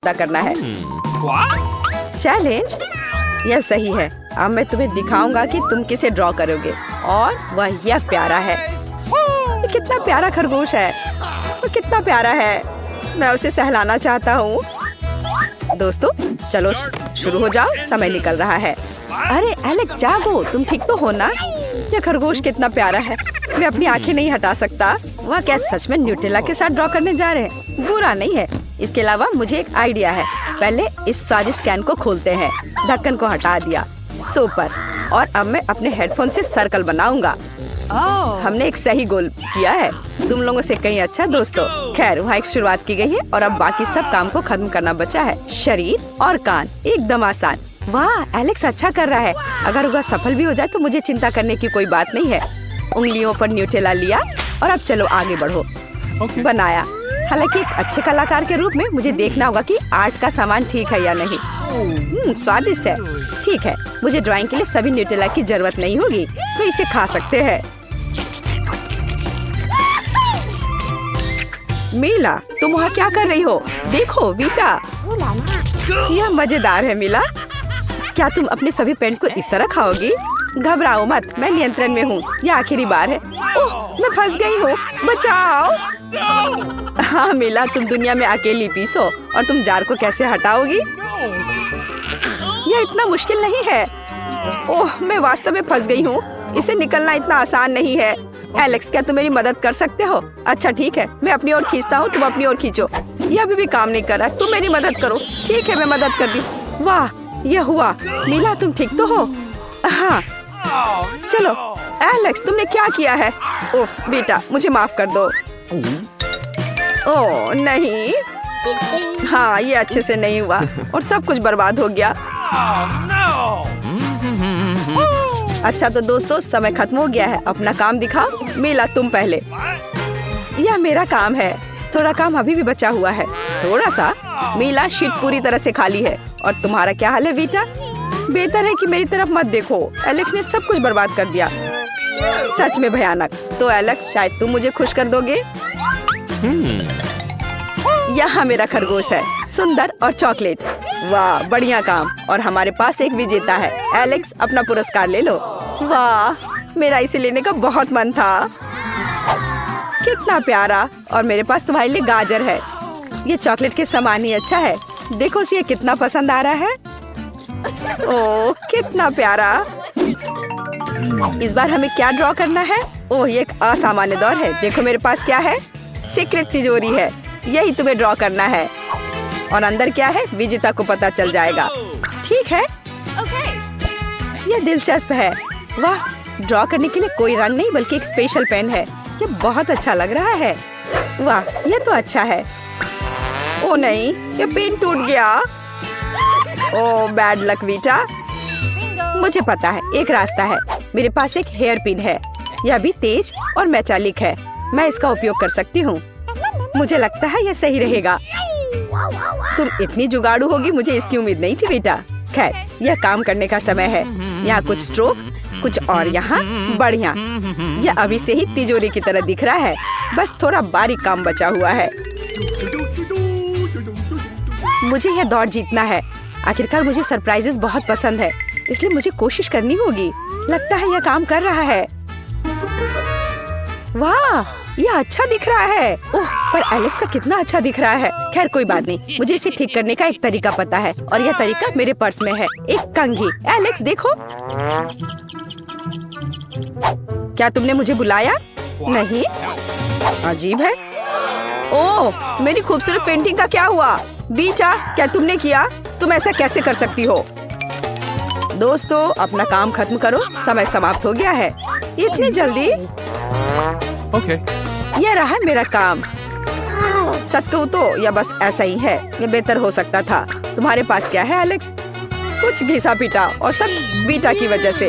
अदा करना है। चैलेंज, यह सही है। अब मैं तुम्हें दिखाऊंगा कि तुम किसे ड्रॉ करोगे और वह यह प्यारा है। ये कितना प्यारा खरगोश है, वो कितना प्यारा है। मैं उसे सहलाना चाहता हूँ। दोस्तों चलो शुरू हो जाओ, समय निकल रहा है। अरे एलेक्स जागो, तुम ठीक तो हो ना? यह खरगोश कितना प्यारा है, मैं अपनी आंखें नहीं हटा सकता। वह क्या सच में न्यूटेला के साथ ड्रॉ करने जा रहे हैं? बुरा नहीं है। इसके अलावा मुझे एक आइडिया है। पहले इस स्वादिष्ट कैन को खोलते हैं। ढक्कन को हटा दिया, सुपर। और अब मैं अपने हेडफोन से सर्कल बनाऊंगा। हमने एक सही गोल किया है, तुम लोगों से कहीं अच्छा दोस्तों। खैर वहाँ एक शुरुआत की गई है और अब बाकी सब काम को खत्म करना बचा है। शरीर और कान एकदम आसान। वाह एलेक्स अच्छा कर रहा है। अगर वह सफल भी हो जाए तो मुझे चिंता करने की कोई बात नहीं है। उंगलियों पर न्यूटेला लिया और अब चलो आगे बढ़ो। बनाया। हालांकि एक अच्छे कलाकार के रूप में मुझे देखना होगा कि आर्ट का सामान ठीक है या नहीं। स्वादिष्ट है। ठीक है, मुझे ड्राइंग के लिए सभी न्यूटेला की जरूरत नहीं होगी, तो इसे खा सकते हैं। मीला, तुम वहाँ क्या कर रही हो? देखो बेटा, यह मजेदार है। मीला, क्या तुम अपने सभी पेंट को इस तरह खाओगी? घबराओ मत, मैं नियंत्रण में हूँ। यह आखिरी बार है। ओह, मैं फंस गई हूँ, बचाओ। हाँ मीला, तुम दुनिया में अकेली पीसो और तुम जार को कैसे हटाओगी? यह इतना मुश्किल नहीं है। ओह, मैं वास्तव में फंस गई हूँ। इसे निकलना इतना आसान नहीं है। एलेक्स, क्या तुम मेरी मदद कर सकते हो? अच्छा ठीक है, मैं अपनी ओर खींचता हूँ, तुम अपनी ओर खींचो। यह अभी भी काम नहीं कर रहा, तुम मेरी मदद करो। ठीक है, मैं मदद कर दी। वाह, यह हुआ। मीला, तुम ठीक तो हो? हाँ चलो। एलेक्स, तुमने क्या किया है? उफ बेटा, मुझे माफ कर दो। ओह नहीं, हाँ ये अच्छे से नहीं हुआ और सब कुछ बर्बाद हो गया। अच्छा तो दोस्तों, समय खत्म हो गया है। अपना काम दिखाओ। मीला, तुम पहले। यह मेरा काम है। थोड़ा काम अभी भी बचा हुआ है, थोड़ा सा। मीला, शीट पूरी तरह से खाली है। और तुम्हारा क्या हाल है बेटा? बेहतर है कि मेरी तरफ मत देखो। एलेक्स ने सब कुछ बर्बाद कर दिया। सच में भयानक। तो एलेक्स, शायद तुम मुझे खुश कर दोगे। यहाँ मेरा खरगोश है, सुंदर और चॉकलेट। वाह बढ़िया काम। और हमारे पास एक विजेता है। एलेक्स, अपना पुरस्कार ले लो। वाह, मेरा इसे लेने का बहुत मन था। कितना प्यारा। और मेरे पास तुम्हारे लिए गाजर है। ये चॉकलेट के समान ही अच्छा है। देखो उसे कितना पसंद आ रहा है। ओह कितना प्यारा। इस बार हमें क्या ड्रॉ करना है? ओह, ये एक असामान्य दौर है। देखो मेरे पास क्या है। सीक्रेट तिजोरी है, यही तुम्हें ड्रॉ करना है। और अंदर क्या है, विजेता को पता चल जाएगा। ठीक है, यह दिलचस्प है। वाह, ड्रॉ करने के लिए कोई रंग नहीं बल्कि एक स्पेशल पेन है। ये बहुत अच्छा लग रहा है। वाह, यह तो अच्छा है। ओ नहीं, ये पेन टूट गया। ओह बैड लक बेटा। मुझे पता है, एक रास्ता है। मेरे पास एक हेयर पिन है। यह भी तेज और मेटालिक है। मैं इसका उपयोग कर सकती हूँ। मुझे लगता है यह सही रहेगा। तुम इतनी जुगाड़ू होगी, मुझे इसकी उम्मीद नहीं थी बेटा। खैर, यह काम करने का समय है। यहाँ कुछ स्ट्रोक, कुछ और यहाँ। बढ़िया, यह अभी से ही तिजोरी की तरह दिख रहा है। बस थोड़ा बारीक काम बचा हुआ है। मुझे यह दौड़ जीतना है। आखिरकार मुझे सरप्राइजेस बहुत पसंद है, इसलिए मुझे कोशिश करनी होगी। लगता है यह काम कर रहा है। वाह, यह अच्छा दिख रहा है। ओह, पर एलेक्स का कितना अच्छा दिख रहा है। खैर कोई बात नहीं, मुझे इसे ठीक करने का एक तरीका पता है और यह तरीका मेरे पर्स में है। एक कंघी। एलेक्स देखो। क्या तुमने मुझे बुलाया? नहीं, अजीब है। ओह, मेरी खूबसूरत पेंटिंग का क्या हुआ? बीटा, क्या तुमने किया? तुम ऐसा कैसे कर सकती हो? दोस्तों, अपना काम खत्म करो, समय समाप्त हो गया है। इतनी जल्दी? यह रहा मेरा काम। सच कहूँ तो यह बस ऐसा ही है। यह बेहतर हो सकता था। तुम्हारे पास क्या है एलेक्स? कुछ घिसा पीटा, और सब बीटा की वजह से।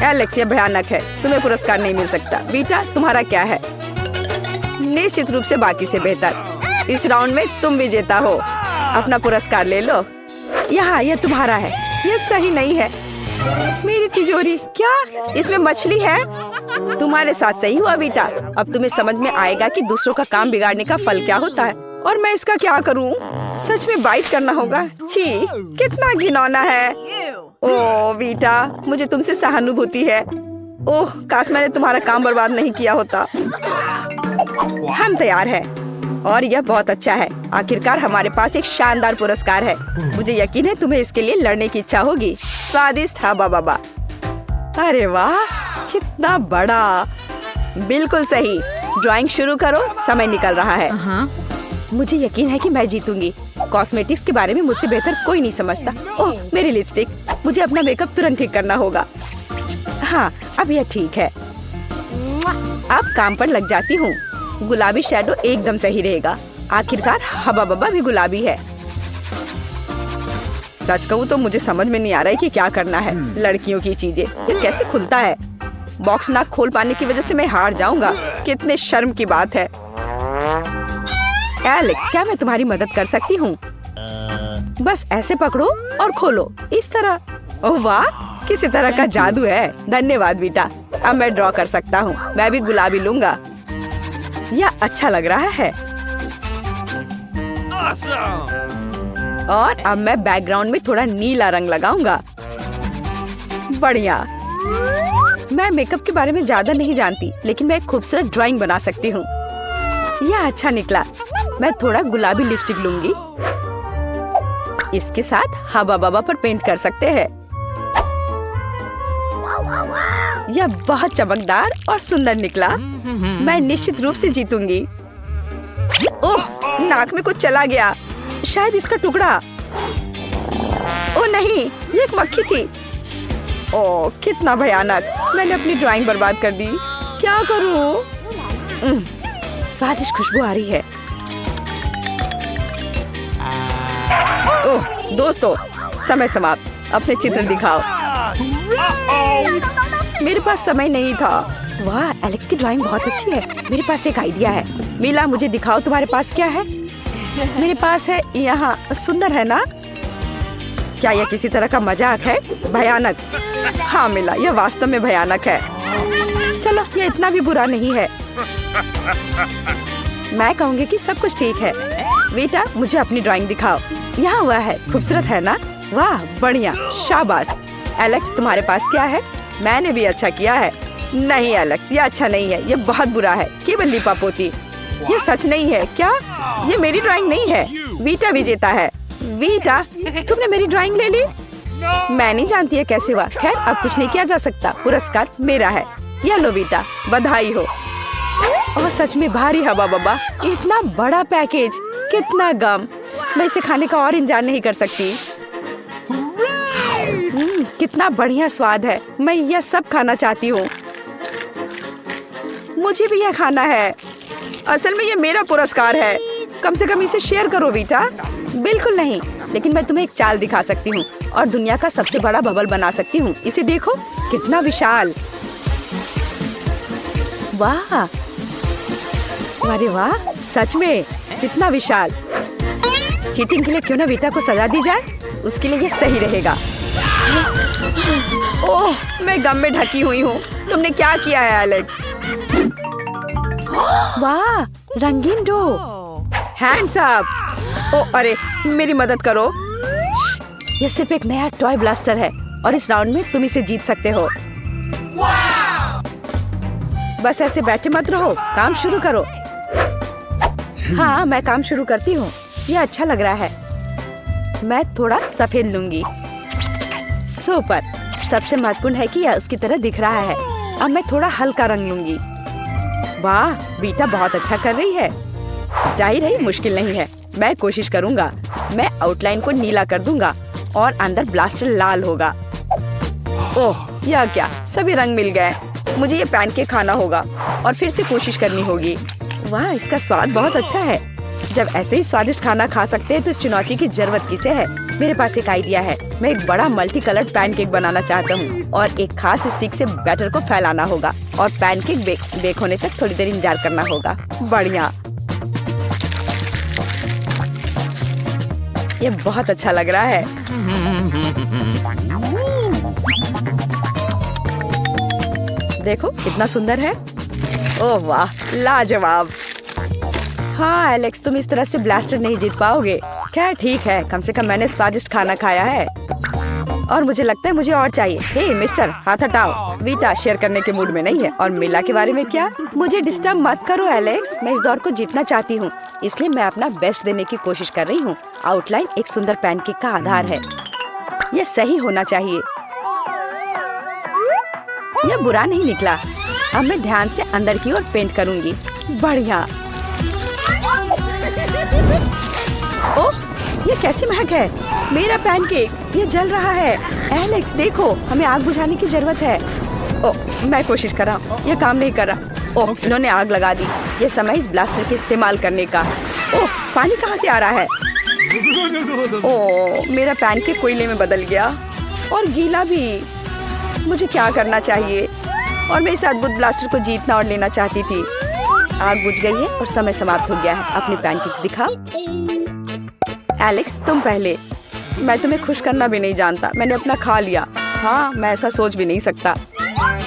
एलेक्स, यह भयानक है। तुम्हें पुरस्कार नहीं मिल सकता। बीटा, तुम्हारा क्या है? निश्चित रूप से बाकी से बेहतर। इस राउंड में तुम विजेता हो। अपना पुरस्कार ले लो। यहाँ, यह तुम्हारा है। यह सही नहीं है। मेरी तिजोरी, क्या इसमें मछली है? तुम्हारे साथ सही हुआ बेटा। अब तुम्हें समझ में आएगा कि दूसरों का काम बिगाड़ने का फल क्या होता है। और मैं इसका क्या करूं? सच में बाइट करना होगा। छी, कितना घिनौना है। ओह वीटा, मुझे तुमसे सहानुभूति है। ओह, काश मैंने तुम्हारा काम बर्बाद नहीं किया होता। हम तैयार हैं और यह बहुत अच्छा है। आखिरकार हमारे पास एक शानदार पुरस्कार है। मुझे यकीन है तुम्हें इसके लिए लड़ने की इच्छा होगी। स्वादिष्ट हबा बबा। अरे वाह, कितना बड़ा। बिल्कुल सही। ड्राइंग शुरू करो, समय निकल रहा है। मुझे यकीन है कि मैं जीतूंगी। कॉस्मेटिक्स के बारे में मुझसे बेहतर कोई नहीं समझता। ओह, मेरी लिपस्टिक। मुझे अपना मेकअप तुरंत ठीक करना होगा। हाँ, अब यह ठीक है। अब काम पर लग जाती हूँ। गुलाबी शैडो एकदम सही रहेगा। आखिरकार हबा बबा भी गुलाबी है। सच कहूँ तो मुझे समझ में नहीं आ रहा है कि क्या करना है। लड़कियों की चीजें ये कैसे खुलता है? बॉक्स ना खोल पाने की वजह से मैं हार जाऊंगा। कितने शर्म की बात है। एलेक्स, क्या मैं तुम्हारी मदद कर सकती हूँ? बस ऐसे पकड़ो और खोलो, इस तरह। ओह वाह, किसी तरह का जादू है। धन्यवाद बेटा। अब मैं ड्रॉ कर सकता हूँ। मैं भी गुलाबी लूंगा। यह अच्छा लग रहा है। और अब मैं बैकग्राउंड में थोड़ा नीला रंग लगाऊंगा। बढ़िया। मैं मेकअप के बारे में ज्यादा नहीं जानती, लेकिन मैं एक खूबसूरत ड्राइंग बना सकती हूँ। यह अच्छा निकला। मैं थोड़ा गुलाबी लिपस्टिक लूंगी। इसके साथ हबा बबा पर पेंट कर सकते हैं। यह बहुत चमकदार और सुंदर निकला। मैं निश्चित रूप से जीतूंगी। ओह, नाक में कुछ चला गया। शायद इसका टुकड़ा। ओह नहीं, ये एक मक्खी थी। ओह, कितना भयानक। मैंने अपनी ड्राइंग बर्बाद कर दी। क्या करूं? स्वादिष्ट खुशबू आ रही है। ओह दोस्तों, समय समाप्त। अपने चित्र दिखाओ। मेरे पास समय नहीं था। वाह, एलेक्स की ड्राइंग बहुत अच्छी है। मेरे पास एक आइडिया है। मीला, मुझे दिखाओ तुम्हारे पास क्या है। मेरे पास है यहाँ। सुंदर है ना? क्या यह किसी तरह का मजाक है? भयानक। हाँ मिला, यह वास्तव में भयानक है। चलो, यह इतना भी बुरा नहीं है। मैं कहूँगी कि सब कुछ ठीक है। बेटा, मुझे अपनी ड्राइंग दिखाओ। यहाँ हुआ है। खूबसूरत है ना? वाह, बढ़िया, शाबाश। एलेक्स, तुम्हारे पास क्या है? मैंने भी अच्छा किया है। नहीं एलेक्स, ये अच्छा नहीं है। ये बहुत बुरा है। केवल लिपापोती। ये सच नहीं है क्या? ये मेरी ड्राइंग नहीं है। वीटा विजेता है। वीटा, तुमने मेरी ड्राइंग ले ली? मैं नहीं जानती है कैसे हुआ। खैर, अब कुछ नहीं किया जा सकता। पुरस्कार मेरा है। ये लो वीटा, बधाई हो। और सच में भारी हवा बबा। इतना बड़ा पैकेज, कितना गम। मैं इसे खाने का और इंतजार नहीं कर सकती। कितना बढ़िया स्वाद है। मैं यह सब खाना चाहती हूँ। मुझे भी यह खाना है। असल में यह मेरा पुरस्कार है। कम से कम इसे शेयर करो वीटा। बिल्कुल नहीं, लेकिन मैं तुम्हें एक चाल दिखा सकती हूँ और दुनिया का सबसे बड़ा बबल बना सकती हूँ। इसे देखो, कितना विशाल। वाह, अरे वाह, सच में कितना विशाल। चीटिंग के लिए क्यों ना वीटा को सजा दी जाए। उसके लिए ये सही रहेगा। ओह, मैं गम में ढकी हुई हूँ। तुमने क्या किया है एलेक्स? वाह, रंगीन डो। Hands up. ओह अरे, मेरी मदद करो। ये सिर्फ एक नया टॉय ब्लास्टर है और इस राउंड में तुम इसे जीत सकते हो। बस ऐसे बैठे मत रहो, काम शुरू करो। हाँ, मैं काम शुरू करती हूँ। ये अच्छा लग रहा है। मैं थोड़ा सफेद लूंगी। सुपर। सबसे महत्वपूर्ण है कि यह उसकी तरह दिख रहा है। अब मैं थोड़ा हल्का रंग लूंगी। वाह, बीटा बहुत अच्छा कर रही है। जाहिर है, मुश्किल नहीं है। मैं कोशिश करूंगा। मैं आउटलाइन को नीला कर दूंगा और अंदर ब्लास्टर लाल होगा। ओह, यह क्या? सभी रंग मिल गए। मुझे ये पैनकेक खाना होगा और फिर से कोशिश करनी होगी। वाह, इसका स्वाद बहुत अच्छा है। जब ऐसे ही स्वादिष्ट खाना खा सकते हैं तो इस चुनौती की जरूरत किसे है? मेरे पास एक आइडिया है। मैं एक बड़ा मल्टी कलर्ड पैनकेक बनाना चाहता हूँ और एक खास स्टिक से बैटर को फैलाना होगा और पैनकेक बेक होने तक थोड़ी देर इंतजार करना होगा। बढ़िया, ये बहुत अच्छा लग रहा है। देखो कितना सुंदर है। ओह वाह, लाजवाब। हाँ एलेक्स, तुम इस तरह से ब्लास्टर नहीं जीत पाओगे। क्या ठीक है, कम से कम मैंने स्वादिष्ट खाना खाया है और मुझे लगता है मुझे और चाहिए। हे मिस्टर, हाथ हटाओ। वीटा शेयर करने के मूड में नहीं है। और मिला के बारे में क्या? मुझे डिस्टर्ब मत करो एलेक्स, मैं इस दौर को जीतना चाहती हूँ, इसलिए मैं अपना बेस्ट देने की कोशिश कर रही हूँ। आउटलाइन एक सुंदर पैनकेक का आधार है, यह सही होना चाहिए। यह बुरा नहीं निकला। अब मैं ध्यान से अंदर की ओर पेंट करूंगी। बढ़िया। ओह, ये कैसी महक है। मेरा पैनकेक, ये जल रहा है। एलेक्स देखो, हमें आग बुझाने की जरूरत है। ओह, मैं कोशिश कर रहा हूँ, ये काम नहीं कर रहा। ओह, इन्होंने आग लगा दी। ये समय इस ब्लास्टर के इस्तेमाल करने का। ओह, पानी कहाँ से आ रहा है? ओह, मेरा पैनकेक कोयले में बदल गया और गीला भी। मुझे क्या करना चाहिए? और मैं इस अद्भुत ब्लास्टर को जीतना और लेना चाहती थी। आग बुझ गई है और समय समाप्त हो गया है। अपनी पैनकेक्स दिखाओ। एलेक्स, तुम पहले। मैं तुम्हें खुश करना भी नहीं जानता, मैंने अपना खा लिया। हाँ, मैं ऐसा सोच भी नहीं सकता।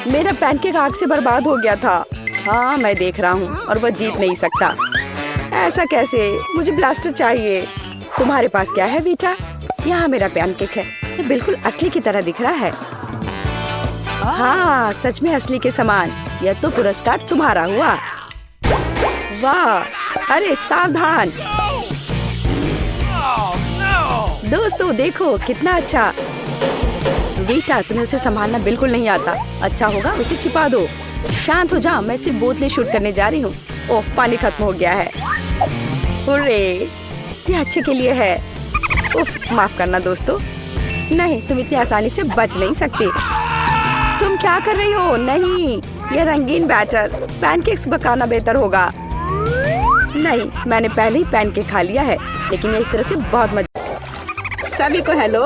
मेरा पैनकेक आग से बर्बाद हो गया था। हाँ, मैं देख रहा हूँ और वह जीत नहीं सकता। ऐसा कैसे? मुझे ब्लास्टर चाहिए। तुम्हारे पास क्या है वीटा? यहाँ मेरा पैनकेक है, ये बिल्कुल असली की तरह दिख रहा है। हाँ, सच में असली के समान। यह तो पुरस्कार तुम्हारा हुआ। वाह, अरे सावधान दोस्तों, देखो कितना अच्छा। वीटा, तुम्हें उसे संभालना बिल्कुल नहीं आता। अच्छा होगा उसे छिपा दो। शांत हो जा, मैं सिर्फ बोतलें शूट करने जा रही हूँ। ओह, पानी खत्म हो गया है। हुर्रे, ये अच्छे के लिए है। उफ, माफ करना दोस्तों। नहीं, तुम इतनी आसानी से बच नहीं सकते। तुम क्या कर रही हो? नहीं, यह रंगीन बैटर। पैनकेक्स पकाना बेहतर होगा। नहीं, मैंने पहले ही पैनकेक खा लिया है, लेकिन ये इस तरह से बहुत मजा। सभी को हेलो।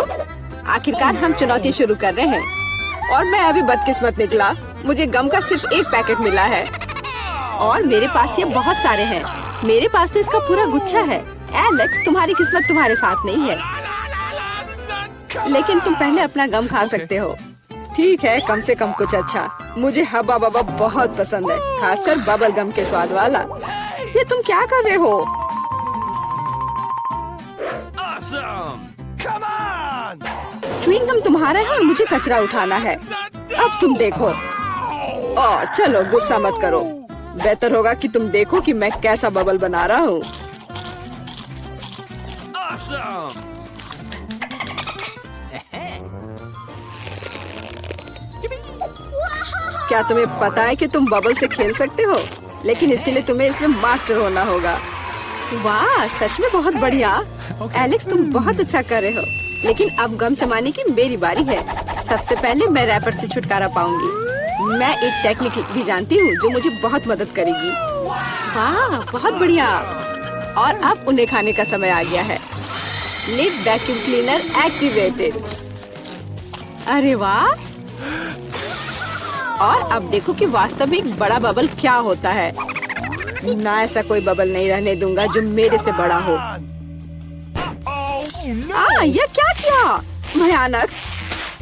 आखिरकार हम चुनौती शुरू कर रहे हैं और मैं अभी बदकिस्मत निकला। मुझे गम का सिर्फ एक पैकेट मिला है और मेरे पास ये बहुत सारे हैं। मेरे पास तो इसका पूरा गुच्छा है। एलेक्स, तुम्हारी किस्मत तुम्हारे साथ नहीं है, लेकिन तुम पहले अपना गम खा सकते हो। ठीक है, कम से कम कुछ अच्छा। मुझे हब्बा बब्बा बहुत पसंद है, खासकर बबल गम के स्वाद वाला। ये तुम क्या कर रहे हो? च्युइंग गम तुम्हारा है और मुझे कचरा उठाना है। अब तुम देखो। ओह, चलो गुस्सा मत करो। बेहतर होगा कि तुम देखो कि मैं कैसा बबल बना रहा हूँ। क्या तुम्हें पता है कि तुम बबल से खेल सकते हो? लेकिन इसके लिए तुम्हें इसमें मास्टर होना होगा। वाह, सच में बहुत बढ़िया। एलेक्स, तुम बहुत अच्छा कर रहे हो, लेकिन अब गम जमाने की मेरी बारी है। सबसे पहले मैं रैपर से छुटकारा पाऊंगी। मैं एक टेक्निक भी जानती हूँ जो मुझे बहुत मदद करेगी। वाह, बहुत बढ़िया। और अब उन्हें खाने का समय आ गया है। Lid vacuum cleaner activated. अरे वाह। और अब देखो कि वास्तव में एक बड़ा बबल क्या होता है। ना, ऐसा कोई बबल नहीं रहने दूंगा जो मेरे से बड़ा हो। यह क्या किया? भयानक।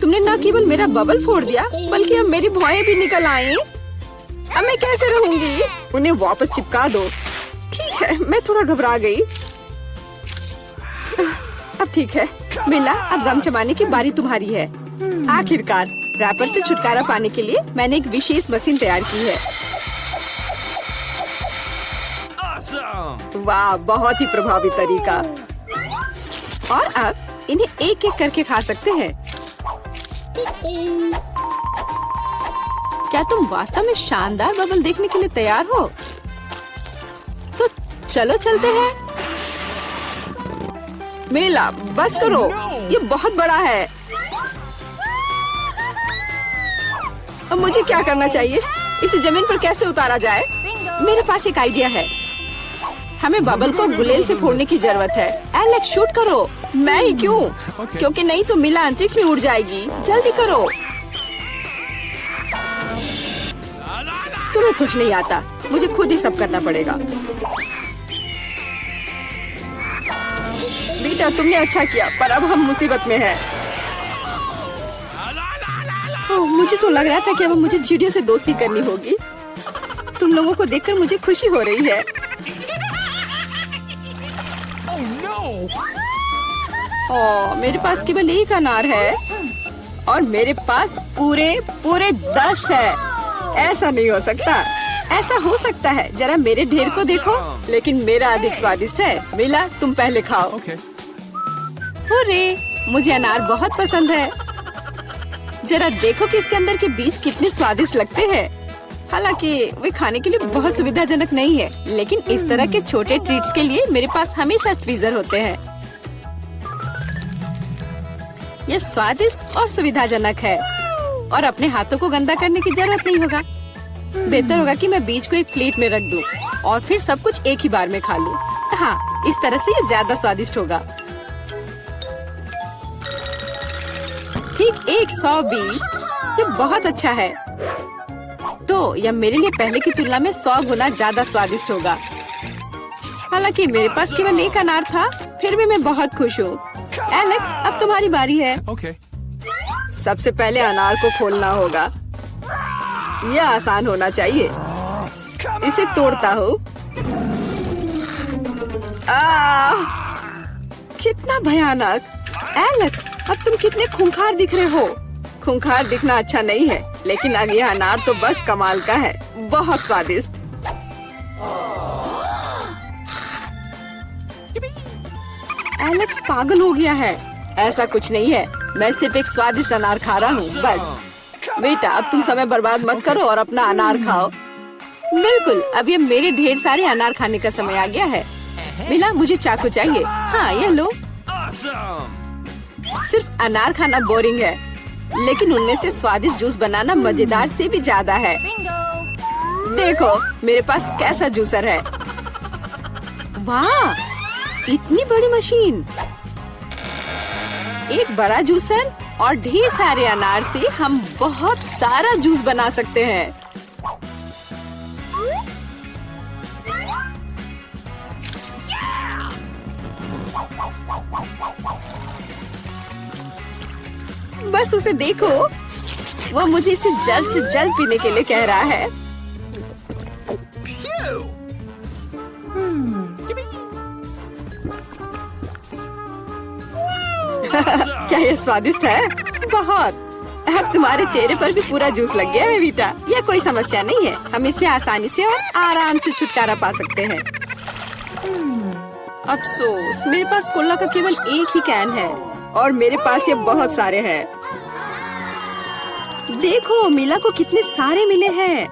तुमने न केवल मेरा बबल फोड़ दिया, बल्कि अब मेरी भौएं भी निकल आई। अब मैं कैसे रहूंगी? उन्हें वापस चिपका दो। ठीक है, मैं थोड़ा घबरा गई। अब ठीक है मिला, अब गम जमाने की बारी तुम्हारी है। आखिरकार रैपर से छुटकारा पाने के लिए मैंने एक विशेष मशीन तैयार की है। वाह, बहुत ही प्रभावी तरीका। और अब इन्हें एक एक करके खा सकते हैं। क्या तुम वास्तव में शानदार बबल देखने के लिए तैयार हो? तो चलो चलते हैं। मेला, बस करो, ये बहुत बड़ा है। अब मुझे क्या करना चाहिए? इसे जमीन पर कैसे उतारा जाए? मेरे पास एक आइडिया है। हमें बबल को गुलेल से फोड़ने की जरूरत है। एलेक्स, शूट करो। मैं ही क्यों? क्योंकि नहीं तो मिला अंतरिक्ष में उड़ जाएगी। जल्दी करो। तुम्हें कुछ नहीं आता, मुझे खुद ही सब करना पड़ेगा। बेटा, तुमने अच्छा किया, पर अब हम मुसीबत में हैं। मुझे तो लग रहा था कि अब मुझे चिड़ियों से दोस्ती करनी होगी। तुम लोगों को देखकर मुझे खुशी हो रही है। ओह, मेरे पास केवल एक अनार है और मेरे पास पूरे पूरे 10 है। ऐसा नहीं हो सकता। ऐसा हो सकता है, जरा मेरे ढेर को देखो, लेकिन मेरा अधिक स्वादिष्ट है। मिला, तुम पहले खाओ। अरे, मुझे अनार बहुत पसंद है। जरा देखो कि इसके अंदर के बीज कितने स्वादिष्ट लगते हैं। हालांकि वे खाने के लिए बहुत सुविधाजनक नहीं है, लेकिन इस तरह के छोटे ट्रीट्स के लिए मेरे पास हमेशा ट्वीजर होते हैं। यह स्वादिष्ट और सुविधाजनक है और अपने हाथों को गंदा करने की जरूरत नहीं होगा। बेहतर होगा कि मैं बीज को एक प्लेट में रख दूं और फिर सब कुछ एक ही बार में खा लूं। हाँ, इस तरह से ये ज्यादा स्वादिष्ट होगा। ठीक 100 बीज, ये बहुत अच्छा है। तो यह मेरे लिए पहले की तुलना में 100 गुना ज्यादा स्वादिष्ट होगा। हालांकि मेरे पास केवल एक अनार था, फिर भी मैं बहुत खुश हूँ। एलेक्स, अब तुम्हारी बारी है। सबसे पहले अनार को खोलना होगा। यह आसान होना चाहिए। इसे तोड़ता हूँ। कितना भयानक! एलेक्स, अब तुम कितने खूंखार दिख रहे हो। खूंखार दिखना अच्छा नहीं है, लेकिन अब यह अनार तो बस कमाल का है। बहुत स्वादिष्ट। एलेक्स पागल हो गया है। ऐसा कुछ नहीं है, मैं सिर्फ एक स्वादिष्ट अनार खा रहा हूँ, बस। बेटा, अब तुम समय बर्बाद मत करो और अपना अनार खाओ। बिल्कुल, अब ये मेरे ढेर सारे अनार खाने का समय आ गया है। मिला, मुझे चाकू चाहिए। हाँ, ये लो। सिर्फ अनार खाना बोरिंग है, लेकिन उनमें से स्वादिष्ट जूस बनाना मजेदार से भी ज्यादा है। देखो, मेरे पास कैसा जूसर है। वाह, इतनी बड़ी मशीन! एक बड़ा जूसर और ढेर सारे अनार से हम बहुत सारा जूस बना सकते हैं। बस उसे देखो, वो मुझे इसे जल्द से जल्द पीने के लिए कह रहा है। क्या ये स्वादिष्ट है? बहुत। अब तुम्हारे चेहरे पर भी पूरा जूस लग गया है बेटा। यह कोई समस्या नहीं है, हम इससे आसानी से और आराम से छुटकारा पा सकते हैं। अफसोस, मेरे पास कोला का केवल एक ही कैन है और मेरे पास ये बहुत सारे हैं। देखो, मिला को कितने सारे मिले हैं।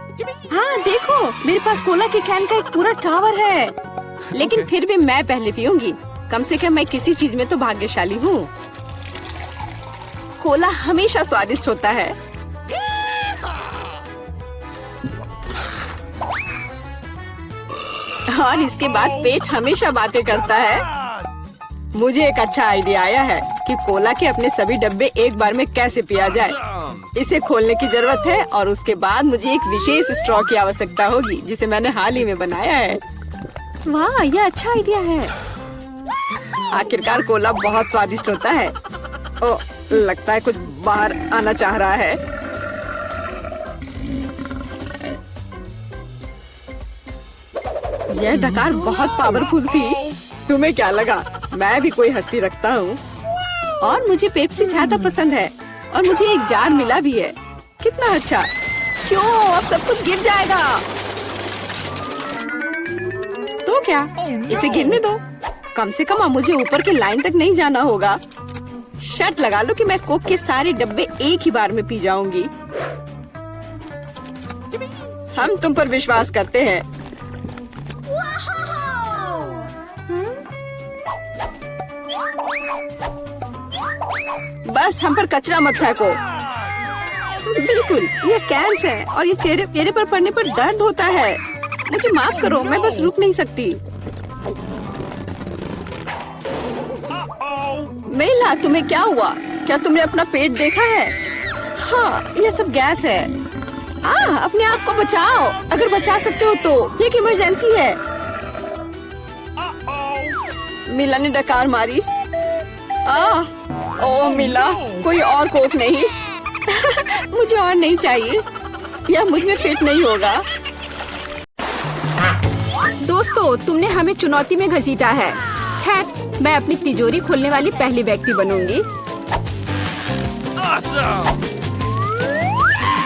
हाँ देखो, मेरे पास कोला के कैन का एक पूरा टावर है। लेकिन फिर भी मैं पहले पीऊंगी। कम से कम मैं किसी चीज में तो भाग्यशाली हूँ। कोला हमेशा स्वादिष्ट होता है। और इसके बाद पेट हमेशा बातें करता है। मुझे एक अच्छा आइडिया आया है कि कोला के अपने सभी डब्बे एक बार में कैसे पिया जाए। इसे खोलने की जरूरत है और उसके बाद मुझे एक विशेष स्ट्रॉ की आवश्यकता होगी, जिसे मैंने हाल ही में बनाया है। वाह, यह अच्छा आइडिया है। आखिरकार कोला बहुत स्वादिष्ट होता है। ओह, लगता है कुछ बाहर आना चाह रहा है। यह डकार बहुत पावरफुल थी। तुम्हें क्या लगा मैं भी कोई हस्ती रखता हूँ? और मुझे पेप्सी ज्यादा पसंद है और मुझे एक जार मिला भी है। कितना अच्छा! क्यों, अब सब कुछ गिर जाएगा। तो क्या, इसे गिरने दो। कम से कम अब मुझे ऊपर के लाइन तक नहीं जाना होगा। शर्त लगा लो कि मैं कोक के सारे डब्बे एक ही बार में पी जाऊंगी। हम तुम पर विश्वास करते हैं। बस हम पर कचरा मत फेंको। बिल्कुल, ये कैंस है और ये चेहरे पर पड़ने पर दर्द होता है। मुझे माफ करो, मैं बस रुक नहीं सकती। मेला, तुम्हें क्या हुआ? क्या तुमने अपना पेट देखा है? हाँ, ये सब गैस है। अपने आप को बचाओ, अगर बचा सकते हो तो। ये एक इमरजेंसी है। मिला ने डकार मारी। ओह मिला, कोई और कोक नहीं। मुझे और नहीं चाहिए, यह मुझ में फिट नहीं होगा। दोस्तों, तुमने हमें चुनौती में घसीटा है। खैर, मैं अपनी तिजोरी खोलने वाली पहली व्यक्ति बनूंगी।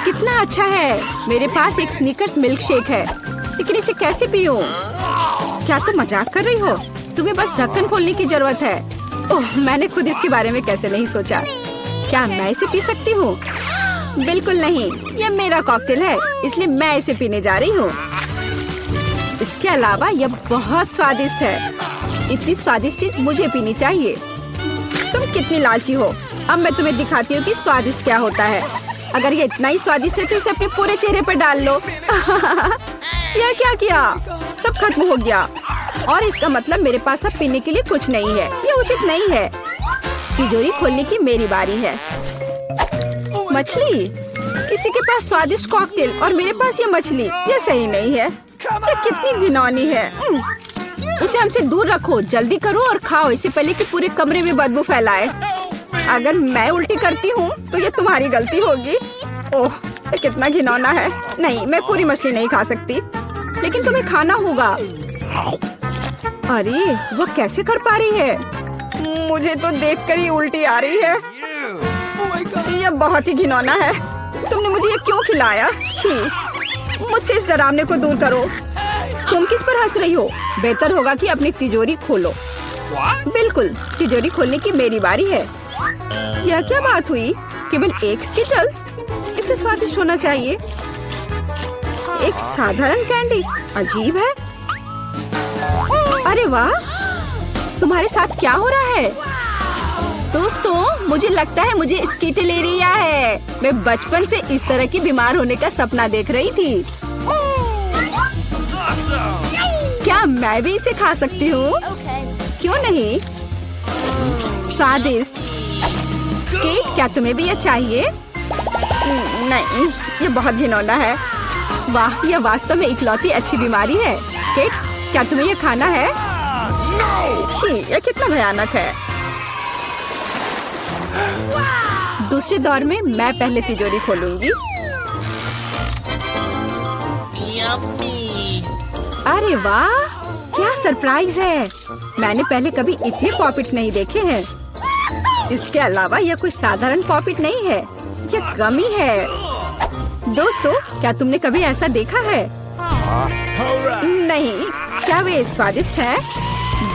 कितना अच्छा है। मेरे पास एक स्नीकर्स मिल्क शेक है, लेकिन इसे कैसे पीऊं? क्या तुम मजाक कर रही हो? तुम्हें बस ढक्कन खोलने की जरूरत है। ओह, मैंने खुद इसके बारे में कैसे नहीं सोचा। क्या मैं इसे पी सकती हूँ? बिल्कुल नहीं, यह मेरा कॉकटेल है, इसलिए मैं इसे पीने जा रही हूँ। इसके अलावा यह बहुत स्वादिष्ट है। इतनी स्वादिष्ट चीज मुझे पीनी चाहिए। तुम कितनी लालची हो। अब मैं तुम्हें दिखाती हूँ कि स्वादिष्ट क्या होता है। अगर ये इतना ही स्वादिष्ट है तो इसे अपने पूरे चेहरे पर डाल लो। यह क्या किया? सब खत्म हो गया। और इसका मतलब मेरे पास अब पीने के लिए कुछ नहीं है। ये उचित नहीं है। तिजोरी खोलने की मेरी बारी है। मछली? किसी के पास स्वादिष्ट कॉकटेल और मेरे पास ये मछली। ये सही नहीं है। ये कितनी घिनौनी है। इसे हमसे दूर रखो। जल्दी करो और खाओ, इससे पहले कि पूरे कमरे में बदबू फैलाए। अगर मैं उल्टी करती हूँ तो ये तुम्हारी गलती होगी। ओह, ये कितना घिनौना है। नहीं, मैं पूरी मछली नहीं खा सकती, लेकिन तुम्हें खाना होगा। अरे, वो कैसे कर पा रही है? मुझे तो देखकर ही उल्टी आ रही है। यह बहुत ही घिनौना है। तुमने मुझे ये क्यों खिलाया? छी! मुझसे इस डरावने को दूर करो। तुम किस पर हंस रही हो? बेहतर होगा कि अपनी तिजोरी खोलो। बिल्कुल, तिजोरी खोलने की मेरी बारी है। यह क्या बात हुई? केवल एक स्किटल्स? इसे स्वादिष्ट होना चाहिए। एक साधारण कैंडी? अजीब है। अरे वाह, तुम्हारे साथ क्या हो रहा है? दोस्तों, मुझे लगता है मुझे स्किटलेरिया है। मैं बचपन से इस तरह की बीमार होने का सपना देख रही थी। क्या मैं भी इसे खा सकती हूँ? क्यों नहीं? स्वादिष्ट। केट, क्या तुम्हें भी यह चाहिए? नहीं, ये बहुत घिनौना है। वाह, यह वास्तव में इकलौती अच्छी बीमारी है। केट, क्या तुम्हें यह खाना है? छी, यह कितना भयानक है। दूसरे दौर में मैं पहले तिजोरी खोलूंगी। अरे वाह, क्या सरप्राइज है। मैंने पहले कभी इतने पॉपिट्स नहीं देखे हैं। इसके अलावा यह कोई साधारण पॉपिट नहीं है, यह गमी है। दोस्तों, क्या तुमने कभी ऐसा देखा है? नहीं। क्या वे स्वादिष्ट है?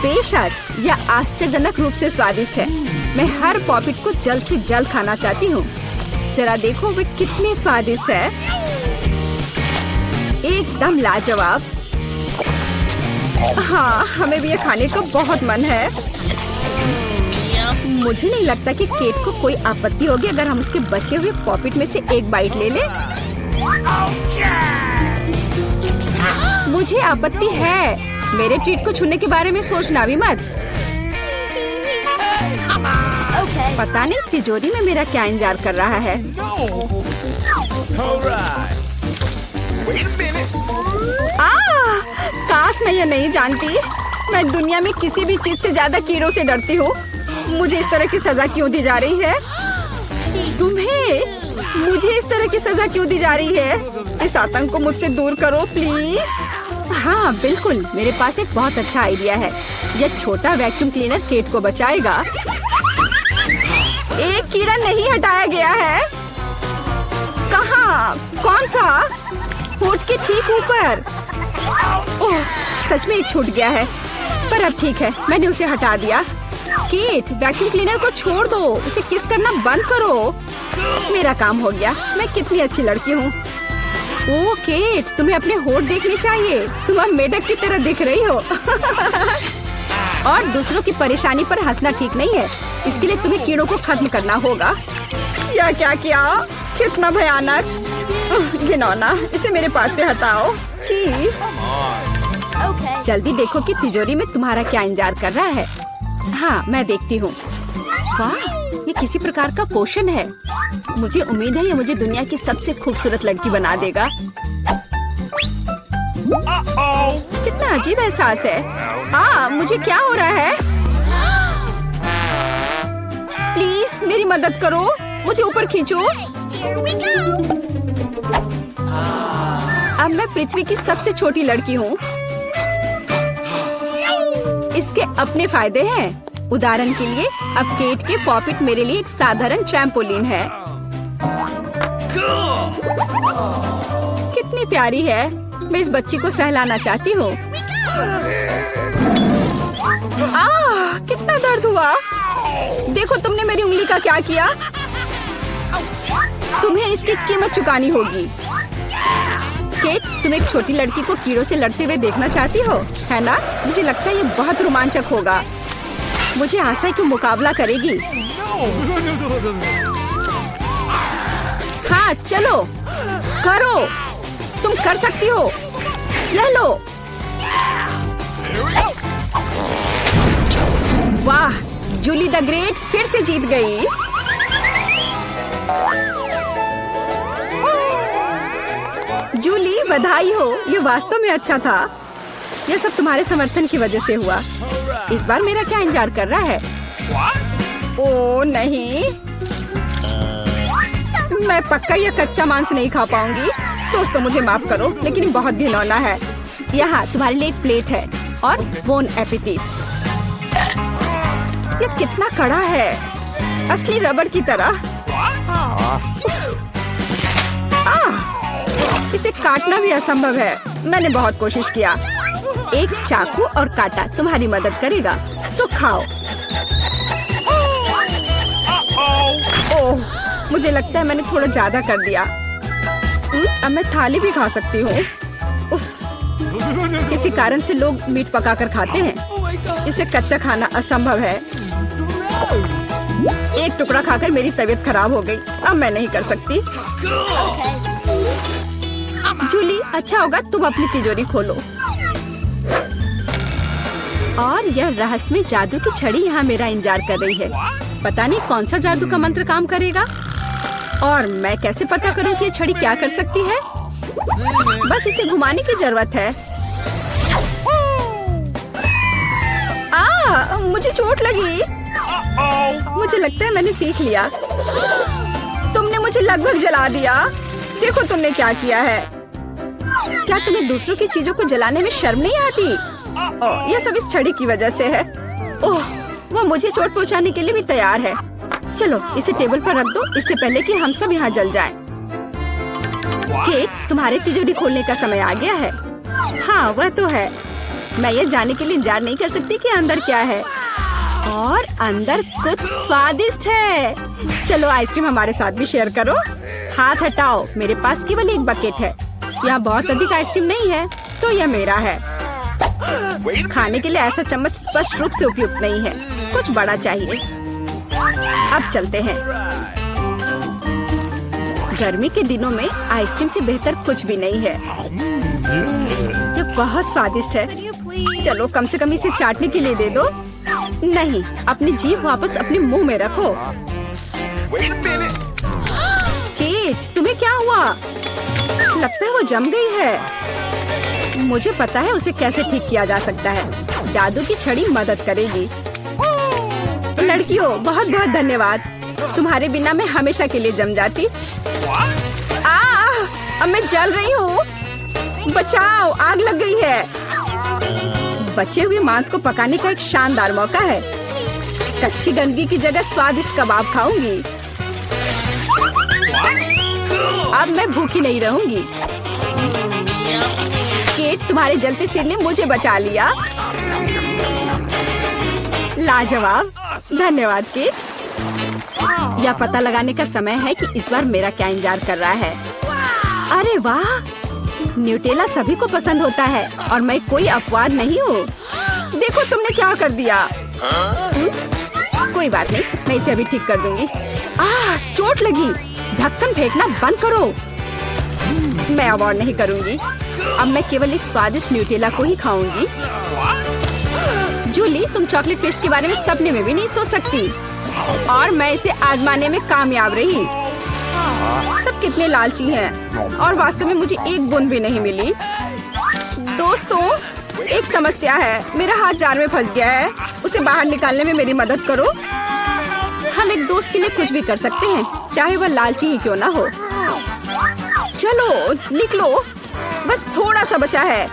बेशक, यह आश्चर्यजनक रूप से स्वादिष्ट है। मैं हर पॉपिट को जल्द से जल्द खाना चाहती हूँ। जरा देखो वे कितने स्वादिष्ट है। एकदम लाजवाब। हाँ, हमें भी ये खाने का बहुत मन है। मुझे नहीं लगता कि केट को कोई आपत्ति होगी अगर हम उसके बचे हुए पॉपिट में से एक बाइट ले लें। मुझे आपत्ति है। मेरे ट्रीट को छूने के बारे में सोचना भी मत। पता नहीं तिजोरी में मेरा क्या इंतजार कर रहा है। काश मैं ये नहीं जानती। मैं दुनिया में किसी भी चीज से ज्यादा कीड़ों से डरती हूँ। मुझे इस तरह की सजा क्यों दी जा रही है? तुम्हें मुझे इस तरह की सजा क्यों दी जा रही है? इस आतंक को मुझसे दूर करो प्लीज। हाँ बिल्कुल, मेरे पास एक बहुत अच्छा आइडिया है। यह छोटा वैक्यूम क्लीनर केट को बचाएगा। एक कीड़ा नहीं हटाया गया है। कहाँ? कौन सा? होठ के ठीक ऊपर। ओह, सच में एक छूट गया है, पर अब ठीक है, मैंने उसे हटा दिया। केट, वैक्यूम क्लीनर को छोड़ दो, उसे किस करना बंद करो। मेरा काम हो गया। मैं कितनी अच्छी लड़की हूँ। ओह केट, तुम्हें अपने होठ देखने चाहिए। तुम अब मेढक की तरह दिख रही हो। और दूसरों की परेशानी पर हंसना ठीक नहीं है। इसके लिए तुम्हें कीड़ों को खत्म करना होगा। यह क्या किया? कितना भयानक, घिनौना। इसे मेरे पास से हटाओ। छी। जल्दी देखो कि तिजोरी में तुम्हारा क्या इंतजार कर रहा है। हाँ, मैं देखती हूँ। वाह, ये किसी प्रकार का पोषण है। मुझे उम्मीद है ये मुझे दुनिया की सबसे खूबसूरत लड़की बना देगा। कितना अजीब एहसास है। मुझे क्या हो रहा है? प्लीज मेरी मदद करो, मुझे ऊपर खींचो। अब मैं पृथ्वी की सबसे छोटी लड़की हूँ। इसके अपने फायदे हैं। उदाहरण के लिए अब केट के पॉपिट मेरे लिए एक साधारण ट्रैम्पोलिन है। कितनी प्यारी है। मैं इस बच्ची को सहलाना चाहती हूँ। कितना दर्द हुआ। देखो तुमने मेरी उंगली का क्या किया। तुम्हें इसकी कीमत चुकानी होगी। केट, तुम एक छोटी लड़की को कीड़ों से लड़ते हुए देखना चाहती हो, है ना? मुझे लगता है ये बहुत रोमांचक होगा। मुझे आशा है कि मुकाबला करेगी। हाँ चलो करो, तुम कर सकती हो। ले लो। वाह, जूली द ग्रेट फिर से जीत गई। जूली बधाई हो, ये वास्तव में अच्छा था। यह सब तुम्हारे समर्थन की वजह से हुआ। इस बार मेरा क्या इंतजार कर रहा है? ओ नहीं, मैं पक्का ये कच्चा मांस नहीं खा पाऊंगी। दोस्तों मुझे माफ करो, लेकिन ये बहुत घिनौना है। यहाँ तुम्हारे लिए एक प्लेट है और बोन एपेटिट। ये कितना कड़ा है, असली रबड़ की तरह। इसे काटना भी असंभव है। मैंने बहुत कोशिश किया। एक चाकू और कांटा तुम्हारी मदद करेगा, तो खाओ। ओह, मुझे लगता है मैंने थोड़ा ज्यादा कर दिया। अब मैं थाली भी खा सकती हूँ। किसी कारण से लोग मीट पकाकर खाते हैं। इसे कच्चा खाना असंभव है। एक टुकड़ा खाकर मेरी तबीयत खराब हो गई। अब मैं नहीं कर सकती। जूली, अच्छा होगा तुम अपनी तिजोरी खोलो। और यह रहस्यमय जादू की छड़ी यहाँ मेरा इंतजार कर रही है। पता नहीं कौन सा जादू का मंत्र काम करेगा। और मैं कैसे पता करूँ कि ये छड़ी क्या कर सकती है? बस इसे घुमाने की जरूरत है। मुझे चोट लगी। मुझे लगता है मैंने सीख लिया। तुमने मुझे लगभग जला दिया। देखो तुमने क्या किया है। क्या तुम्हें दूसरों की चीजों को जलाने में शर्म नहीं आती? यह सब इस छड़ी की वजह से है। ओह, वो मुझे चोट पहुंचाने के लिए भी तैयार है। चलो इसे टेबल पर रख दो, इससे पहले कि हम सब यहाँ जल जाएं। केट, तुम्हारे तिजोरी खोलने का समय आ गया है। हाँ वह तो है। मैं ये जानने के लिए इंतजार नहीं कर सकती कि अंदर क्या है। और अंदर कुछ स्वादिष्ट है। चलो आइसक्रीम हमारे साथ भी शेयर करो। हाथ हटाओ, मेरे पास केवल एक बकेट है। यहाँ बहुत अधिक आइसक्रीम नहीं है, तो यह मेरा है। खाने के लिए ऐसा चम्मच स्पष्ट रूप से उपयुक्त नहीं है। कुछ बड़ा चाहिए। अब चलते हैं। गर्मी के दिनों में आइसक्रीम से बेहतर कुछ भी नहीं है। यह बहुत स्वादिष्ट है। चलो कम से कम इसे चाटने के लिए दे दो। नहीं, अपनी जीभ वापस अपने मुंह में रखो। केट, तुम्हें क्या हुआ? लगता है वो जम गई है। मुझे पता है उसे कैसे ठीक किया जा सकता है। जादू की छड़ी मदद करेगी। लड़कियों, बहुत बहुत धन्यवाद। तुम्हारे बिना मैं हमेशा के लिए जम जाती। अब मैं जल रही हूँ। बचाओ, आग लग गई है। बचे हुए मांस को पकाने का एक शानदार मौका है। कच्ची गंदगी की जगह स्वादिष्ट कबाब खाऊंगी। अब मैं भूखी नहीं रहूंगी। केट, तुम्हारे जलते सिर ने मुझे बचा लिया। लाजवाब, धन्यवाद केट। यह पता लगाने का समय है कि इस बार मेरा क्या इंतजार कर रहा है। अरे वाह, न्यूटेला सभी को पसंद होता है और मैं कोई अपवाद नहीं हूँ। देखो तुमने क्या कर दिया। कोई बात नहीं, मैं इसे अभी ठीक कर दूंगी। चोट लगी। ढक्कन फेंकना बंद करो। मैं अब और नहीं करूंगी। अब मैं केवल इस स्वादिष्ट न्यूटेला को ही खाऊंगी। जूली, तुम चॉकलेट पेस्ट के बारे में सपने में भी नहीं सोच सकती। और मैं इसे आजमाने में कामयाब रही। सब कितने लालची हैं और वास्तव में मुझे एक बूंद भी नहीं मिली। दोस्तों, एक समस्या है। मेरा हाथ जार में फंस गया है। उसे बाहर निकालने में मेरी मदद करो। हम एक दोस्त के लिए कुछ भी कर सकते हैं, चाहे वह लालची ही क्यों ना हो। चलो निकलो, बस थोड़ा सा बचा है।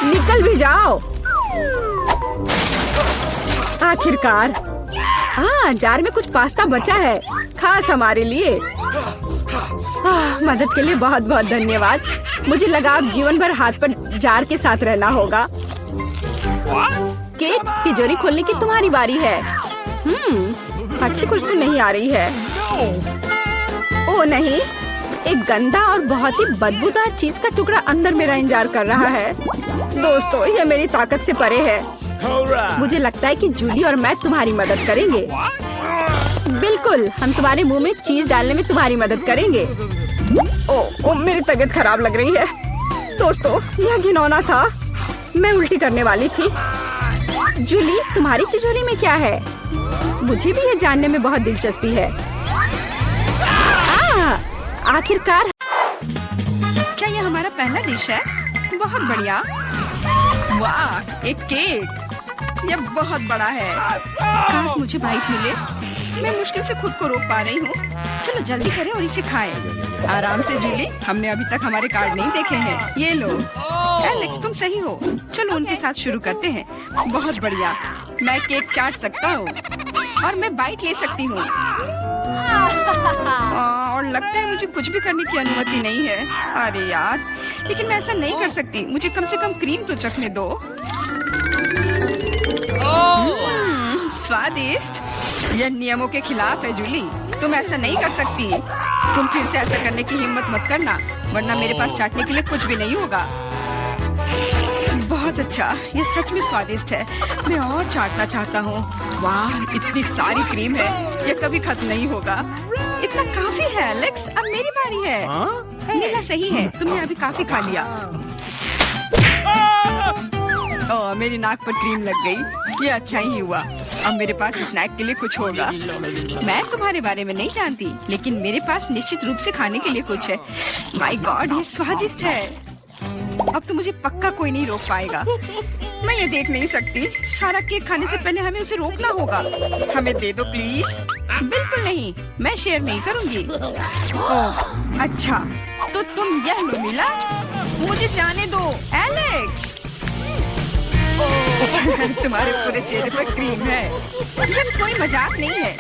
निकल भी जाओ। आखिरकार हाँ, जार में कुछ पास्ता बचा है, खास हमारे लिए। मदद के लिए बहुत बहुत धन्यवाद। मुझे लगा अब जीवन भर हाथ पर जार के साथ रहना होगा। केट, तिजोरी खोलने की तुम्हारी बारी है। अच्छी खुशबू नहीं आ रही है। ओ नहीं, एक गंदा और बहुत ही बदबूदार चीज का टुकड़ा अंदर मेरा इंतजार कर रहा है। दोस्तों, यह मेरी ताकत से परे है। मुझे लगता है कि जूली और मैं तुम्हारी मदद करेंगे। बिल्कुल, हम तुम्हारे मुंह में चीज डालने में तुम्हारी मदद करेंगे। ओ, मेरी तबीयत खराब लग रही है। दोस्तों, यह घिनौना था। मैं उल्टी करने वाली थी। जूली, तुम्हारी तिजोरी में क्या है? मुझे भी यह जानने में बहुत दिलचस्पी है। आखिरकार, क्या यह हमारा पहला डिश है? बहुत बढ़िया। वाह, एक केक। यह बहुत बड़ा है। काश मुझे बाइट मिले। मैं मुश्किल से खुद को रोक पा रही हूँ। चलो जल्दी करें और इसे खाएं। आराम से जूली, हमने अभी तक हमारे कार्ड नहीं देखे हैं। ये लो। एलेक्स, तुम सही हो। चलो उनके साथ शुरू करते हैं। बहुत बढ़िया। मैं केक चाट सकता हूँ और मैं बाइट ले सकती हूँ। और लगता है मुझे कुछ भी करने की अनुमति नहीं है। अरे यार, लेकिन मैं ऐसा नहीं कर सकती। मुझे कम से कम क्रीम तो चखने दो। स्वादिष्ट। यह नियमों के खिलाफ है जूली, तुम ऐसा नहीं कर सकती। तुम फिर से ऐसा करने की हिम्मत मत करना, वरना मेरे पास चाटने के लिए कुछ भी नहीं होगा। बहुत अच्छा, ये सच में स्वादिष्ट है। मैं और चाटना चाहता हूँ। वाह, इतनी सारी क्रीम है, यह कभी खत्म नहीं होगा। इतना काफी है एलेक्स, अब मेरी बारी है। नीला सही है, तुमने अभी काफी खा लिया। ओह, मेरी नाक पर क्रीम लग गई। ये अच्छा ही हुआ। अब मेरे पास स्नैक के लिए कुछ होगा। मैं तुम्हारे बारे में नहीं जानती, लेकिन मेरे पास निश्चित रूप से खाने के लिए कुछ है। माय गॉड, ये स्वादिष्ट है। अब तो मुझे पक्का कोई नहीं रोक पाएगा। मैं ये देख नहीं सकती। सारा केक खाने से पहले हमें उसे रोकना होगा। हमें दे दो प्लीज। बिल्कुल नहीं, मैं शेयर नहीं करूंगी। ओह, अच्छा, तो तुम यह लो मिला। मुझे जाने दो एलेक्स। तुम्हारे पूरे चेहरे पर क्रीम है। यह कोई मजाक नहीं है।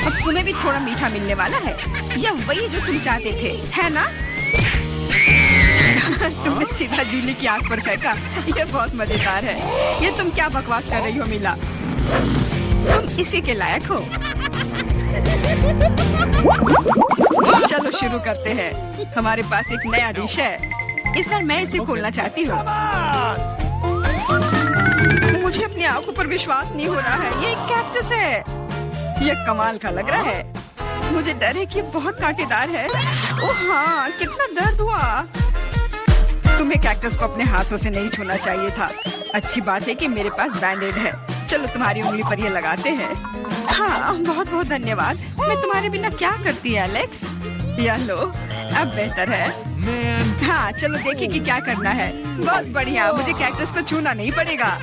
अब तुम्हें भी थोड़ा मीठा मिलने वाला है। यह वही जो तुम चाहते थे, है ना? तुमने सीधा जूली की आंख पर फेंका। यह बहुत मजेदार है। ये तुम क्या बकवास कर रही हो मिला? तुम इसी के लायक हो। चलो शुरू करते हैं। हमारे पास एक नया डिश है। इस बार मैं इसे खोलना चाहती हूँ। मुझे अपनी आंखों पर विश्वास नहीं हो रहा है। ये एक कैक्टस है। यह कमाल का लग रहा है। मुझे डर है कि ये बहुत कांटेदार है। ओह हाँ, कितना दर्द हुआ। तुम्हें कैक्टस को अपने हाथों से नहीं छूना चाहिए था। अच्छी बात है कि मेरे पास बैंडेड है। चलो तुम्हारी उंगली पर ये लगाते हैं। हाँ, बहुत बहुत धन्यवाद। मैं तुम्हारे बिना क्या करती है एलेक्स? यह लो, अब बेहतर है। हाँ, चलो देखिए कि क्या करना है। बहुत बढ़िया, मुझे कैक्टस को छूना नहीं पड़ेगा।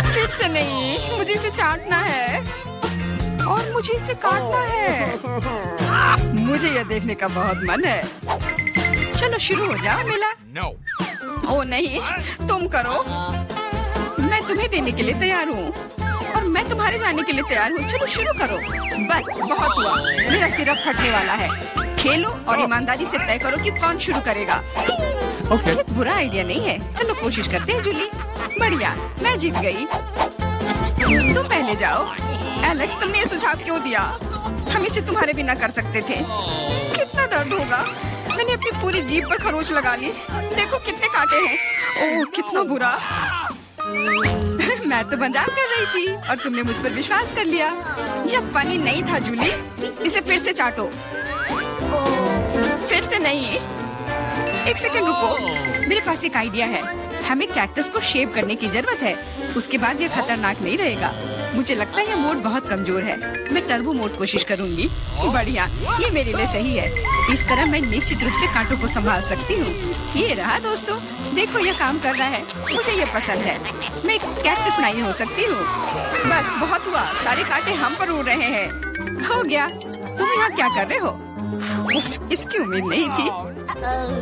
फिर से नहीं, मुझे इसे चाटना है और मुझे इसे काटना है। मुझे यह देखने का बहुत मन है। चलो शुरू हो जाओ मिला। No. ओ नहीं, तुम करो। मैं तुम्हें देने के लिए तैयार हूँ और मैं तुम्हारे जाने के लिए तैयार हूँ। चलो शुरू करो। बस बहुत हुआ, मेरा सिर अब फटने वाला है। खेलो और ईमानदारी से तय करो कि कौन शुरू करेगा। Okay. बुरा आइडिया नहीं है। चलो कोशिश करते हैं जूली। बढ़िया, मैं जीत गई। तुम पहले जाओ। एलेक्स, तुमने ये सुझाव क्यों दिया? हम इसे तुम्हारे बिना कर सकते थे। कितना दर्द होगा। मैंने अपनी पूरी जीभ पर खरोच लगा ली। देखो कितने कांटे हैं। ओह, कितना बुरा। मैं तो मजाक कर रही थी और तुमने मुझ पर विश्वास कर लिया। यह फनी नहीं था जूली। इसे फिर से चाटो। फिर से नहीं। एक सेकंड रुको, मेरे पास एक आइडिया है। हमें कैक्टस को शेव करने की जरूरत है। उसके बाद यह खतरनाक नहीं रहेगा। मुझे लगता है यह मोड बहुत कमजोर है। मैं टर्बो मोड कोशिश करूंगी। बढ़िया, ये मेरे लिए सही है। इस तरह मैं निश्चित रूप से कांटों को संभाल सकती हूँ। ये रहा दोस्तों, देखो यह काम कर रहा है। मुझे यह पसंद है। मैं एक कैक्टस नहीं हो सकती हूँ। बस बहुत हुआ, सारे कांटे हम पर उड़ रहे हैं। हो गया। तुम यहाँ क्या कर रहे हो? उफ, इसकी उम्मीद नहीं थी।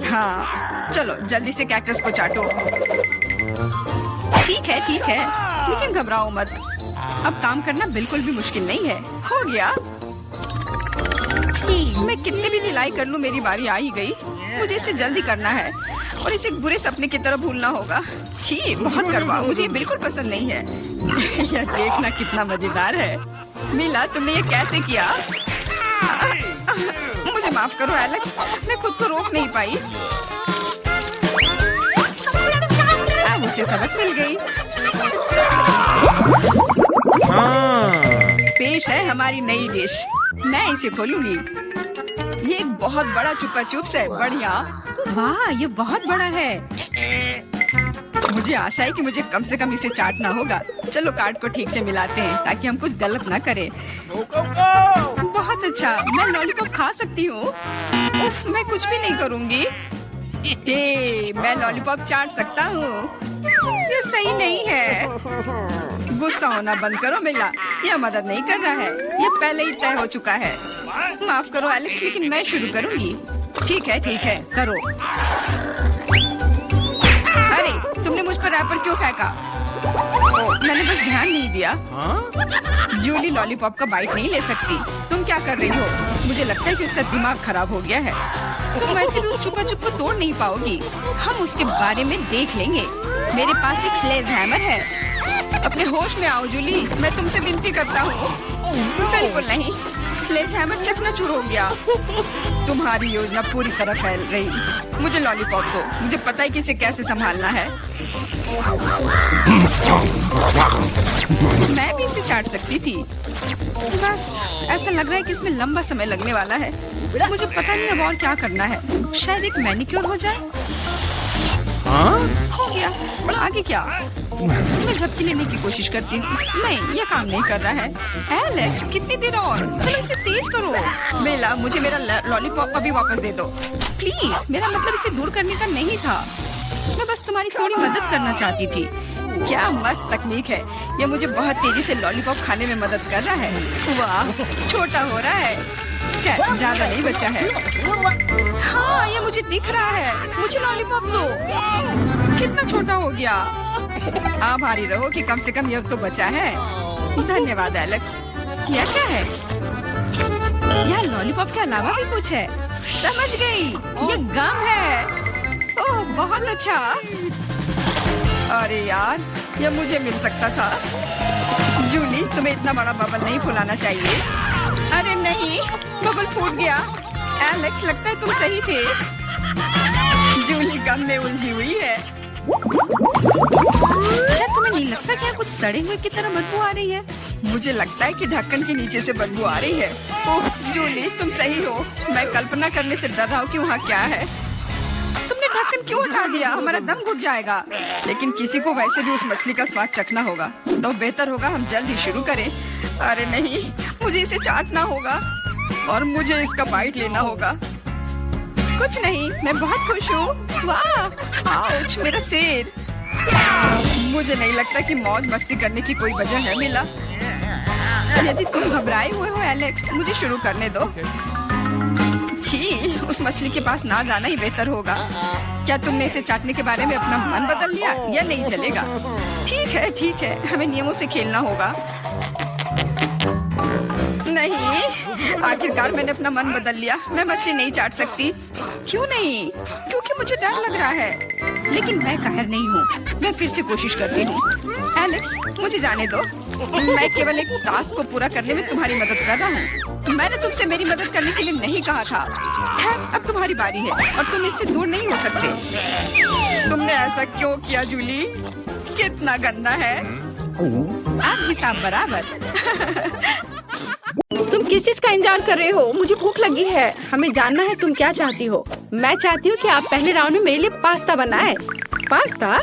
हाँ, चलो जल्दी से कैक्टस को चाटो। ठीक है, लेकिन घबराओ मत। अब काम करना बिल्कुल भी मुश्किल नहीं है। हो गया। मैं कितने भी ढिलाई कर लूं, मेरी बारी आ ही गई। मुझे इसे जल्दी करना है और इसे एक बुरे सपने की तरह भूलना होगा। छी, बहुत कड़वा, मुझे ये बिल्कुल पसंद नहीं है। यह देखना कितना मजेदार है। मिला, तुमने ये कैसे किया? मुझे माफ करो एलेक्स, मैं खुद को रोक नहीं पाई। अब उसे सबक मिल गई। पेश है हमारी नई डिश। मैं इसे खोलूंगी। ये एक बहुत बड़ा चुपा चुप्स है। बढ़िया। वाह, ये बहुत बड़ा है। मुझे आशा है कि मुझे कम से कम इसे चाटना होगा। चलो कार्ड को ठीक से मिलाते हैं ताकि हम कुछ गलत ना करें। बहुत अच्छा, मैं लॉलीपॉप खा सकती हूँ। उफ, मैं कुछ भी नहीं करूँगी। मैं लॉलीपॉप चाट सकता हूँ। ये सही नहीं है। गुस्सा होना बंद करो मिला, यह मदद नहीं कर रहा है। यह पहले ही तय हो चुका है। माफ करो एलेक्स, लेकिन मैं शुरू करूँगी। ठीक है, करो। अरे, तुमने मुझ पर रैपर क्यों फेंका? मैंने बस ध्यान नहीं दिया। जूली लॉलीपॉप का बाइट नहीं ले सकती। तुम क्या कर रही हो? मुझे लगता है कि उसका दिमाग खराब हो गया है। तुम वैसे भी उस चुपा चुप को तोड़ नहीं पाओगी। हम उसके बारे में देख लेंगे। मेरे पास एक स्लेज हैमर है। अपने होश में आओ जूली, मैं तुमसे विनती करता हूँ। बिल्कुल नहीं, स्लेज हैमर चकनाचूर हो गया। तुम्हारी योजना पूरी तरह फैल रही। मुझे लॉलीपॉप दो, मुझे पता है कि इसे कैसे संभालना है। मैं भी इसे चाट सकती थी। बस ऐसा लग रहा है कि इसमें लंबा समय लगने वाला है। मुझे पता नहीं अब और क्या करना है। शायद एक मैनिक्योर हो जाए। हो गया। आगे क्या? मैं झपकी लेने की कोशिश करती हूँ। नहीं, यह काम नहीं कर रहा है। एलेक्स, कितनी देर और? चलो इसे तेज करो। बेला, मुझे मेरा लॉलीपॉप अभी वापस दे दो प्लीज। मेरा मतलब इसे दूर करने का नहीं था। मैं बस तुम्हारी थोड़ी मदद करना चाहती थी। क्या मस्त तकनीक है। यह मुझे बहुत तेजी से लॉलीपॉप खाने में मदद कर रहा है। वाह, छोटा हो रहा है। क्या ज्यादा नहीं बचा है? हाँ, ये मुझे दिख रहा है। मुझे लॉलीपॉप दो। कितना छोटा हो गया। आभारी रहो कि कम से कम यह तो बचा है। धन्यवाद एलेक्स। यह क्या है? यह लॉलीपॉप के अलावा भी कुछ है। समझ गई, ये गम है। ओह, बहुत अच्छा। अरे यार, यह मुझे मिल सकता था। जूली, तुम्हें इतना बड़ा बबल नहीं फुलाना चाहिए। अरे नहीं, बबल फूट गया। एलेक्स, लगता है तुम सही थे। जूली गम में उलझी हुई है। क्या तुम्हें नहीं लगता कि कुछ सड़े हुए की तरह बदबू आ रही है? मुझे लगता है कि ढक्कन के नीचे से बदबू आ रही है। ओह जूली, तुम सही हो। मैं कल्पना करने से डर रहा हूँ कि वहाँ क्या है। तुमने ढक्कन क्यों हटा दिया? हमारा दम घुट जाएगा। लेकिन किसी को वैसे भी उस मछली का स्वाद चखना होगा, तो बेहतर होगा हम जल्द ही शुरू करें। अरे नहीं, मुझे इसे चाटना होगा और मुझे इसका बाइट लेना होगा। कुछ नहीं, मैं बहुत खुश हूँ। वाह, आउच, मेरा सिर। मुझे नहीं लगता कि मौज मस्ती करने की कोई वजह है मिला। यदि तुम घबराए हुए हो एलेक्स, मुझे शुरू करने दो। छी, उस मछली के पास ना जाना ही बेहतर होगा। क्या तुमने इसे चाटने के बारे में अपना मन बदल लिया? या नहीं चलेगा? ठीक है, हमें नियमों से खेलना होगा। नहीं, आखिरकार मैंने अपना मन बदल लिया। मैं मछली नहीं चाट सकती। क्यों नहीं? क्योंकि मुझे डर लग रहा है। लेकिन मैं कायर नहीं हूँ। मैं फिर से कोशिश करती हूँ। एलेक्स, मुझे जाने दो। मैं केवल एक टास्क को पूरा करने में तुम्हारी मदद कर रहा हूँ। मैंने तुमसे मेरी मदद करने के लिए नहीं कहा था। खैर, अब तुम्हारी बारी है और तुम इससे दूर नहीं हो सकते। तुमने ऐसा क्यों किया जूली? कितना गंदा है। अब हिसाब बराबर। तुम किस चीज का इंतजार कर रहे हो? मुझे भूख लगी है। हमें जानना है तुम क्या चाहती हो। मैं चाहती हूँ कि आप पहले राउंड में मेरे लिए पास्ता बनाएं। पास्ता?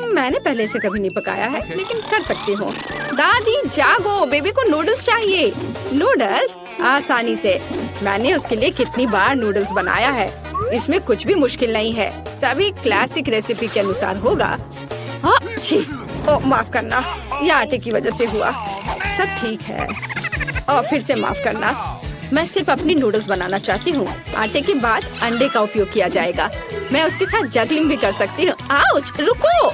मैंने पहले से कभी नहीं पकाया है, लेकिन कर सकती हूँ। दादी जागो, बेबी को नूडल्स चाहिए। नूडल्स? आसानी से। मैंने उसके लिए कितनी बार नूडल्स बनाया है। इसमें कुछ भी मुश्किल नहीं है। सभी क्लासिक रेसिपी के अनुसार होगा। हाँ, छी, ओ माफ करना, यह आटे की वजह से हुआ। सब ठीक है। और फिर से माफ करना। मैं सिर्फ अपनी नूडल्स बनाना चाहती हूँ। आटे के बाद अंडे का उपयोग किया जाएगा। मैं उसके साथ जगलिंग भी कर सकती हूँ। आउच, रुको।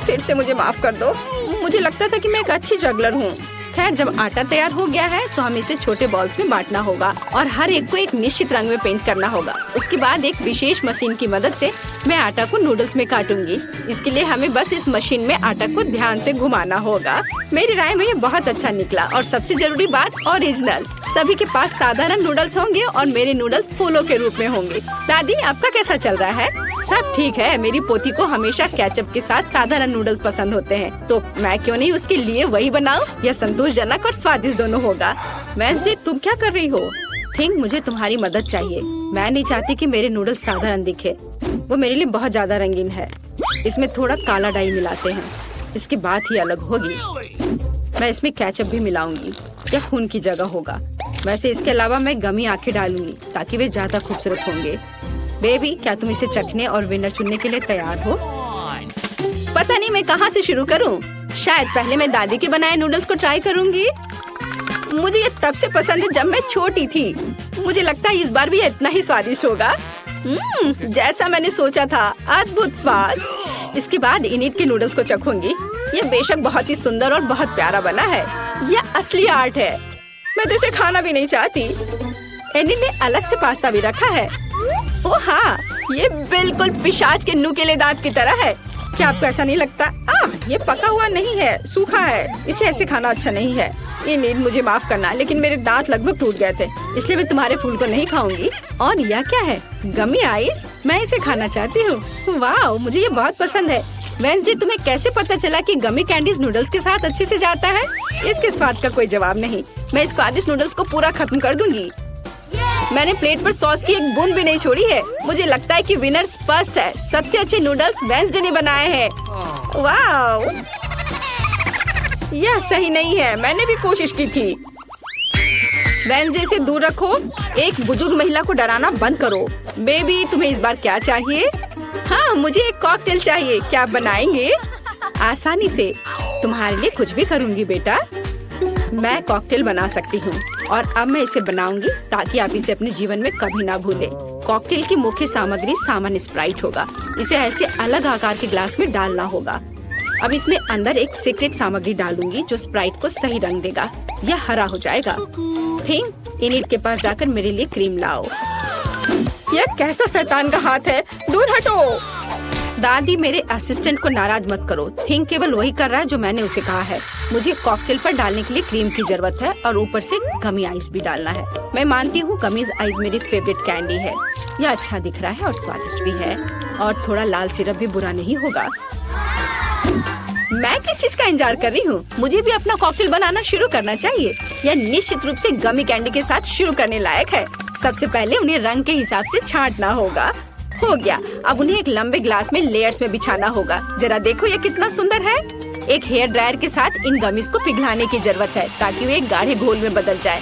फिर से मुझे माफ कर दो। मुझे लगता था कि मैं एक अच्छी जगलर हूँ। खैर, जब आटा तैयार हो गया है तो हमें इसे छोटे बॉल्स में बांटना होगा और हर एक को एक निश्चित रंग में पेंट करना होगा। उसके बाद एक विशेष मशीन की मदद से मैं आटा को नूडल्स में काटूंगी। इसके लिए हमें बस इस मशीन में आटा को ध्यान से घुमाना होगा। मेरी राय में ये बहुत अच्छा निकला। और सबसे जरूरी बात, ओरिजिनल। सभी के पास साधारण नूडल्स होंगे और मेरे नूडल्स फूलों के रूप में होंगे। दादी, आपका कैसा चल रहा है? सब ठीक है। मेरी पोती को हमेशा केचप के साथ साधारण नूडल्स पसंद होते हैं, तो मैं क्यों नहीं उसके लिए वही बनाऊं? यह संतोषजनक और स्वादिष्ट दोनों होगा। वेंसडे, तुम क्या कर रही हो? थिंक, मुझे तुम्हारी मदद चाहिए। मैं नहीं चाहती कि मेरे नूडल्स साधारण दिखे। वो मेरे लिए बहुत ज्यादा रंगीन है। इसमें थोड़ा काला डाई मिलाते हैं। इसकी बात ही अलग होगी। मैं इसमें केचप भी मिलाऊंगी। यह खून की जगह होगा। वैसे इसके अलावा मैं गमी आंखें डालूंगी ताकि वे ज्यादा खूबसूरत होंगे। बेबी, क्या तुम इसे चखने और विनर चुनने के लिए तैयार हो? पता नहीं मैं कहाँ से शुरू करूँ। शायद पहले मैं दादी के बनाए नूडल्स को ट्राई करूँगी। मुझे ये तब से पसंद है जब मैं छोटी थी। मुझे लगता है इस बार भी इतना ही स्वादिष्ट होगा। जैसा मैंने सोचा था, अद्भुत स्वाद। इसके बाद इनिट के नूडल्स को चखूंगी। ये बेशक बहुत ही सुंदर और बहुत प्यारा बना है। यह असली आर्ट है। मैं तो इसे खाना भी नहीं चाहती। एनिट ने अलग से पास्ता भी रखा है। ओह हाँ, ये बिल्कुल पिशाच के नुकीले दांत की तरह है। क्या आपको ऐसा नहीं लगता? ये पका हुआ नहीं है, सूखा है। इसे ऐसे खाना अच्छा नहीं है। इनिट, मुझे माफ करना, लेकिन मेरे दांत लगभग टूट गए थे, इसलिए मैं तुम्हारे फूल को नहीं खाऊंगी। और यह क्या है? गमी आइस? मैं इसे खाना चाहती हूँ। वाह, मुझे ये बहुत पसंद है। वेंसडे, तुम्हें कैसे पता चला कि गमी कैंडीज नूडल्स के साथ अच्छे से जाता है? इसके स्वाद का कोई जवाब नहीं। मैं इस स्वादिष्ट नूडल्स को पूरा खत्म कर दूंगी। मैंने प्लेट पर सॉस की एक बूंद भी नहीं छोड़ी है। मुझे लगता है कि विनर स्पष्ट है। सबसे अच्छे नूडल्स वेंसडे ने बनाए हैं। वाह, यह सही नहीं है। मैंने भी कोशिश की थी। वेंसडे से दूर रखो। एक बुजुर्ग महिला को डराना बंद करो। बेबी, तुम्हें इस बार क्या चाहिए? हाँ, मुझे एक कॉकटेल चाहिए। क्या आप बनाएंगे? आसानी से। तुम्हारे लिए कुछ भी करूँगी बेटा। मैं कॉकटेल बना सकती हूँ और अब मैं इसे बनाऊंगी ताकि आप इसे अपने जीवन में कभी ना भूलें। कॉकटेल की मुख्य सामग्री सामान्य स्प्राइट होगा। इसे ऐसे अलग आकार के ग्लास में डालना होगा। अब इसमें अंदर एक सीक्रेट सामग्री डालूंगी जो स्प्राइट को सही रंग देगा। यह हरा हो जाएगा। थिंक, इनिट के पास जाकर मेरे लिए क्रीम लाओ। यह कैसा शैतान का हाथ है? दूर हटो। दादी, मेरे असिस्टेंट को नाराज मत करो। थिंक केवल वही कर रहा है जो मैंने उसे कहा है। मुझे कॉकटेल पर डालने के लिए क्रीम की जरूरत है और ऊपर से गमी आइस भी डालना है। मैं मानती हूँ गमी आइस मेरी फेवरेट कैंडी है। यह अच्छा दिख रहा है और स्वादिष्ट भी है। और थोड़ा लाल सिरप भी बुरा नहीं होगा। मैं किस चीज का इंतजार कर रही हूँ? मुझे भी अपना कॉकटेल बनाना शुरू करना चाहिए। यह निश्चित रूप से गमी कैंडी के साथ शुरू करने लायक है। सबसे पहले उन्हें रंग के हिसाब से छांटना होगा। हो गया। अब उन्हें एक लंबे ग्लास में लेयर्स में बिछाना होगा। जरा देखो ये कितना सुंदर है। एक हेयर ड्रायर के साथ इन गमीज को पिघलाने की जरूरत है ताकि वे एक गाढ़े घोल में बदल जाए।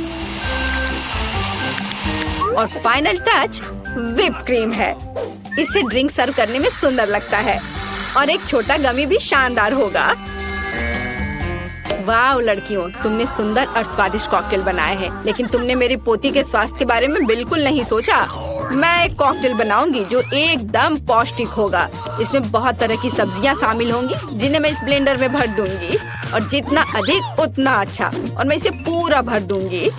और फाइनल टच व्हिप क्रीम है। इससे ड्रिंक सर्व करने में सुंदर लगता है और एक छोटा गमी भी शानदार होगा। वाह लड़कियों, तुमने सुंदर और स्वादिष्ट कॉकटेल बनाए हैं, लेकिन तुमने मेरी पोती के स्वास्थ्य के बारे में बिल्कुल नहीं सोचा। मैं एक कॉकटेल बनाऊंगी जो एकदम पौष्टिक होगा। इसमें बहुत तरह की सब्जियां शामिल होंगी जिन्हें मैं इस ब्लेंडर में भर दूंगी। और जितना अधिक उतना अच्छा। और मैं इसे पूरा भर दूंगी।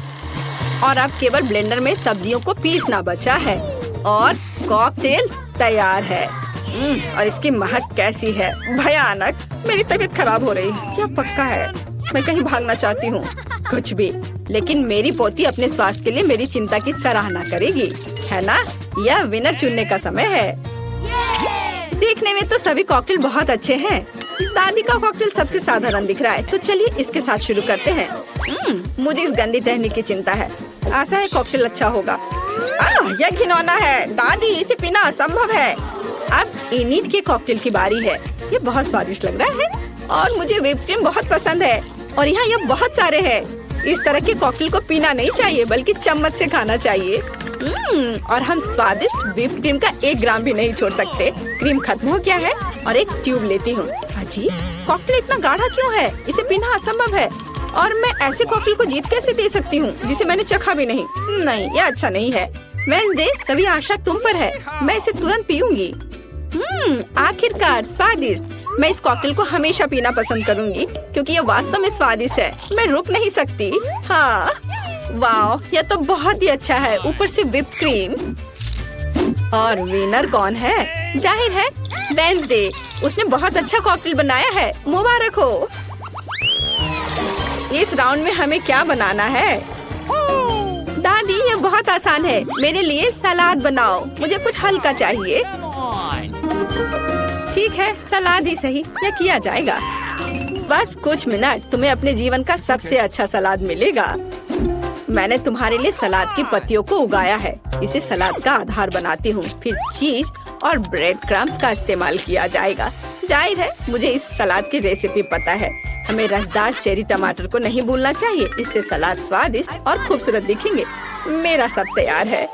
और अब केवल ब्लेंडर में सब्जियों को पीसना बचा है और कॉकटेल तैयार है। और इसकी महक कैसी है? भयानक। मेरी तबीयत खराब हो रही है। क्या पक्का है? मैं कहीं भागना चाहती हूँ। कुछ भी, लेकिन मेरी पोती अपने स्वास्थ्य के लिए मेरी चिंता की सराहना करेगी, है ना? यह विनर चुनने का समय है। देखने में तो सभी कॉकटेल बहुत अच्छे हैं। दादी का कॉकटेल सबसे साधारण दिख रहा है, तो चलिए इसके साथ शुरू करते हैं। मुझे इस गंदी टहनी की चिंता है। आशा है कॉकटेल अच्छा होगा। यह घिनौना है। दादी, इसे पीना असंभव है। अब इनिट के कॉकटेल की बारी है। ये बहुत स्वादिष्ट लग रहा है और मुझे व्हिप क्रीम बहुत पसंद है। और यहाँ ये बहुत सारे हैं। इस तरह के कॉकटेल को पीना नहीं चाहिए बल्कि चम्मच से खाना चाहिए। और हम स्वादिष्ट व्हिप क्रीम का 1 ग्राम भी नहीं छोड़ सकते। क्रीम खत्म हो गया है और एक ट्यूब लेती हूँ। अजी, कॉकटेल इतना गाढ़ा क्यों है? इसे पीना असंभव है। और मैं ऐसे कॉकटेल को जीत कैसे दे सकती हूँ जिसे मैंने चखा भी नहीं। नहीं, ये अच्छा नहीं है। वेडनेसडे, सभी आशा तुम पर है। मैं इसे तुरंत पीऊंगी। आखिरकार स्वादिष्ट। मैं इस कॉकटेल को हमेशा पीना पसंद करूंगी क्योंकि ये वास्तव में स्वादिष्ट है। मैं रुक नहीं सकती। हाँ, वाह, यह तो बहुत ही अच्छा है। ऊपर से व्हिप्ड क्रीम। और विनर कौन है? जाहिर है वेडनेसडे। उसने बहुत अच्छा कॉकटेल बनाया है। मुबारक हो। इस राउंड में हमें क्या बनाना है? दादी, ये बहुत आसान है। मेरे लिए सलाद बनाओ। मुझे कुछ हल्का चाहिए। ठीक है, सलाद ही सही। यह किया जाएगा। बस कुछ मिनट, तुम्हें अपने जीवन का सबसे अच्छा सलाद मिलेगा। मैंने तुम्हारे लिए सलाद की पत्तियों को उगाया है। इसे सलाद का आधार बनाती हूँ। फिर चीज और ब्रेड क्रम्स का इस्तेमाल किया जाएगा। जाहिर है मुझे इस सलाद की रेसिपी पता है। हमें रसदार चेरी टमाटर को नहीं भूलना चाहिए। इससे सलाद स्वादिष्ट और खूबसूरत दिखेंगे। मेरा सब तैयार है।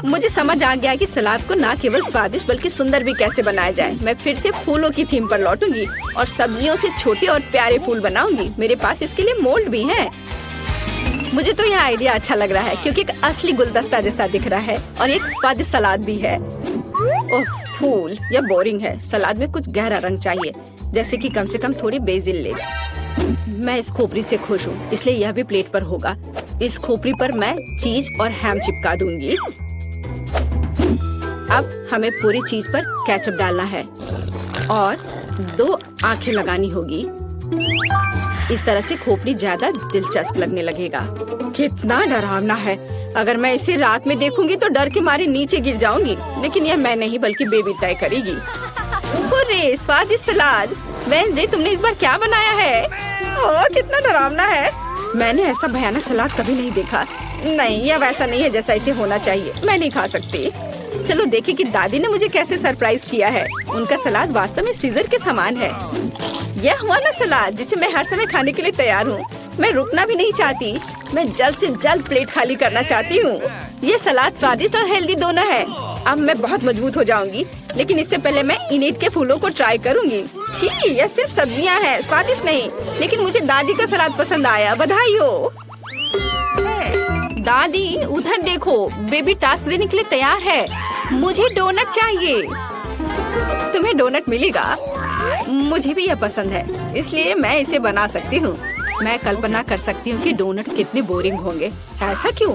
मुझे समझ आ गया कि सलाद को न केवल स्वादिष्ट बल्कि सुंदर भी कैसे बनाया जाए। मैं फिर से फूलों की थीम पर लौटूंगी और सब्जियों से छोटे और प्यारे फूल बनाऊंगी। मेरे पास इसके लिए मोल्ड भी है। मुझे तो यह आइडिया अच्छा लग रहा है क्योंकि एक असली गुलदस्ता जैसा दिख रहा है और एक स्वादिष्ट सलाद भी है। ओह, फूल, यह बोरिंग है। सलाद में कुछ गहरा रंग चाहिए, जैसे कि कम से कम थोड़ी बेसिल लीव्स। मैं इस खोपड़ी से खुश हूँ, इसलिए यह भी प्लेट पर होगा। इस खोपड़ी पर मैं चीज और हैम चिपका दूंगी। अब हमें पूरी चीज पर केचप डालना है और 2 आंखें लगानी होगी। इस तरह से खोपड़ी ज्यादा दिलचस्प लगने लगेगा। कितना डरावना है। अगर मैं इसे रात में देखूंगी तो डर के मारे नीचे गिर जाऊंगी। लेकिन यह मैं नहीं बल्कि बेबी तय करेगी। हुर्रे, स्वादिष्ट सलाद। वेडनेसडे, तुमने इस बार क्या बनाया है? ओह, कितना डरावना है। मैंने ऐसा भयानक सलाद कभी नहीं देखा। नहीं, यह वैसा नहीं है जैसा इसे होना चाहिए। मैं नहीं खा सकती। चलो देखें कि दादी ने मुझे कैसे सरप्राइज किया है। उनका सलाद वास्तव में सीजर के समान है। यह हुआ ना सलाद जिसे मैं हर समय खाने के लिए तैयार हूँ। मैं रुकना भी नहीं चाहती। मैं जल्द से जल्द प्लेट खाली करना चाहती हूँ। ये सलाद स्वादिष्ट और हेल्दी दोनों है। अब मैं बहुत मजबूत हो जाऊंगी, लेकिन इससे पहले मैं इनेट के फूलों को ट्राई करूंगी। छी, यह सिर्फ सब्जियां हैं, स्वादिष्ट नहीं। लेकिन मुझे दादी का सलाद पसंद आया। बधाई हो दादी। उधर देखो, बेबी टास्क देने के लिए तैयार है। मुझे डोनट चाहिए। तुम्हें डोनट मिलेगा। मुझे भी यह पसंद है, इसलिए मैं इसे बना सकती हूँ। मैं कल्पना कर सकती हूँ कि डोनट्स कितने बोरिंग होंगे। ऐसा क्यों?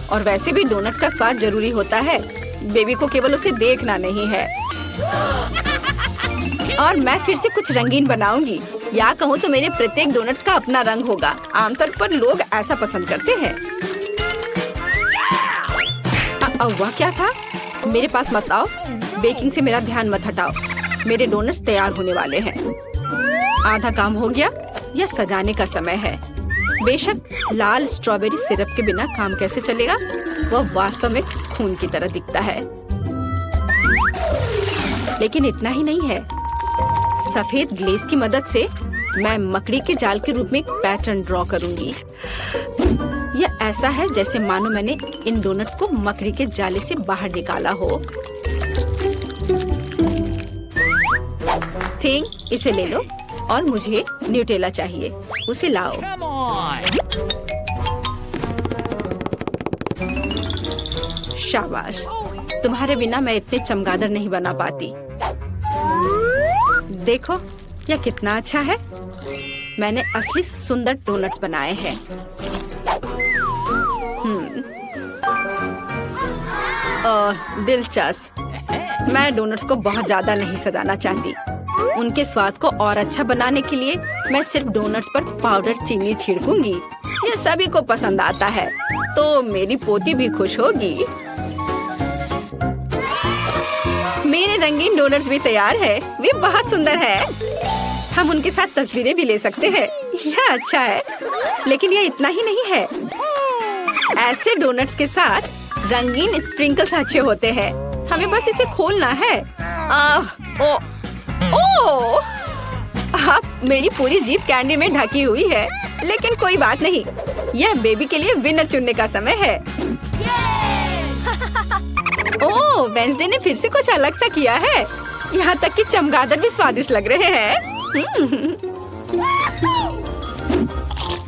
और वैसे भी डोनट का स्वाद जरूरी होता है। बेबी को केवल उसे देखना नहीं है। और मैं फिर से कुछ रंगीन बनाऊंगी। या कहूँ तो मेरे प्रत्येक डोनट्स का अपना रंग होगा। आमतौर पर लोग ऐसा पसंद करते हैं। वह क्या था? मेरे पास मत आओ। बेकिंग से मेरा ध्यान मत हटाओ। मेरे डोनट्स तैयार होने वाले हैं। आधा काम हो गया। यह सजाने का समय है। बेशक लाल स्ट्रॉबेरी सिरप के बिना काम कैसे चलेगा? वह वास्तव में खून की तरह दिखता है। लेकिन इतना ही नहीं है। सफेद ग्लेज की मदद से मैं मकड़ी के जाल के रूप में एक पैटर्न ड्रॉ करूंगी। यह ऐसा है जैसे मानो मैंने इन डोनट्स को मकड़ी के जाले से बाहर निकाला हो। थिंग, इसे ले लो। और मुझे न्यूटेला चाहिए। उसे लाओ। शाबाश। तुम्हारे बिना मैं इतने चमगादड़ नहीं बना पाती। देखो, यह कितना अच्छा है। मैंने असली सुंदर डोनट्स बनाए हैं। दिलचस्प। मैं डोनट्स को बहुत ज्यादा नहीं सजाना चाहती। उनके स्वाद को और अच्छा बनाने के लिए मैं सिर्फ डोनट्स पर पाउडर चीनी छिड़कूंगी। यह सभी को पसंद आता है, तो मेरी पोती भी खुश होगी। मेरे रंगीन डोनट्स भी तैयार है। वे बहुत सुंदर है। हम उनके साथ तस्वीरें भी ले सकते हैं। यह अच्छा है। लेकिन यह इतना ही नहीं है। ऐसे डोनट्स के साथ रंगीन स्प्रिंकल्स अच्छे होते हैं। हमें बस इसे खोलना है। ओह! अब मेरी पूरी जीभ कैंडी में ढकी हुई है। लेकिन कोई बात नहीं। यह बेबी के लिए विनर चुनने का समय है। ओह, वेडनेसडे ने फिर से कुछ अलग सा किया है। यहाँ तक कि चमगादड़ भी स्वादिष्ट लग रहे हैं।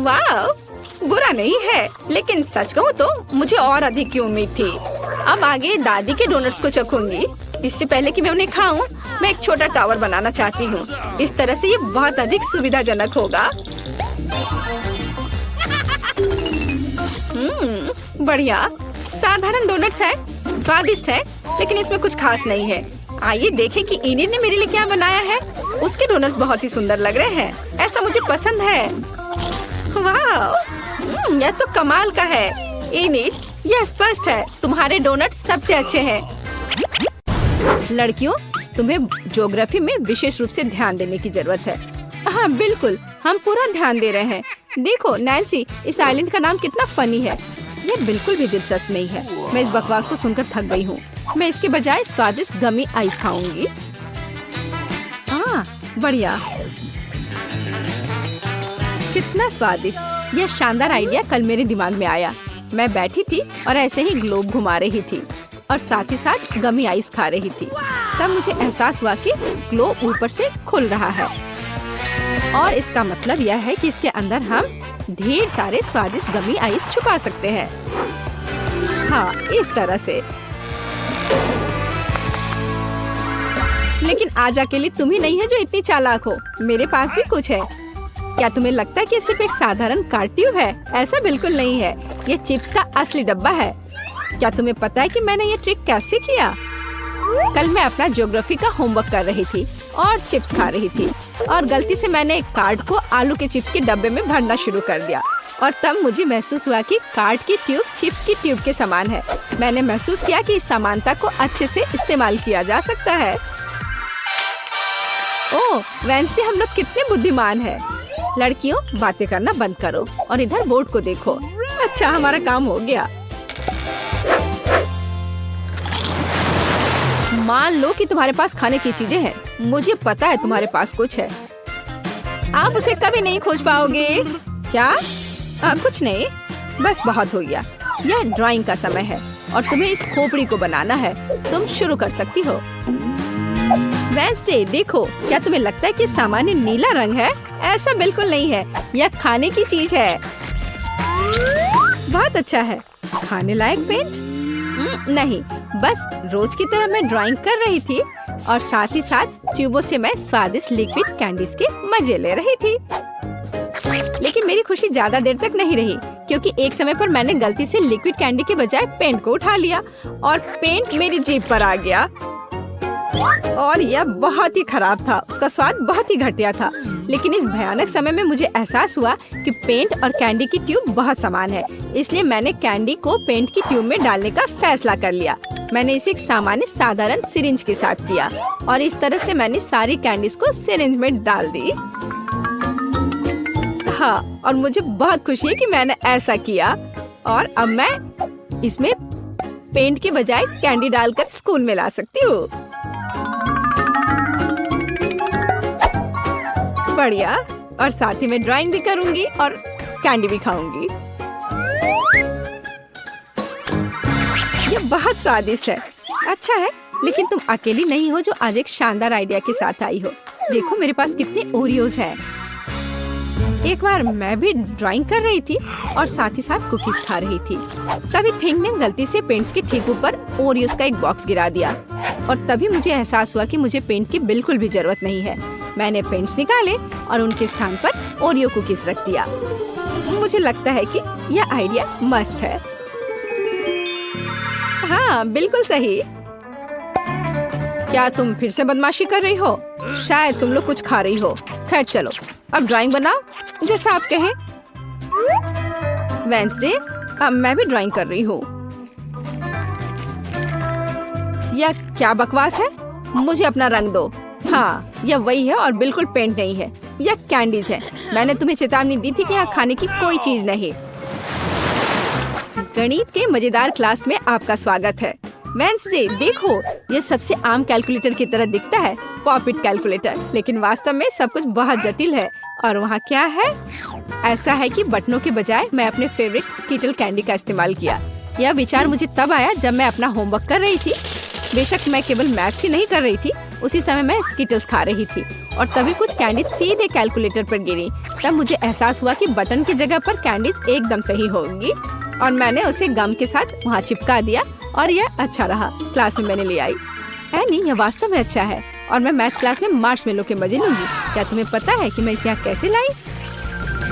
वाह, बुरा नहीं है, लेकिन सच कहूँ तो मुझे और अधिक की उम्मीद थी। अब आगे दादी के डोनट्स को चखूंगी। इससे पहले कि मैं उन्हें खाऊं, मैं एक छोटा टावर बनाना चाहती हूँ। इस तरह से ये बहुत अधिक सुविधाजनक होगा। बढ़िया। साधारण डोनट्स है, स्वादिष्ट है, लेकिन इसमें कुछ खास नहीं है। आइए देखें कि इनिड ने मेरे लिए क्या बनाया है। उसके डोनट्स बहुत ही सुंदर लग रहे हैं। ऐसा मुझे पसंद है। वाह, यह तो कमाल का है। इनिड, यह स्पष्ट है तुम्हारे डोनट्स सबसे अच्छे हैं। लड़कियों, तुम्हें ज्योग्राफी में विशेष रूप से ध्यान देने की जरूरत है। हाँ बिल्कुल, हम पूरा ध्यान दे रहे हैं। देखो नैन्सी, इस आइलैंड का नाम कितना फनी है। यह बिल्कुल भी दिलचस्प नहीं है। मैं इस बकवास को सुनकर थक गई हूँ। मैं इसके बजाय स्वादिष्ट गमी आइस खाऊंगी। बढ़िया, कितना स्वादिष्ट। यह शानदार आइडिया कल मेरे दिमाग में आया। मैं बैठी थी और ऐसे ही ग्लोब घुमा रही थी और साथ ही साथ गमी आइस खा रही थी। तब मुझे एहसास हुआ कि ग्लोब ऊपर से खुल रहा है और इसका मतलब यह है कि इसके अंदर हम ढेर सारे स्वादिष्ट गमी आइस छुपा सकते हैं। हाँ, इस तरह से। लेकिन आज अकेली तुम ही नहीं है जो इतनी चालाक हो। मेरे पास भी कुछ है। क्या तुम्हें लगता है कि सिर्फ एक साधारण कार्ड ट्यूब है? ऐसा बिल्कुल नहीं है। ये चिप्स का असली डब्बा है। क्या तुम्हें पता है कि मैंने ये ट्रिक कैसे किया? कल मैं अपना ज्योग्राफी का होमवर्क कर रही थी और चिप्स खा रही थी और गलती से मैंने एक कार्ड को आलू के चिप्स के डब्बे में भरना शुरू कर दिया और तब मुझे महसूस हुआ कि कार्ड की ट्यूब चिप्स की ट्यूब के समान है। मैंने महसूस किया कि इस समानता को अच्छे से इस्तेमाल किया जा सकता है। ओह वेंसडे, हम लोग कितने बुद्धिमान हैं। लड़कियों, बातें करना बंद करो और इधर बोर्ड को देखो। अच्छा, हमारा काम हो गया। मान लो कि तुम्हारे पास खाने की चीजें हैं। मुझे पता है तुम्हारे पास कुछ है। आप उसे कभी नहीं खोज पाओगे। क्या? कुछ नहीं, बस बहुत हो गया। यह ड्राइंग का समय है और तुम्हें इस खोपड़ी को बनाना है। तुम शुरू कर सकती हो। वेंसडे, देखो, क्या तुम्हें लगता है कि सामान्य नीला रंग है? ऐसा बिल्कुल नहीं है। यह खाने की चीज है। बहुत अच्छा है। खाने लायक पेंट? नहीं, बस रोज की तरह मैं ड्राइंग कर रही थी और साथ ही साथ ट्यूबों से मैं स्वादिष्ट लिक्विड कैंडीज के मजे ले रही थी। लेकिन मेरी खुशी ज्यादा देर तक नहीं रही क्योंकि एक समय पर मैंने गलती से लिक्विड कैंडी के बजाय पेंट को उठा लिया और पेंट मेरी जीभ पर आ गया और यह बहुत ही खराब था। उसका स्वाद बहुत ही घटिया था। लेकिन इस भयानक समय में मुझे एहसास हुआ कि पेंट और कैंडी की ट्यूब बहुत समान है। इसलिए मैंने कैंडी को पेंट की ट्यूब में डालने का फैसला कर लिया। मैंने इसे एक सामान्य साधारण सिरिंज के साथ किया और इस तरह से मैंने सारी कैंडीज को सिरिंज में डाल दी। हाँ, और मुझे बहुत खुशी है कि मैंने ऐसा किया और अब मैं इसमें पेंट के बजाय कैंडी डालकर स्कूल में ला सकती हूँ। बढ़िया, और साथ ही मैं ड्राइंग भी करूंगी और कैंडी भी खाऊंगी। ये बहुत स्वादिष्ट है। अच्छा है, लेकिन तुम अकेली नहीं हो जो आज एक शानदार आइडिया के साथ आई हो। देखो मेरे पास कितने ओरियोज हैं। एक बार मैं भी ड्राइंग कर रही थी और साथ ही साथ कुकीज खा रही थी। तभी थिंग ने गलती से पेंट्स के ठीक ऊपर ओरियोज का एक बॉक्स गिरा दिया और तभी मुझे एहसास हुआ कि मुझे पेंट की बिल्कुल भी जरूरत नहीं है। मैंने पेंट्स निकाले और उनके स्थान पर ओरियो कुकीज रख दिया। मुझे लगता है कि यह आइडिया मस्त है। हाँ, बिल्कुल सही। क्या तुम फिर से बदमाशी कर रही हो? शायद तुम लोग कुछ खा रही हो। खैर चलो, अब ड्राइंग बनाओ जैसा आप कहें। वेंसडे, अब मैं भी ड्राइंग कर रही हूँ। यह क्या बकवास है? मुझे अपना रंग दो। हाँ, यह वही है और बिल्कुल पेंट नहीं है। यह कैंडीज है। मैंने तुम्हें चेतावनी दी थी कि यहाँ खाने की कोई चीज नहीं। गणित के मजेदार क्लास में आपका स्वागत है। वेंसडे, देखो, यह सबसे आम कैलकुलेटर की तरह दिखता है, पॉपिट कैलकुलेटर, लेकिन वास्तव में सब कुछ बहुत जटिल है। और वहाँ क्या है? ऐसा है कि बटनों के बजाय मैं अपने फेवरेट स्कीटल कैंडी का इस्तेमाल किया। यह विचार मुझे तब आया जब मैं अपना होमवर्क कर रही थी। बेशक मैं केवल मैथ्स ही नहीं कर रही थी उसी समय मैं स्किटल्स खा रही थी और तभी कुछ कैंडीज सीधे कैलकुलेटर पर गिरी। तब मुझे एहसास हुआ कि बटन की जगह पर कैंडीज एकदम सही होंगी और मैंने उसे गम के साथ वहाँ चिपका दिया और यह अच्छा रहा। क्लास में मैंने ले आई। एनी, यह वास्तव में अच्छा है और मैं मैथ्स क्लास में मार्शमेलो के मजे लूंगी। क्या तुम्हें पता है कि मैं इसे यहाँ कैसे लाई?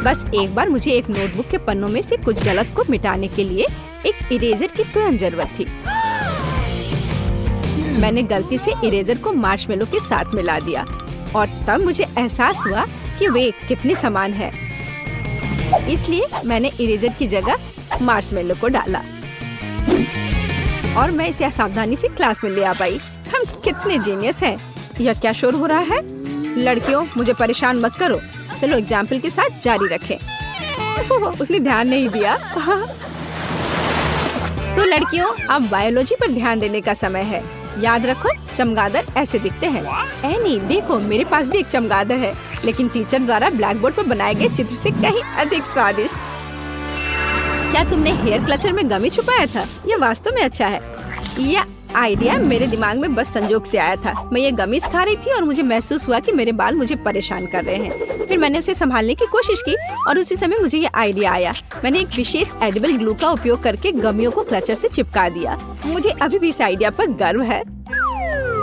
बस एक बार मुझे एक नोटबुक के पन्नों में से कुछ गलत को मिटाने के लिए एक इरेजर की तुरंत जरूरत थी। मैंने गलती से इरेजर को मार्शमेलो के साथ मिला दिया और तब मुझे एहसास हुआ कि वे कितने समान हैं। इसलिए मैंने इरेजर की जगह मार्शमेलो को डाला और मैं इसे सावधानी से क्लास में ले आ पाई। हम कितने जीनियस हैं। यह क्या शोर हो रहा है? लड़कियों, मुझे परेशान मत करो। चलो एग्जाम्पल के साथ जारी रखें। उसने ध्यान नहीं दिया। तो लड़कियों, अब बायोलॉजी पर ध्यान देने का समय है। याद रखो, चमगादड़ ऐसे दिखते हैं। एनी, देखो, मेरे पास भी एक चमगादड़ है, लेकिन टीचर द्वारा ब्लैक बोर्ड पर बनाए गए चित्र से कहीं अधिक स्वादिष्ट। क्या तुमने हेयर क्लचर में गमी छुपाया था? यह वास्तव में अच्छा है। यह आइडिया मेरे दिमाग में बस संजोग से आया था। मैं ये गमीज खा रही थी और मुझे महसूस हुआ कि मेरे बाल मुझे परेशान कर रहे हैं। फिर मैंने उसे संभालने की कोशिश की और उसी समय मुझे ये आइडिया आया। मैंने एक विशेष एडिबल ग्लू का उपयोग करके गमियों को क्लचर से चिपका दिया। मुझे अभी भी इस आइडिया पर गर्व है।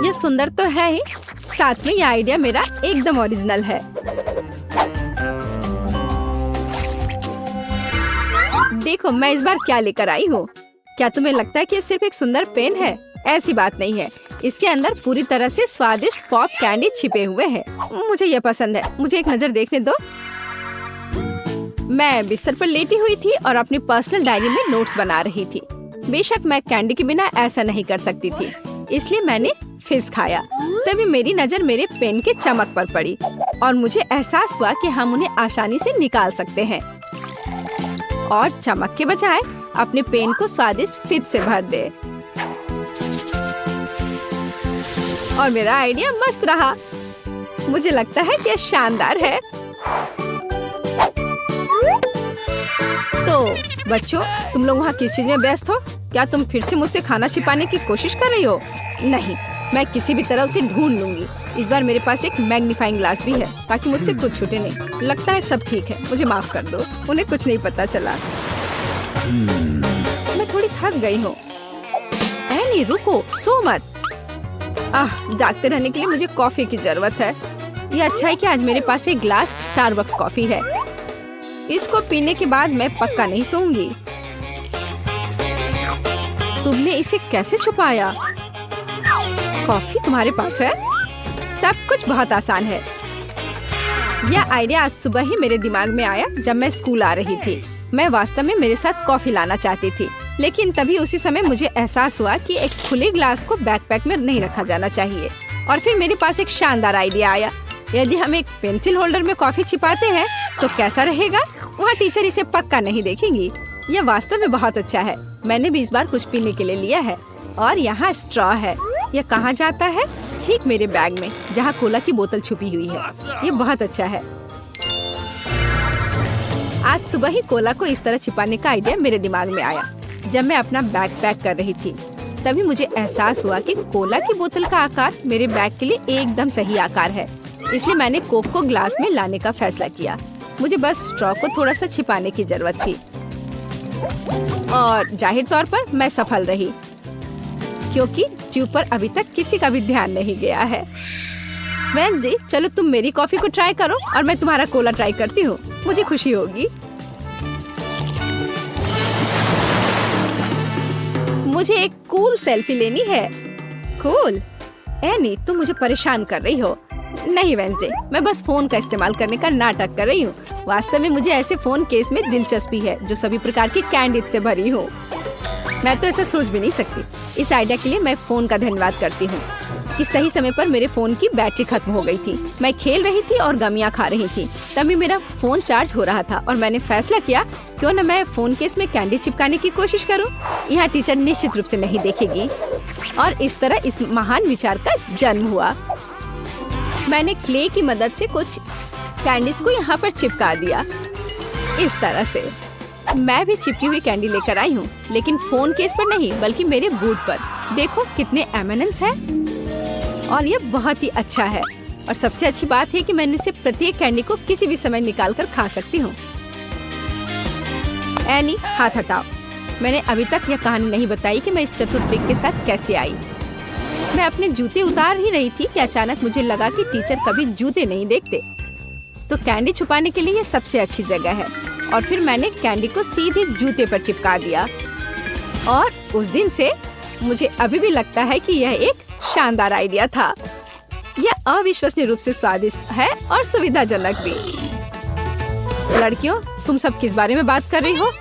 यह सुंदर तो है ही, साथ में यह आइडिया मेरा एकदम ओरिजिनल है। देखो, मैं इस बार क्या लेकर आई हूँ। क्या तुम्हें लगता है कि ये सिर्फ एक सुंदर पेन है? ऐसी बात नहीं है। इसके अंदर पूरी तरह से स्वादिष्ट पॉप कैंडी छिपे हुए हैं। मुझे ये पसंद है। मुझे एक नजर देखने दो। मैं बिस्तर पर लेटी हुई थी और अपनी पर्सनल डायरी में नोट्स बना रही थी। बेशक मैं कैंडी के बिना ऐसा नहीं कर सकती थी, इसलिए मैंने फिज खाया। तभी मेरी नजर मेरे पेन के चमक पर पड़ी और मुझे एहसास हुआ कि हम उन्हें आसानी से निकाल सकते हैं और चमक के बजाय अपने पेन को स्वादिष्ट फिज से भर दे। और मेरा आइडिया मस्त रहा। मुझे लगता है कि यह शानदार है। तो बच्चों, तुम लोग वहाँ किस चीज में व्यस्त हो? क्या तुम फिर से मुझसे खाना छिपाने की कोशिश कर रही हो? नहीं, मैं किसी भी तरह उसे ढूंढ लूंगी। इस बार मेरे पास एक मैग्नीफाइंग ग्लास भी है ताकि मुझसे कुछ छूटे नहीं। लगता है सब ठीक है। मुझे माफ कर दो, उन्हें कुछ नहीं पता चला। मैं थोड़ी थक गई हूँ। एनी, रुको, सो मत। जागते रहने के लिए मुझे कॉफी की जरूरत है। ये अच्छा है कि आज मेरे पास एक ग्लास स्टारबक्स कॉफी है। इसको पीने के बाद मैं पक्का नहीं सोऊंगी। तुमने इसे कैसे छुपाया? कॉफी तुम्हारे पास है? सब कुछ बहुत आसान है। यह आइडिया आज सुबह ही मेरे दिमाग में आया जब मैं स्कूल आ रही थी। मैं वास्तव में मेरे साथ कॉफी लाना चाहती थी, लेकिन तभी उसी समय मुझे एहसास हुआ कि एक खुले ग्लास को बैकपैक में नहीं रखा जाना चाहिए। और फिर मेरे पास एक शानदार आइडिया आया। यदि हम एक पेंसिल होल्डर में कॉफी छिपाते हैं तो कैसा रहेगा? वहाँ टीचर इसे पक्का नहीं देखेंगी। यह वास्तव में बहुत अच्छा है। मैंने भी इस बार कुछ पीने के लिए लिया है और यहाँ स्ट्रॉ है। यह कहाँ जाता है? ठीक मेरे बैग में, जहाँ कोला की बोतल छुपी हुई है। ये बहुत अच्छा है। आज सुबह ही कोला को इस तरह छिपाने का आइडिया मेरे दिमाग में आया। जब मैं अपना बैग पैक कर रही थी, तभी मुझे एहसास हुआ कि कोला की बोतल का आकार मेरे बैग के लिए एकदम सही आकार है। इसलिए मैंने कोक को ग्लास में लाने का फैसला किया। मुझे बस स्ट्रॉ को थोड़ा सा छिपाने की जरूरत थी और जाहिर तौर पर मैं सफल रही, क्योंकि ट्यूब पर अभी तक किसी का भी ध्यान नहीं गया है। वेंसडे, चलो तुम मेरी कॉफी को ट्राई करो और मैं तुम्हारा कोला ट्राई करती हूँ। मुझे खुशी होगी। मुझे एक कूल सेल्फी लेनी है। कूल? एनी, तुम मुझे परेशान कर रही हो। नहीं वेंसडे, मैं बस फोन का इस्तेमाल करने का नाटक कर रही हूँ। वास्तव में मुझे ऐसे फोन केस में दिलचस्पी है जो सभी प्रकार की कैंडीज से भरी हो। मैं तो ऐसा सोच भी नहीं सकती। इस आइडिया के लिए मैं फोन का धन्यवाद करती हूँ कि सही समय पर मेरे फोन की बैटरी खत्म हो गई थी। मैं खेल रही थी और गमियाँ खा रही थी। तभी मेरा फोन चार्ज हो रहा था और मैंने फैसला किया क्यों न मैं फोन केस में कैंडी चिपकाने की कोशिश करूं। यहाँ टीचर निश्चित रूप से नहीं देखेगी और इस तरह इस महान विचार का जन्म हुआ। मैंने क्ले की मदद से कुछ कैंडीज को यहाँ पर चिपका दिया। इस तरह से मैं भी चिपकी हुई कैंडी लेकर आई हूँ, लेकिन फोन केस पर नहीं बल्कि मेरे बूट पर। देखो कितने M&Ms हैं। और ये बहुत ही अच्छा है। और सबसे अच्छी बात है कि मैं इसे प्रत्येक कैंडी को किसी भी समय निकाल कर खा सकती हूँ। एनी, हाथ हटाओ। मैंने अभी तक यह कहानी नहीं बताई कि मैं इस चतुर ट्रिक के साथ कैसे आई। मैं अपने जूते उतार ही रही थी कि अचानक मुझे लगा कि टीचर कभी जूते नहीं देखते, तो कैंडी छुपाने के लिए ये सबसे अच्छी जगह है। और फिर मैंने कैंडी को सीधे जूते पर चिपका दिया और उस दिन से मुझे अभी भी लगता है कि यह एक शानदार आइडिया था। यह अविश्वसनीय रूप से स्वादिष्ट है और सुविधाजनक भी। लड़कियों, तुम सब किस बारे में बात कर रही हो?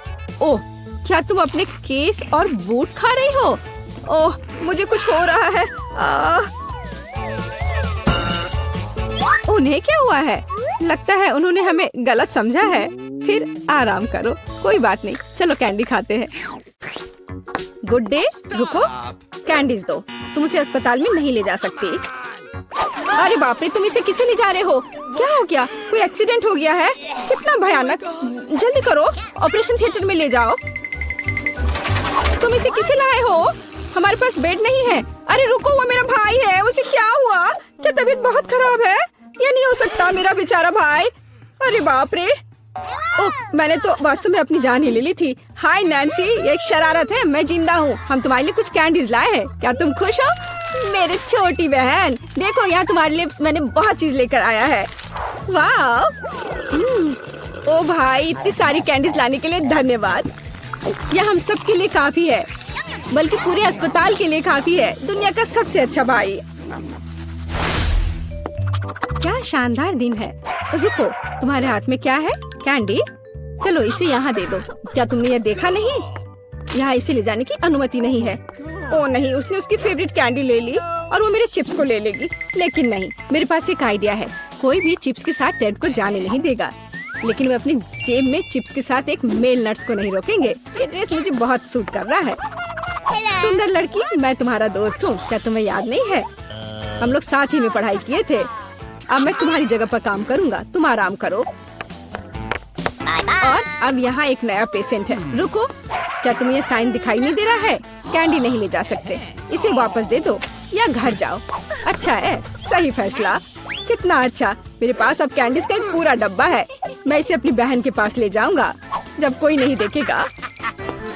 ओह, क्या तुम अपने केस और बूट खा रही हो? ओह, मुझे कुछ हो रहा है। उन्हें क्या हुआ है? लगता है उन्होंने हमें गलत समझा है। फिर आराम करो, कोई बात नहीं। चलो कैंडी खाते हैं। गुड डे, रुको, कैंडीज दो। तुम उसे अस्पताल में नहीं ले जा सकती। अरे बाप रे, तुम इसे किसे ले जा रहे हो? क्या हो गया? कोई एक्सीडेंट हो गया है? कितना भयानक। जल्दी करो, ऑपरेशन थिएटर में ले जाओ। तुम इसे किसे लाए हो? हमारे पास बेड नहीं है। अरे रुको, वो मेरा भाई है। उसे क्या हुआ? क्या तबीयत बहुत खराब है? ये नहीं हो सकता, मेरा बेचारा भाई। अरे बाप रे। ओह, मैंने तो वास्तव में अपनी जान ही ले ली थी। हाय नैन्सी, ये एक शरारत है। मैं जिंदा हूँ। हम तुम्हारे लिए कुछ कैंडीज लाए हैं। क्या तुम खुश हो? मेरी छोटी बहन, देखो यहाँ तुम्हारे लिए मैंने बहुत चीज लेकर आया है। वाह। ओ भाई, इतनी सारी कैंडीज लाने के लिए धन्यवाद। यह हम सब के लिए काफी है, बल्कि पूरे अस्पताल के लिए काफी है। दुनिया का सबसे अच्छा भाई। क्या शानदार दिन है। रुको, तुम्हारे हाथ में क्या है? कैंडी? चलो इसे यहाँ दे दो। क्या तुमने ये देखा नहीं? यहाँ इसे ले जाने की अनुमति नहीं है। ओ नहीं, उसने उसकी फेवरेट कैंडी ले ली और वो मेरे चिप्स को ले लेगी। लेकिन नहीं, मेरे पास एक आइडिया है। कोई भी चिप्स के साथ टेड को जाने नहीं देगा, लेकिन वे अपनी जेब में चिप्स के साथ एक मेल नट्स को नहीं रोकेंगे। ये ड्रेस मुझे बहुत सूट कर रहा है। सुंदर लड़की, मैं तुम्हारा दोस्त हूँ। क्या तुम्हें याद नहीं है? हम लोग साथ ही में पढ़ाई किए थे। अब मैं तुम्हारी जगह पर काम करूँगा, तुम आराम करो। और अब यहाँ एक नया पेशेंट है। रुको, क्या तुम्हें ये साइन दिखाई नहीं दे रहा है? कैंडी नहीं ले जा सकते। इसे वापस दे दो या घर जाओ। अच्छा है, सही फैसला। कितना अच्छा। मेरे पास अब कैंडीज का एक पूरा डब्बा है। मैं इसे अपनी बहन के पास ले जाऊंगा जब कोई नहीं देखेगा।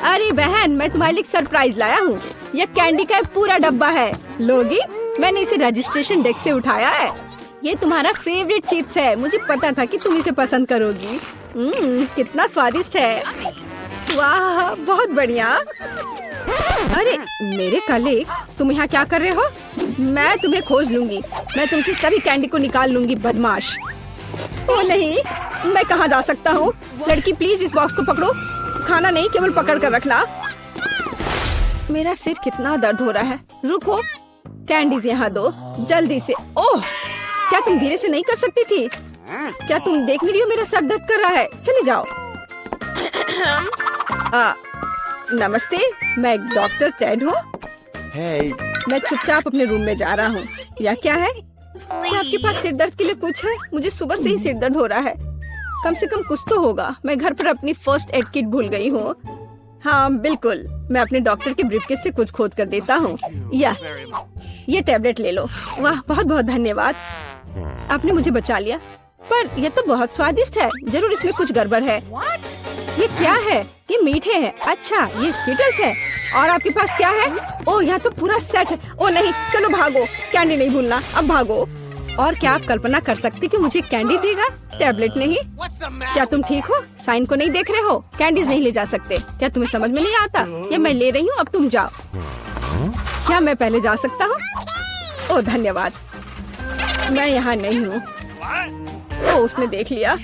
अरे बहन, मैं तुम्हारे लिए सरप्राइज लाया हूँ। यह कैंडी का एक पूरा डब्बा है। लोगी? मैंने इसे रजिस्ट्रेशन डेस्क से उठाया है। ये तुम्हारा फेवरेट चिप्स है। मुझे पता था कि तुम इसे पसंद करोगी। कितना स्वादिष्ट है। वाह, बहुत बढ़िया। अरे मेरे कलीग, तुम यहाँ क्या कर रहे हो? मैं तुम्हें खोज लूंगी। मैं तुमसे सभी कैंडी को निकाल लूंगी, बदमाश। ओ नहीं, मैं कहाँ जा सकता हूँ? लड़की प्लीज इस बॉक्स को पकड़ो। खाना नहीं, केवल पकड़ कर रखना। मेरा सिर कितना दर्द हो रहा है। रुको, कैंडीज यहाँ दो जल्दी से। ओह, क्या तुम धीरे से नहीं कर सकती थी? क्या तुम देख नहीं रही हो मेरा सर दर्द कर रहा है? चले जाओ। नमस्ते, मैं डॉक्टर टेड हूँ। मैं चुपचाप अपने रूम में जा रहा हूँ। या क्या है? क्या आपके पास सिर दर्द के लिए कुछ है? मुझे सुबह से ही सिर दर्द हो रहा है। कम से कम कुछ तो होगा। मैं घर पर अपनी फर्स्ट एड किट भूल गई हूँ। हाँ बिल्कुल, मैं अपने डॉक्टर के ब्रीफकेस से कुछ खोद कर देता हूँ। ये टैबलेट ले लो। वाह, बहुत बहुत धन्यवाद, आपने मुझे बचा लिया। पर यह तो बहुत स्वादिष्ट है। जरूर इसमें कुछ गड़बड़ है। ये क्या है? ये मीठे हैं। अच्छा, ये स्किटल्स है। और आपके पास क्या है? ओह, यहाँ तो पूरा सेट है। ओह नहीं, चलो भागो। कैंडी नहीं भूलना, अब भागो। और क्या आप कल्पना कर सकते कि मुझे कैंडी देगा, टैबलेट नहीं? क्या तुम ठीक हो? साइन को नहीं देख रहे हो? कैंडीज नहीं ले जा सकते। क्या तुम्हें समझ में नहीं आता? ये मैं ले रही हूँ, अब तुम जाओ। क्या मैं पहले जा सकता हूँ? ओह धन्यवाद, मैं यहाँ नहीं हूँ। ओह, उसने देख लिया।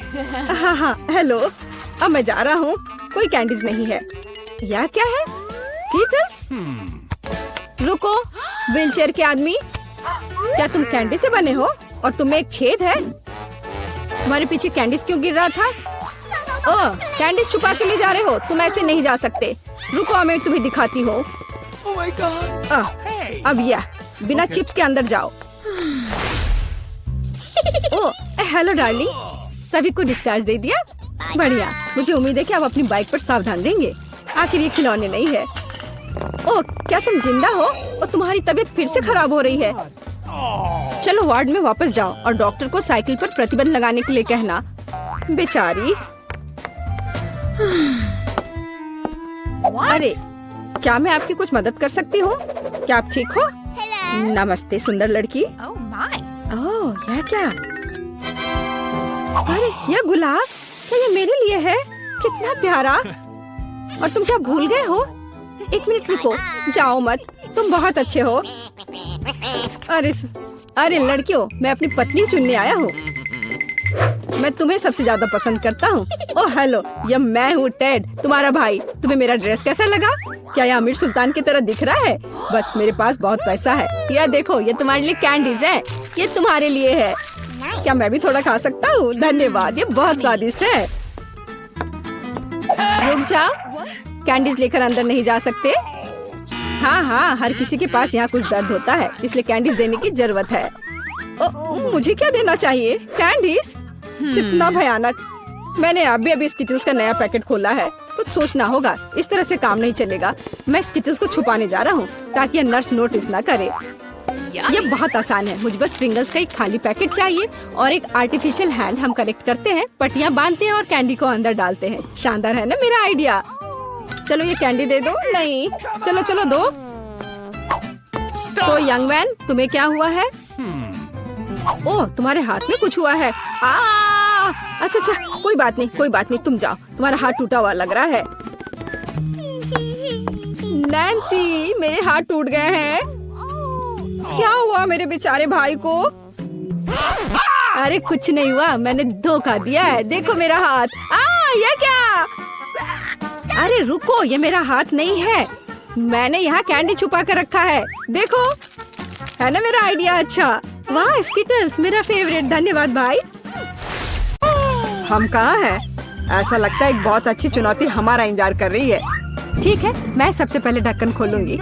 हाँ हाँ, हेलो, अब मैं जा रहा हूँ। कोई कैंडीज नहीं है। यह क्या है? कीटल्स? रुको, व्हीलचेयर के आदमी, क्या तुम कैंडी से बने हो? और तुम्हें एक छेद है? तुम्हारे पीछे कैंडीज क्यों गिर रहा था? ओह, कैंडीज छुपा के ले जा रहे हो? तुम ऐसे नहीं जा सकते। रुको, मैं तुम्हें दिखाती हूँ। अब यह बिना चिप्स के अंदर जाओ। ओह, हेलो डार्लिंग, सभी को डिस्चार्ज दे दिया? बढ़िया, मुझे उम्मीद है कि आप अपनी बाइक पर सावधान रहेंगे। आखिर ये खिलौने नहीं है। ओह, क्या तुम जिंदा हो? और तुम्हारी तबीयत फिर से खराब हो रही है। चलो वार्ड में वापस जाओ और डॉक्टर को साइकिल पर प्रतिबंध लगाने के लिए कहना। बेचारी। अरे, क्या मैं आपकी कुछ मदद कर सकती हूँ? क्या आप ठीक हो? नमस्ते सुंदर लड़की। ओह, यह क्या? अरे, यह गुलाब क्या ये मेरे लिए है? कितना प्यारा। और तुम क्या भूल गए हो? एक मिनट रुको, जाओ मत, तुम बहुत अच्छे हो। अरे लड़कियों, मैं अपनी पत्नी चुनने आया हूँ। मैं तुम्हें सबसे ज्यादा पसंद करता हूँ। ओह हेलो, यह मैं हूँ टेड, तुम्हारा भाई। तुम्हें मेरा ड्रेस कैसा लगा? क्या यह आमिर सुल्तान की तरह दिख रहा है? बस मेरे पास बहुत पैसा है। यह देखो, ये तुम्हारे लिए कैंडीज है। ये तुम्हारे लिए है। क्या मैं भी थोड़ा खा सकता हूँ? धन्यवाद, ये बहुत स्वादिष्ट है। रुक जाओ, कैंडीज लेकर अंदर नहीं जा सकते। हाँ, हर किसी के पास यहाँ कुछ दर्द होता है, इसलिए कैंडीज देने की जरूरत है। मुझे क्या देना चाहिए? कैंडीज? कितना भयानक। मैंने अभी स्किटल्स का नया पैकेट खोला है। कुछ सोचना होगा, इस तरह से काम नहीं चलेगा। मैं स्किटल्स को छुपाने जा रहा हूँ ताकि नर्स नोटिस ना करे। ये बहुत आसान है। मुझे बस प्रिंगल्स का एक खाली पैकेट चाहिए और एक आर्टिफिशियल हैंड। हम कलेक्ट करते हैं, पट्टियाँ बांधते हैं और कैंडी को अंदर डालते हैं। शानदार है ना मेरा आइडिया? चलो ये कैंडी दे दो। नहीं, चलो दो। तो यंग मैन, तुम्हें क्या हुआ है? ओह, तुम्हारे हाथ में कुछ हुआ है। अच्छा, कोई बात नहीं, तुम जाओ। तुम्हारा हाथ टूटा हुआ लग रहा है। नैन्सी, मेरे हाथ टूट गए हैं। क्या हुआ मेरे बेचारे भाई को? अरे कुछ नहीं हुआ, मैंने धोखा दिया है। देखो मेरा हाथ। ये क्या? अरे रुको, ये मेरा हाथ नहीं है। मैंने यहाँ कैंडी छुपा कर रखा है। देखो, है ना मेरा आइडिया अच्छा? वाह, स्किटल्स मेरा फेवरेट। धन्यवाद भाई। हम कहाँ हैं? ऐसा लगता है एक बहुत अच्छी चुनौती हमारा इंतजार कर रही है। ठीक है, मैं सबसे पहले ढक्कन खोलूंगी।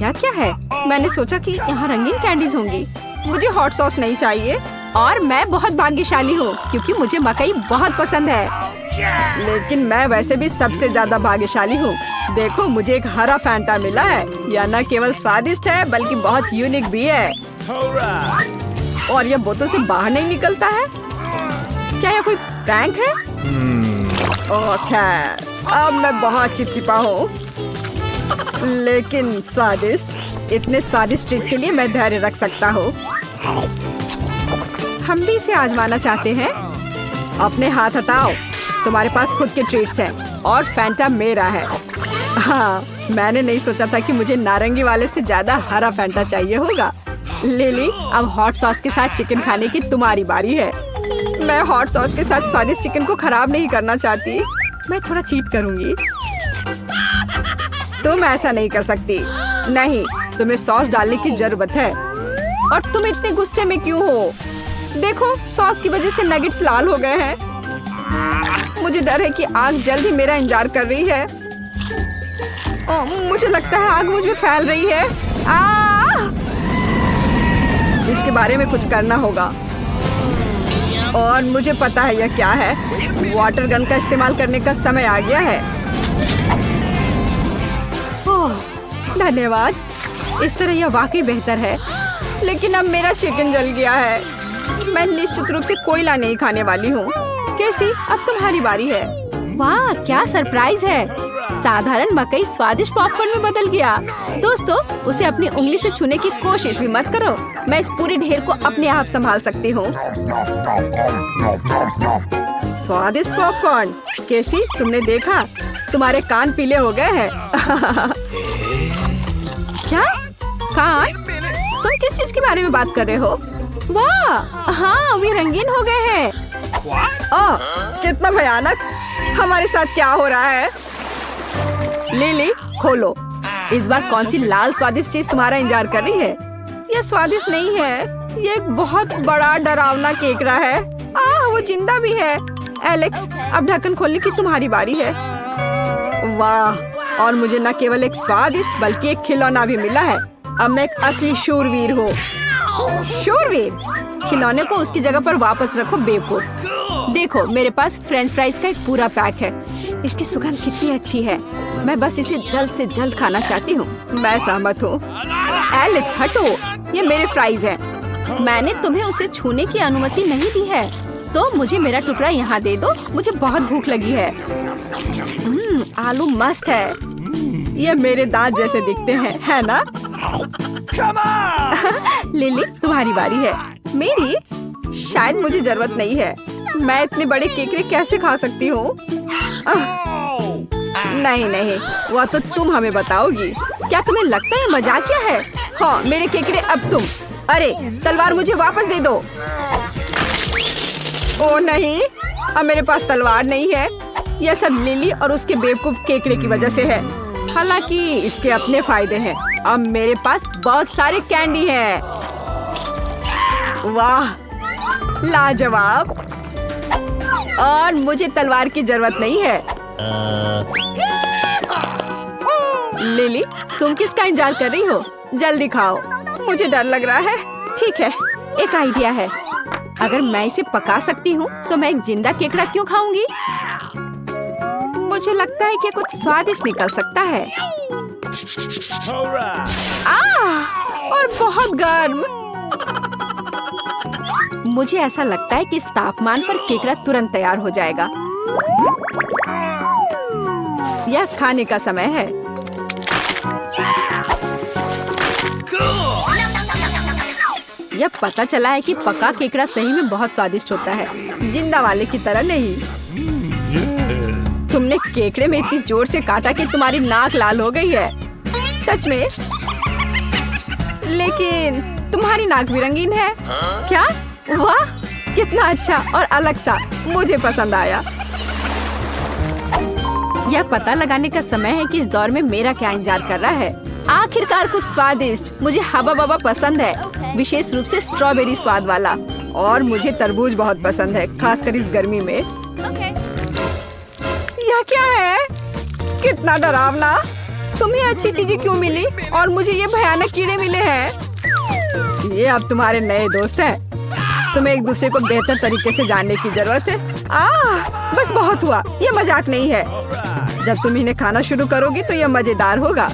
यह क्या है? मैंने सोचा कि यहाँ रंगीन कैंडीज होंगी। मुझे हॉट सॉस नहीं चाहिए। और मैं बहुत भाग्यशाली हूँ क्योंकि मुझे मकई बहुत पसंद है। लेकिन मैं वैसे भी सबसे ज्यादा भाग्यशाली हूँ। देखो, मुझे एक हरा फैंटा मिला है। यह न केवल स्वादिष्ट है बल्कि बहुत यूनिक भी है। और यह बोतल से बाहर नहीं निकलता है। क्या यह कोई प्रैंक है? खैर, अब मैं बहुत चिपचिपा हूँ, लेकिन स्वादिष्ट। इतने स्वादिष्ट ट्रीट के लिए मैं धैर्य रख सकता हूँ। हम भी इसे आजमाना चाहते हैं। अपने हाथ हटाओ, तुम्हारे पास खुद के ट्रीट्स हैं और फैंटा मेरा है। हाँ, मैंने नहीं सोचा था कि मुझे नारंगी वाले से ज्यादा हरा फैंटा चाहिए होगा। लिली, अब हॉट सॉस के साथ चिकन खाने की तुम्हारी बारी है। मैं हॉट सॉस के साथ स्वादिष्ट चिकन को खराब नहीं करना चाहती। मैं थोड़ा चीट करूंगी। तुम ऐसा नहीं कर सकती। नहीं, तुम्हें सॉस डालने की जरूरत है। और तुम इतने गुस्से में क्यों हो? देखो, सॉस की वजह से नगेट्स लाल हो गए हैं। मुझे डर है कि आग जल्द ही मेरा इंतजार कर रही है। मुझे लगता है आग मुझ में फैल रही है। इसके बारे में कुछ करना होगा। और मुझे पता है यह क्या है। वाटर गन का इस्तेमाल करने का समय आ गया है। ओह, धन्यवाद। इस तरह यह वाकई बेहतर है। लेकिन अब मेरा चिकन जल गया है। मैं निश्चित रूप से कोयला नहीं खाने वाली हूँ। कैसी? अब तुम्हारी बारी है। वाह, क्या सरप्राइज है। साधारण मकई स्वादिष्ट पॉपकॉर्न में बदल गया। दोस्तों, उसे अपनी उंगली से छूने की कोशिश भी मत करो। मैं इस पूरे ढेर को अपने आप संभाल सकती हूँ। स्वादिष्ट पॉपकॉर्न। कैसी? तुमने देखा? तुम्हारे कान पीले हो गए हैं। क्या? कान? तुम किस चीज के बारे में बात कर रहे हो? वाह, हाँ, वे रंगीन हो गए हैं। कितना भयानक। हमारे साथ क्या हो रहा है? लिली, खोलो। इस बार कौन सी लाल स्वादिष्ट चीज तुम्हारा इंतजार कर रही है? यह स्वादिष्ट नहीं है। ये एक बहुत बड़ा डरावना केकड़ा है। वो जिंदा भी है। एलेक्स, अब ढक्कन खोलने की तुम्हारी बारी है। वाह, और मुझे न केवल एक स्वादिष्ट बल्कि एक खिलौना भी मिला है। अब मैं एक असली शूरवीर हूँ। शूरवीर? खिलौने को उसकी जगह पर वापस रखो बेवकूफ। देखो, मेरे पास फ्रेंच फ्राइज का एक पूरा पैक है। इसकी सुगंध कितनी अच्छी है। मैं बस इसे जल्द से जल्द खाना चाहती हूँ। मैं सहमत हूँ। एलेक्स, हटो, ये मेरे फ्राइज हैं। मैंने तुम्हें उसे छूने की अनुमति नहीं दी है, तो मुझे मेरा टुकड़ा यहाँ दे दो। मुझे बहुत भूख लगी है। आलू मस्त है। ये मेरे दांत जैसे दिखते हैं, है ना? लिली, तुम्हारी बारी है। मेरी? शायद मुझे जरूरत नहीं है। मैं इतने बड़े केकड़े कैसे खा सकती हूँ? नहीं नहीं, वो तो तुम हमें बताओगी। क्या तुम्हें लगता है मजाकिया है? हाँ, मेरे केकड़े अब तुम। अरे तलवार मुझे वापस दे दो। ओ नहीं, अब मेरे पास तलवार नहीं है। यह सब लिली और उसके बेवकूफ केकड़े की वजह से है। हालांकि इसके अपने फायदे हैं। अब मेरे पास बहुत सारे कैंडी हैं। वाह, लाजवाब। और मुझे तलवार की जरूरत नहीं है। लिली, तुम किसका इंतजार कर रही हो? जल्दी खाओ। मुझे डर लग रहा है। ठीक है, एक आइडिया है। अगर मैं इसे पका सकती हूँ तो मैं एक जिंदा केकड़ा क्यों खाऊंगी? मुझे लगता है कि कुछ स्वादिष्ट निकल सकता है। और बहुत गर्म। मुझे ऐसा लगता है कि इस तापमान पर केकड़ा तुरंत तैयार हो जाएगा। यह खाने का समय है। यह पता चला है कि पका केकड़ा सही में बहुत स्वादिष्ट होता है, जिंदा वाले की तरह नहीं। तुमने केकड़े में इतनी जोर से काटा कि तुम्हारी नाक लाल हो गई है। सच में? लेकिन तुम्हारी नाक भी रंगीन है। क्या? वाह, कितना अच्छा और अलग सा। मुझे पसंद आया। यह पता लगाने का समय है कि इस दौर में मेरा क्या इंतजार कर रहा है। आखिरकार कुछ स्वादिष्ट। मुझे हबा बबा पसंद है, विशेष रूप से स्ट्रॉबेरी स्वाद वाला। और मुझे तरबूज बहुत पसंद है, खासकर इस गर्मी में। यह क्या है? कितना डरावना। तुम्हें अच्छी चीजें क्यों मिली और मुझे ये भयानक कीड़े मिले हैं? ये अब तुम्हारे नए दोस्त हैं। तुम्हें एक दूसरे को बेहतर तरीके से जानने की जरूरत है। बस बहुत हुआ। ये मजाक नहीं है। जब तुम इन्हें खाना शुरू करोगी तो यह मजेदार होगा।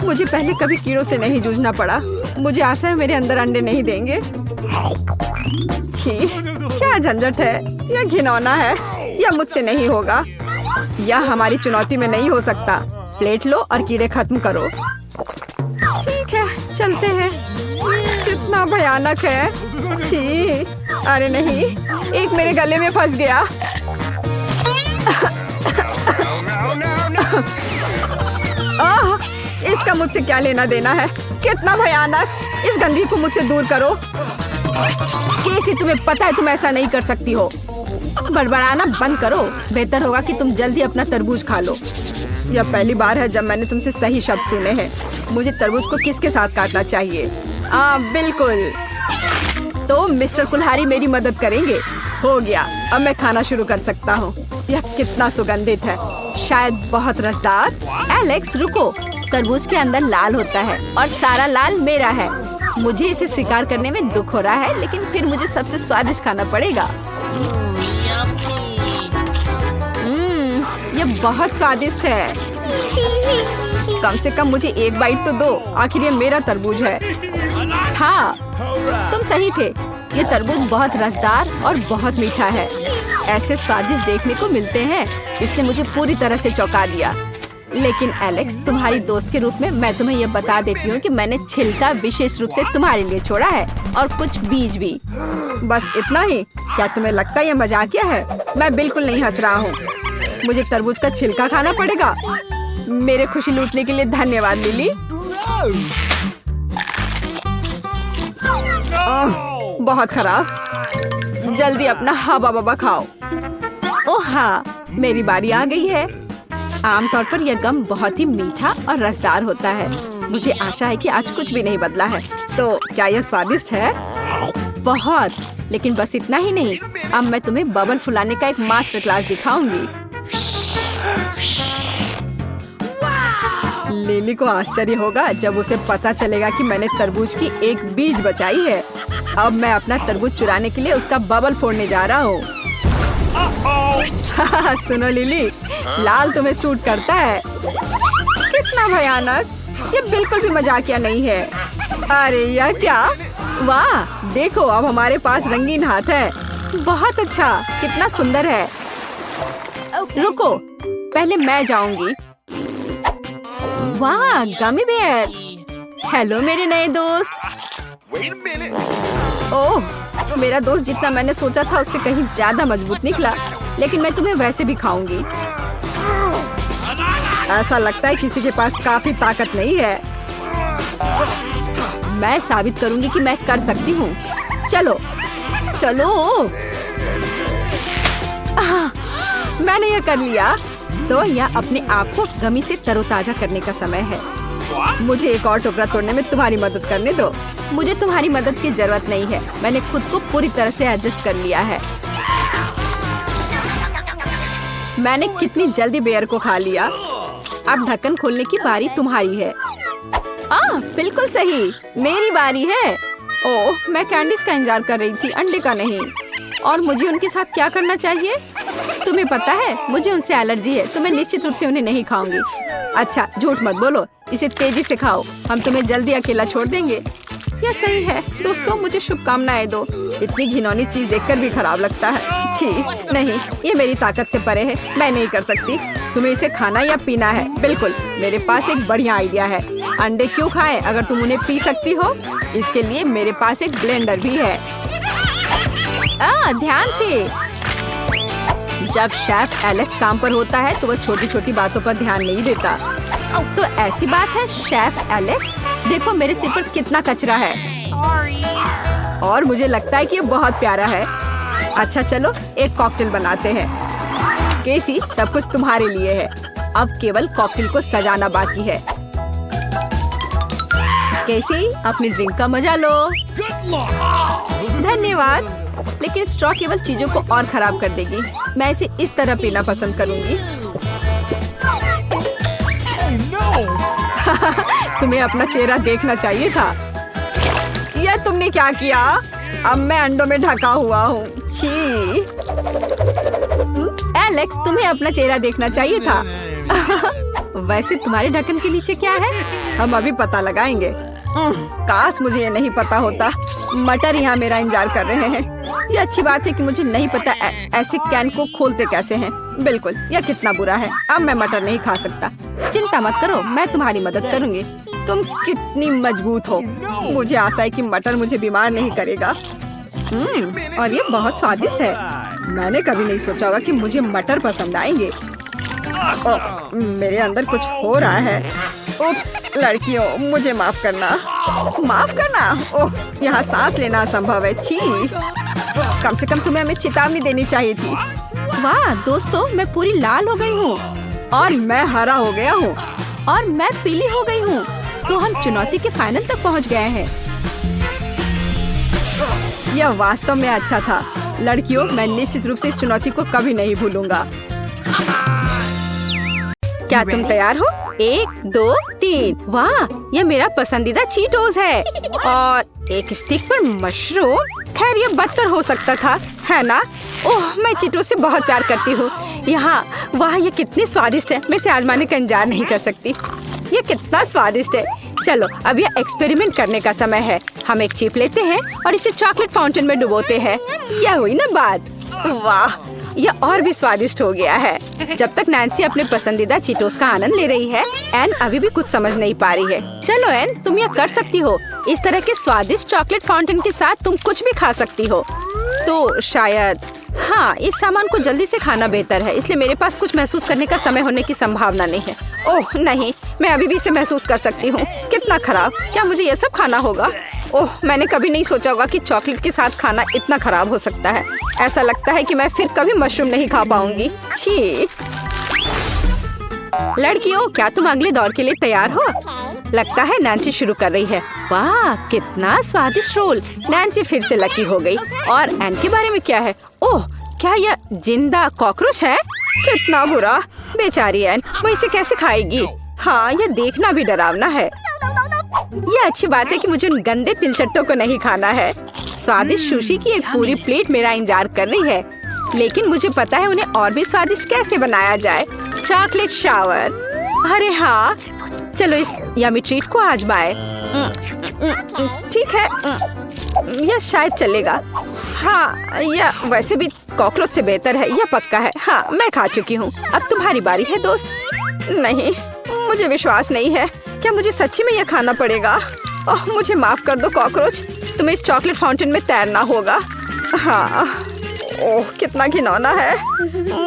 मुझे पहले कभी कीड़ों से नहीं जूझना पड़ा। मुझे आशा है मेरे अंदर अंडे नहीं देंगे। छी, क्या झंझट है। यह घिनौना है। यह मुझसे नहीं होगा। यह हमारी चुनौती में नहीं हो सकता। प्लेट लो और कीड़े खत्म करो। ठीक है, चलते हैं। कितना भयानक है। छी, अरे नहीं, एक मेरे गले में फंस गया। इसका मुझसे क्या लेना देना है? कितना भयानक। इस गंदगी को मुझसे दूर करो। केसी, तुम्हें पता है तुम ऐसा नहीं कर सकती हो। बड़बड़ाना बंद करो। बेहतर होगा कि तुम जल्दी अपना तरबूज खा लो। यह पहली बार है जब मैंने तुमसे सही शब्द सुने हैं। मुझे तरबूज को किसके साथ काटना चाहिए? बिल्कुल। तो मिस्टर कुल्हारी मेरी मदद करेंगे। हो गया, अब मैं खाना शुरू कर सकता हूँ। यह कितना सुगंधित है, शायद बहुत रसदार। एलेक्स, रुको। तरबूज के अंदर लाल होता है और सारा लाल मेरा है। मुझे इसे स्वीकार करने में दुख हो रहा है, लेकिन फिर मुझे सबसे स्वादिष्ट खाना पड़ेगा। यह बहुत स्वादिष्ट है। कम से कम मुझे एक बाइट तो दो। आखिर ये मेरा तरबूज है। हाँ, तुम सही थे। ये तरबूज बहुत रसदार और बहुत मीठा है। ऐसे स्वादिष्ट देखने को मिलते हैं। इसने मुझे पूरी तरह से चौंका दिया। लेकिन एलेक्स, तुम्हारी दोस्त के रूप में मैं तुम्हें यह बता देती हूँ कि मैंने छिलका विशेष रूप से तुम्हारे लिए छोड़ा है और कुछ बीज भी। बस इतना ही? क्या तुम्हें लगता है यह मजाकिया है? मैं बिल्कुल नहीं हंस रहा हूँ। मुझे तरबूज का छिलका खाना पड़ेगा। मेरे खुशी लूटने के लिए धन्यवाद लिली। बहुत खराब। जल्दी अपना हबा बबा खाओ। ओह हाँ, मेरी बारी आ गई है। आमतौर पर यह गम बहुत ही मीठा और रसदार होता है। मुझे आशा है कि आज कुछ भी नहीं बदला है। तो क्या यह स्वादिष्ट है? बहुत। लेकिन बस इतना ही नहीं, अब मैं तुम्हें बबल फुलाने का एक मास्टर क्लास दिखाऊंगी। लिली को आश्चर्य होगा जब उसे पता चलेगा कि मैंने तरबूज की एक बीज बचाई है। अब मैं अपना तरबूज चुराने के लिए उसका बबल फोड़ने जा रहा हूँ। सुनो लिली, लाल तुम्हें सूट करता है। कितना भयानक। ये बिल्कुल भी मजाकिया नहीं है। अरे यह क्या? वाह, देखो अब हमारे पास रंगीन हाथ है। बहुत अच्छा, कितना सुंदर है। रुको, पहले मैं जाऊंगी। वाह, गमी बेयर। हेलो मेरे नए दोस्त। ओह, मेरा दोस्त जितना मैंने सोचा था उससे कहीं ज्यादा मजबूत निकला, लेकिन मैं तुम्हें वैसे भी खाऊंगी। ऐसा लगता है किसी के पास काफी ताकत नहीं है। मैं साबित करूंगी कि मैं कर सकती हूँ। चलो चलो। मैंने यह कर लिया। तो यह अपने आप को गमी से तरोताजा करने का समय है। मुझे एक और टुकड़ा तोड़ने में तुम्हारी मदद करने दो। मुझे तुम्हारी मदद की जरूरत नहीं है, मैंने खुद को पूरी तरह से एडजस्ट कर लिया है। मैंने कितनी जल्दी बेयर को खा लिया। अब ढक्कन खोलने की बारी तुम्हारी है। बिल्कुल सही, मेरी बारी है। ओह, मैं कैंडीज का इंतजार कर रही थी, अंडे का नहीं। और मुझे उनके साथ क्या करना चाहिए? तुम्हें पता है मुझे उनसे एलर्जी है, तो मैं निश्चित रूप से उन्हें नहीं खाऊंगी। अच्छा, झूठ मत बोलो, इसे तेजी से खाओ, हम तुम्हें जल्दी अकेला छोड़ देंगे। यह सही है। दोस्तों, मुझे शुभकामनाएं दो। इतनी घिनौनी चीज देखकर भी खराब लगता है। छी, नहीं, ये मेरी ताकत से परे है, मैं नहीं कर सकती। तुम्हें इसे खाना या पीना है? बिल्कुल, मेरे पास एक बढ़िया आइडिया है। अंडे क्यों खाएं अगर तुम उन्हें पी सकती हो? इसके लिए मेरे पास एक ब्लेंडर भी है। ध्यान से। जब शेफ एलेक्स काम पर होता है तो वह छोटी छोटी बातों पर ध्यान नहीं देता। तो ऐसी बात है शेफ एलेक्स, देखो मेरे सिर पर कितना कचरा है। और मुझे लगता है कि ये बहुत प्यारा है। अच्छा चलो, एक कॉकटेल बनाते हैं। केसी, सब कुछ तुम्हारे लिए है। अब केवल कॉकटेल को सजाना बाकी है। केसी, अपनी ड्रिंक का मजा लो। धन्यवाद। लेकिन स्ट्रॉ केवल चीजों को और खराब कर देगी। मैं इसे इस तरह पीना पसंद करूंगी। तुम्हें अपना चेहरा देखना चाहिए था। यह तुमने क्या किया? अब मैं अंडों में ढका हुआ हूँ। छी। एलेक्स, तुम्हें अपना चेहरा देखना चाहिए था। वैसे तुम्हारे ढक्कन के नीचे क्या है? हम अभी पता लगाएंगे। काश मुझे ये नहीं पता होता। मटर यहाँ मेरा इंतजार कर रहे हैं। ये अच्छी बात है कि मुझे नहीं पता ऐसे कैन को खोलते कैसे हैं। बिल्कुल, यह कितना बुरा है। अब मैं मटर नहीं खा सकता। चिंता मत करो, मैं तुम्हारी मदद करूंगी। तुम कितनी मजबूत हो। मुझे आशा है कि मटर मुझे बीमार नहीं करेगा। और ये बहुत स्वादिष्ट है। मैंने कभी नहीं सोचा होगा कि मुझे मटर पसंद आएंगे। मेरे अंदर कुछ हो रहा है। उप्स, लड़कियों, मुझे माफ करना। माफ करना? ओह, यहाँ सांस लेना असंभव है। छी। कम से कम तुम्हें हमें चेतावनी देनी चाहिए थी। वाह दोस्तों, मैं पूरी लाल हो गई हूँ। और मैं हरा हो गया हूँ। और मैं पीली हो गई हूँ। तो हम चुनौती के फाइनल तक पहुँच गए हैं। यह वास्तव में अच्छा था। लड़कियों, मैं निश्चित रूप से इस चुनौती को कभी नहीं भूलूंगा। क्या तुम तैयार हो? 1, 2, 3। वाह, यह मेरा पसंदीदा चीटोस है। और एक स्टिक पर मशरूम। खैर, यह बदतर हो सकता था, है ना? ओह, मैं चीटोस से बहुत प्यार करती हूँ। यहाँ, वाह, ये कितनी स्वादिष्ट है। मैं इसे आजमाने का इंतजार नहीं कर सकती। ये कितना स्वादिष्ट है। चलो, अब यह एक्सपेरिमेंट करने का समय है। हम एक चिप लेते हैं और इसे चॉकलेट फाउंटेन में डुबोते हैं। यह हुई ना बात? वाह, यह और भी स्वादिष्ट हो गया है। जब तक नैन्सी अपने पसंदीदा चीटोस का आनंद ले रही है, एन अभी भी कुछ समझ नहीं पा रही है। चलो एन, तुम यह कर सकती हो। इस तरह के स्वादिष्ट चॉकलेट फाउंटेन के साथ तुम कुछ भी खा सकती हो। तो शायद, हाँ, इस सामान को जल्दी से खाना बेहतर है, इसलिए मेरे पास कुछ महसूस करने का समय होने की संभावना नहीं है। ओह नहीं, मैं अभी भी इसे महसूस कर सकती हूँ। कितना खराब। क्या मुझे ये सब खाना होगा? ओह, मैंने कभी नहीं सोचा होगा कि चॉकलेट के साथ खाना इतना खराब हो सकता है। ऐसा लगता है कि मैं फिर कभी मशरूम नहीं खा पाऊंगी। छी। लड़कियों, क्या तुम अगले दौर के लिए तैयार हो? लगता है नैन्सी शुरू कर रही है। वाह, कितना स्वादिष्ट रोल। नैन्सी फिर से लकी हो गई। और एन के बारे में क्या है? ओह, क्या यह जिंदा कॉकरोच है? कितना बुरा। बेचारी एन, वो इसे कैसे खाएगी? हाँ, यह देखना भी डरावना है। यह अच्छी बात है कि मुझे उन गंदे तिलचट्टों को नहीं खाना है। स्वादिष्ट सुशी की एक पूरी प्लेट मेरा इंतजार कर रही है, लेकिन मुझे पता है उन्हें और भी स्वादिष्ट कैसे बनाया जाए। Chocolate shower. अरे हाँ, चलो इस यमी ट्रीट को आजमाएं। ठीक है। यह शायद चलेगा। हाँ, यह वैसे भी कॉकरोच से बेहतर है, यह पक्का है। हाँ, मैं खा चुकी हूँ। अब तुम्हारी बारी है दोस्त। नहीं, मुझे विश्वास नहीं है। क्या मुझे सच्ची में यह खाना पड़ेगा? ओह, मुझे माफ कर दो कॉकरोच, तुम्हें इस चॉकलेट फाउंटेन में तैरना होगा। हाँ, ओह कितना घिनौना है।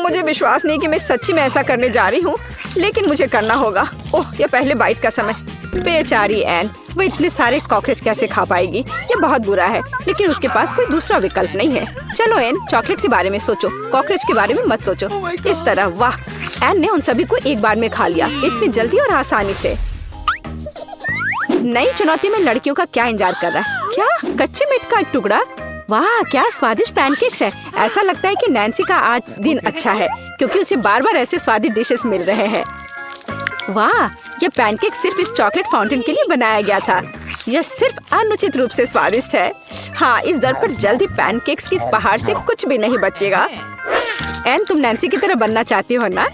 मुझे विश्वास नहीं कि मैं सच्ची में ऐसा करने जा रही हूँ, लेकिन मुझे करना होगा। ओह, यह पहले बाइट का समय। बेचारी एन, वो इतने सारे कॉकरोच कैसे खा पाएगी? ये बहुत बुरा है, लेकिन उसके पास कोई दूसरा विकल्प नहीं है। चलो एन, चॉकलेट के बारे में सोचो, कॉकरोच के बारे में मत सोचो। इस तरह। वाह, एन ने उन सभी को एक बार में खा लिया, इतनी जल्दी और आसानी से। नई चुनौती में लड़कियों का क्या इंतजार कर रहा है? क्या कच्चे मीट का एक टुकड़ा? वाह, क्या स्वादिष्ट पैनकेक्स है। ऐसा लगता है कि नैन्सी का आज दिन अच्छा है, क्योंकि उसे बार बार ऐसे स्वादिष्ट डिशेस मिल रहे हैं। वाह, यह पैनकेक सिर्फ इस चॉकलेट फाउंटेन के लिए बनाया गया था। यह सिर्फ अनुचित रूप से स्वादिष्ट है। हाँ, इस दर पर जल्दी पैनकेक्स की इस पहाड़ से कुछ भी नहीं बचेगा। एन, तुम नैन्सी की तरह बनना चाहती हो ना?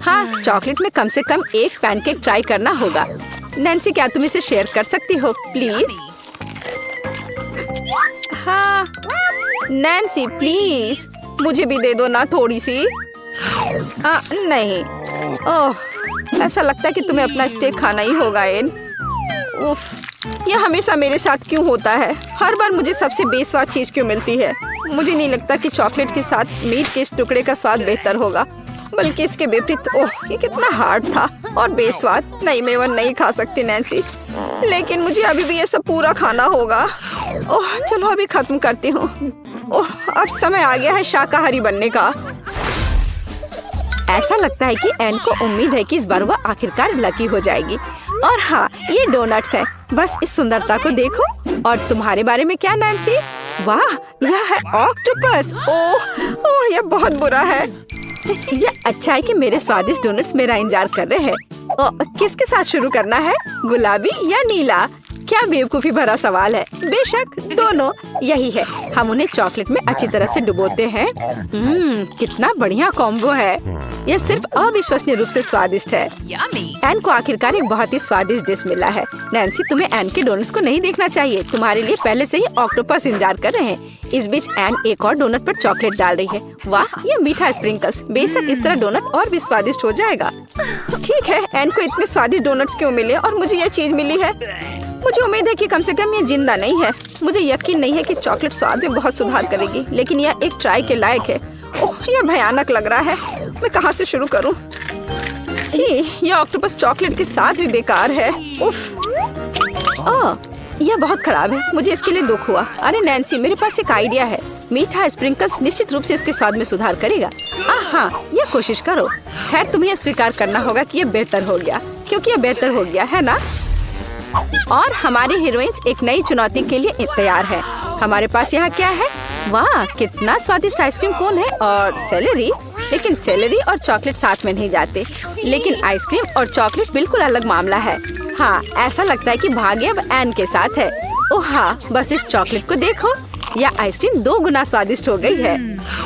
हाँ, चॉकलेट में कम से कम एक पैनकेक ट्राई करना होगा। नैन्सी, क्या तुम इसे शेयर कर सकती हो प्लीज? हाँ, नैन्सी प्लीज, मुझे भी दे दो ना थोड़ी सी। नहीं। ओह, ऐसा लगता है कि तुम्हें अपना स्टेक खाना ही होगा एन। उफ, यह हमेशा मेरे साथ क्यों होता है? हर बार मुझे सबसे बेस्वाद चीज क्यों मिलती है? मुझे नहीं लगता कि चॉकलेट के साथ मीट के इस टुकड़े का स्वाद बेहतर होगा, बल्कि इसके विपरीत। ओह, ये कितना हार्ड था और बेस्वाद। नहीं, मैं वह नहीं खा सकती नैन्सी, लेकिन मुझे अभी भी ये सब पूरा खाना होगा। ओह, चलो अभी खत्म करती हूँ। ओह, अब समय आ गया है शाकाहारी बनने का। ऐसा लगता है कि एन को उम्मीद है कि इस बार वह आखिरकार लकी हो जाएगी। और हाँ, ये डोनट्स है। बस इस सुंदरता को देखो। और तुम्हारे बारे में क्या नैन्सी? वाह, यह है ऑक्टोपस। ओह, यह बहुत बुरा है। यह अच्छा है कि मेरे स्वादिष्ट डोनट्स मेरा इंतजार कर रहे हैं। किसके साथ शुरू करना है, गुलाबी या नीला? क्या बेवकूफी भरा सवाल है। बेशक दोनों, यही है। हम उन्हें चॉकलेट में अच्छी तरह से डुबोते हैं। कितना बढ़िया कॉम्बो है। यह सिर्फ अविश्वसनीय रूप से स्वादिष्ट है। एन को आखिरकार एक बहुत ही स्वादिष्ट डिश मिला है। नैन्सी, तुम्हें एन के डोनट्स को नहीं देखना चाहिए। तुम्हारे लिए पहले से ही ऑक्टोपस इंतजार कर रहे हैं। इस बीच एन एक और डोनट पर चॉकलेट डाल रही है। वाह, ये मीठा स्प्रिंकल्स। बेशक इस तरह डोनट और भी स्वादिष्ट हो जाएगा। ठीक है, एन को इतने स्वादिष्ट डोनट्स क्यों मिले और मुझे यह चीज मिली है? मुझे उम्मीद है कि कम से कम ये जिंदा नहीं है। मुझे यकीन नहीं है कि चॉकलेट स्वाद में बहुत सुधार करेगी, लेकिन यह एक ट्राई के लायक है। ओह, यह भयानक लग रहा है। मैं कहाँ से शुरू करूँ? छी, यह ऑक्टोपस चॉकलेट के साथ भी बेकार है। उफ, ओह, यह बहुत खराब है। मुझे इसके लिए दुख हुआ। अरे नैन्सी, मेरे पास एक आइडिया है। मीठा स्प्रिंकल्स निश्चित रूप से इसके स्वाद में सुधार करेगा। हाँ, यह कोशिश करो। खैर, तुम्हें यह स्वीकार करना होगा कि यह बेहतर हो गया, क्योंकि यह बेहतर हो गया है ना? और हमारी हीरोइंस एक नई चुनौती के लिए तैयार है। हमारे पास यहाँ क्या है? वाह, कितना स्वादिष्ट आइसक्रीम कोन है और सेलेरी। लेकिन सेलेरी और चॉकलेट साथ में नहीं जाते। लेकिन आइसक्रीम और चॉकलेट बिल्कुल अलग मामला है। हाँ, ऐसा लगता है कि भाग्य अब एन के साथ है। ओह हाँ, बस इस चॉकलेट को देखो। यह आइसक्रीम 2 गुना स्वादिष्ट हो गई है।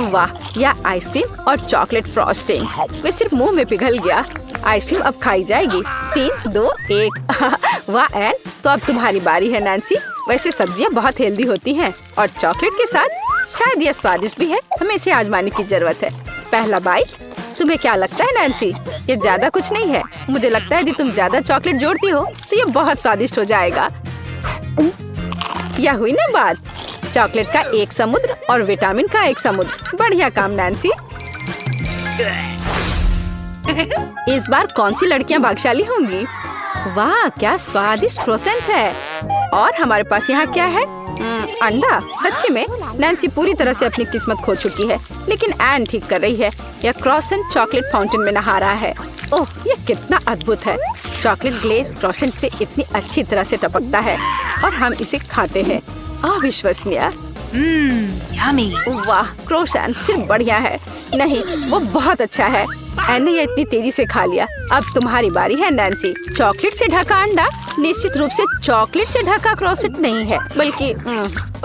वाह, यह आइसक्रीम और चॉकलेट फ्रॉस्टिंग वे सिर्फ मुंह में पिघल गया। आइसक्रीम अब खाई जाएगी। 3, 2, 1। वाह एन, तो अब तुम्हारी बारी है नैन्सी। वैसे सब्जियां बहुत हेल्दी होती हैं और चॉकलेट के साथ शायद यह स्वादिष्ट भी है। हमें इसे आजमाने की जरूरत है। पहला बाइट। तुम्हें क्या लगता है नैन्सी? ये ज्यादा कुछ नहीं है। मुझे लगता है यदि तुम ज्यादा चॉकलेट जोड़ती हो तो ये बहुत स्वादिष्ट हो जाएगा। यह हुई ना बात। चॉकलेट का एक समुद्र और विटामिन का एक समुद्र। बढ़िया काम नैन्सी। इस बार कौन सी लड़कियां भाग्यशाली होंगी? वाह, क्या स्वादिष्ट क्रोसेंट है। और हमारे पास यहाँ क्या है? अंडा। सच्ची में नैन्सी पूरी तरह से अपनी किस्मत खो चुकी है, लेकिन एन ठीक कर रही है। यह क्रोसेंट चॉकलेट फाउंटेन में नहा रहा है। ओह, यह कितना अद्भुत है। चॉकलेट ग्लेज क्रोसेंट से इतनी अच्छी तरह से टपकता है और हम इसे खाते हैं। अविश्वसनीय। यम्मी। वाह, क्रोसेंट सिर्फ बढ़िया है नहीं, वो बहुत अच्छा है। एन ने इतनी तेजी से खा लिया। अब तुम्हारी बारी है नैन्सी। चॉकलेट से ढका अंडा निश्चित रूप से चॉकलेट से ढका क्रोसेंट नहीं है, बल्कि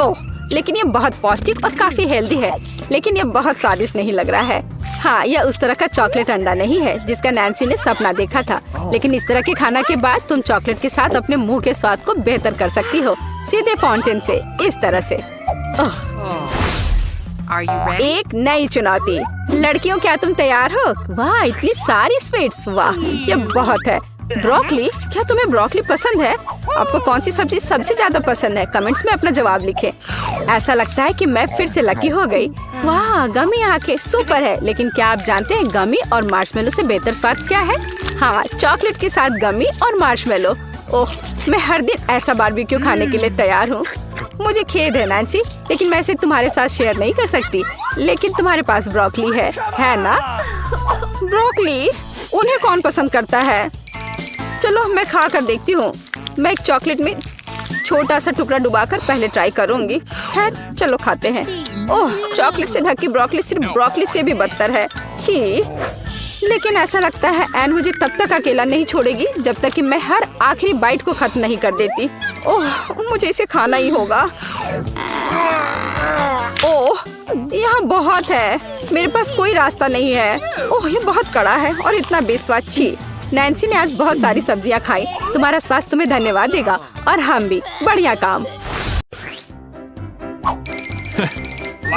ओह, लेकिन ये बहुत पौष्टिक और काफी हेल्दी है। लेकिन ये बहुत स्वादिष्ट नहीं लग रहा है। हाँ, यह उस तरह का चॉकलेट अंडा नहीं है जिसका नैन्सी ने सपना देखा था। लेकिन इस तरह के खाना के बाद तुम चॉकलेट के साथ अपने मुंह के स्वाद को बेहतर कर सकती हो। सीधे फाउंटेन से, इस तरह से। Are you ready? एक नई चुनौती। लड़कियों, क्या तुम तैयार हो? वाह, इतनी सारी स्वीट्स, वाह ये बहुत है। ब्रोकली, क्या तुम्हें ब्रोकली पसंद है? आपको कौन सी सब्जी सबसे ज्यादा पसंद है? कमेंट्स में अपना जवाब लिखें। ऐसा लगता है कि मैं फिर से लकी हो गई। वाह, गमी आके सुपर है। लेकिन क्या आप जानते हैं गमी और मार्शमेलो से बेहतर स्वाद क्या है? हाँ, चॉकलेट के साथ गमी और मार्शमेलो। ओह, मैं हर दिन ऐसा बारबेक्यू खाने के लिए तैयार हूँ। मुझे खेद है नैन्सी, लेकिन मैं इसे तुम्हारे साथ शेयर नहीं कर सकती। लेकिन तुम्हारे पास ब्रोकली है ना? ब्रोकली, उन्हें कौन पसंद करता है? चलो मैं खा कर देखती हूँ। मैं एक चॉकलेट में छोटा सा टुकड़ा डुबाकर पहले ट्राई करूंगी। खैर, चलो खाते हैं। ओह, चॉकलेट से ढकी ब्रोकली सिर्फ ब्रोकली से भी बदतर है। छी, लेकिन ऐसा लगता है एन मुझे तब तक अकेला नहीं छोड़ेगी जब तक कि मैं हर आखिरी बाइट को खत्म नहीं कर देती। ओह, मुझे इसे खाना ही होगा। ओह, यहाँ बहुत है, मेरे पास कोई रास्ता नहीं है। ओह, ये बहुत कड़ा है और इतना बेस्वाद। छी, नैन्सी ने आज बहुत सारी सब्जियाँ खाई। तुम्हारा स्वास्थ्य तुम्हें धन्यवाद देगा और हम भी। बढ़िया काम।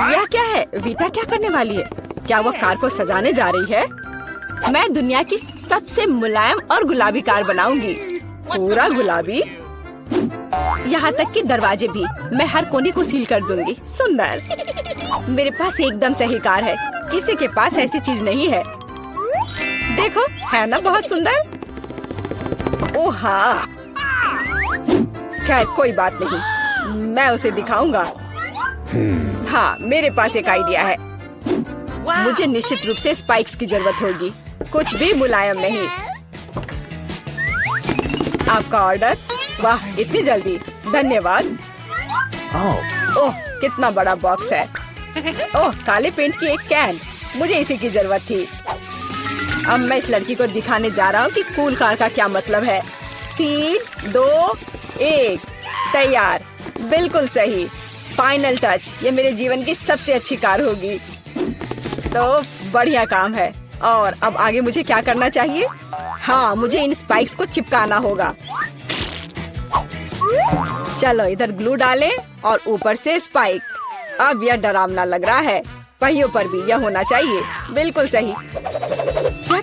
यह क्या है? वीटा क्या करने वाली है? क्या वह कार को सजाने जा रही है? मैं दुनिया की सबसे मुलायम और गुलाबी कार बनाऊंगी। पूरा गुलाबी, यहाँ तक कि दरवाजे भी। मैं हर कोने को सील कर दूंगी। सुंदर। मेरे पास एकदम सही कार है। किसी के पास ऐसी चीज नहीं है। देखो, है ना बहुत सुंदर? ओह हाँ, खैर कोई बात नहीं, मैं उसे दिखाऊंगा। हाँ, मेरे पास एक आइडिया है। मुझे निश्चित रूप से स्पाइक्स की जरूरत होगी। कुछ भी मुलायम नहीं। आपका ऑर्डर? वाह, इतनी जल्दी, धन्यवाद। ओह, कितना बड़ा बॉक्स है। ओह, काले पेंट की एक कैन, मुझे इसी की जरूरत थी। अब मैं इस लड़की को दिखाने जा रहा हूँ कि कूल कार का क्या मतलब है। 3, 2, 1, तैयार। बिल्कुल सही, फाइनल टच। ये मेरे जीवन की सबसे अच्छी कार होगी। तो बढ़िया काम है। और अब आगे मुझे क्या करना चाहिए? हाँ, मुझे इन स्पाइक्स को चिपकाना होगा। चलो इधर ग्लू डालें और ऊपर से स्पाइक। अब यह डरावना लग रहा है। पहियों पर भी यह होना चाहिए। बिल्कुल सही।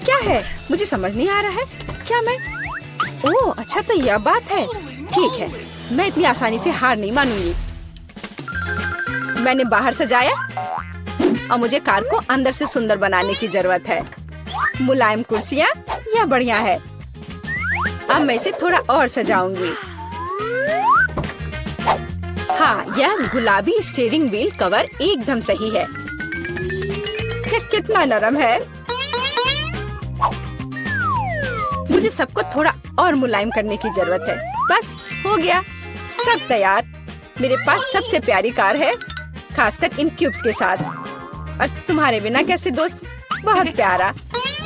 क्या है? मुझे समझ नहीं आ रहा है। क्या मैं? ओह अच्छा, तो यह बात है। ठीक है, मैं इतनी आसानी से हार नहीं मानूंगी। मैंने बाहर सजाया और मुझे कार को अंदर से सुंदर बनाने की जरूरत है। मुलायम कुर्सियाँ, यह बढ़िया है। अब मैं इसे थोड़ा और सजाऊंगी। हाँ, यह गुलाबी स्टीयरिंग व्हील कवर एकदम सही है। यह कितना नरम है। मुझे सबको थोड़ा और मुलायम करने की जरूरत है। बस हो गया, सब तैयार। मेरे पास सबसे प्यारी कार है, खासकर इन क्यूब्स के साथ। और तुम्हारे बिना कैसे दोस्त? बहुत प्यारा।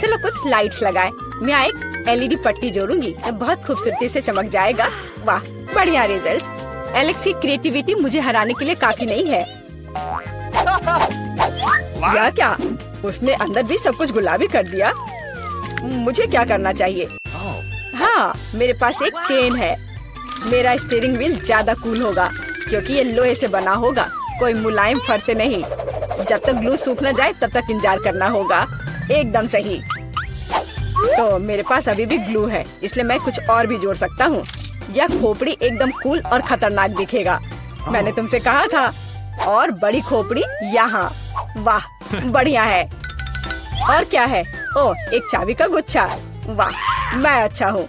चलो कुछ लाइट्स लगाएं। मैं एक एलईडी पट्टी जोड़ूंगी, बहुत खूबसूरती से चमक जाएगा। वाह, बढ़िया रिजल्ट। एलेक्स की क्रिएटिविटी मुझे हराने के लिए काफी नहीं है। या क्या? उसने अंदर भी सब कुछ गुलाबी कर दिया। मुझे क्या करना चाहिए? हाँ, मेरे पास एक चेन है। मेरा स्टीयरिंग व्हील ज्यादा कूल होगा क्योंकि ये लोहे से बना होगा, कोई मुलायम फर से नहीं। जब तक ग्लू सूख न जाए तब तक इंतजार करना होगा। एकदम सही। तो मेरे पास अभी भी ग्लू है, इसलिए मैं कुछ और भी जोड़ सकता हूँ। यह खोपड़ी एकदम कूल और खतरनाक दिखेगा। मैंने तुमसे कहा था। और बड़ी खोपड़ी यहाँ। वाह, बढ़िया है। और क्या है? ओह, एक चाबी का गुच्छा। वाह, मैं अच्छा हूँ।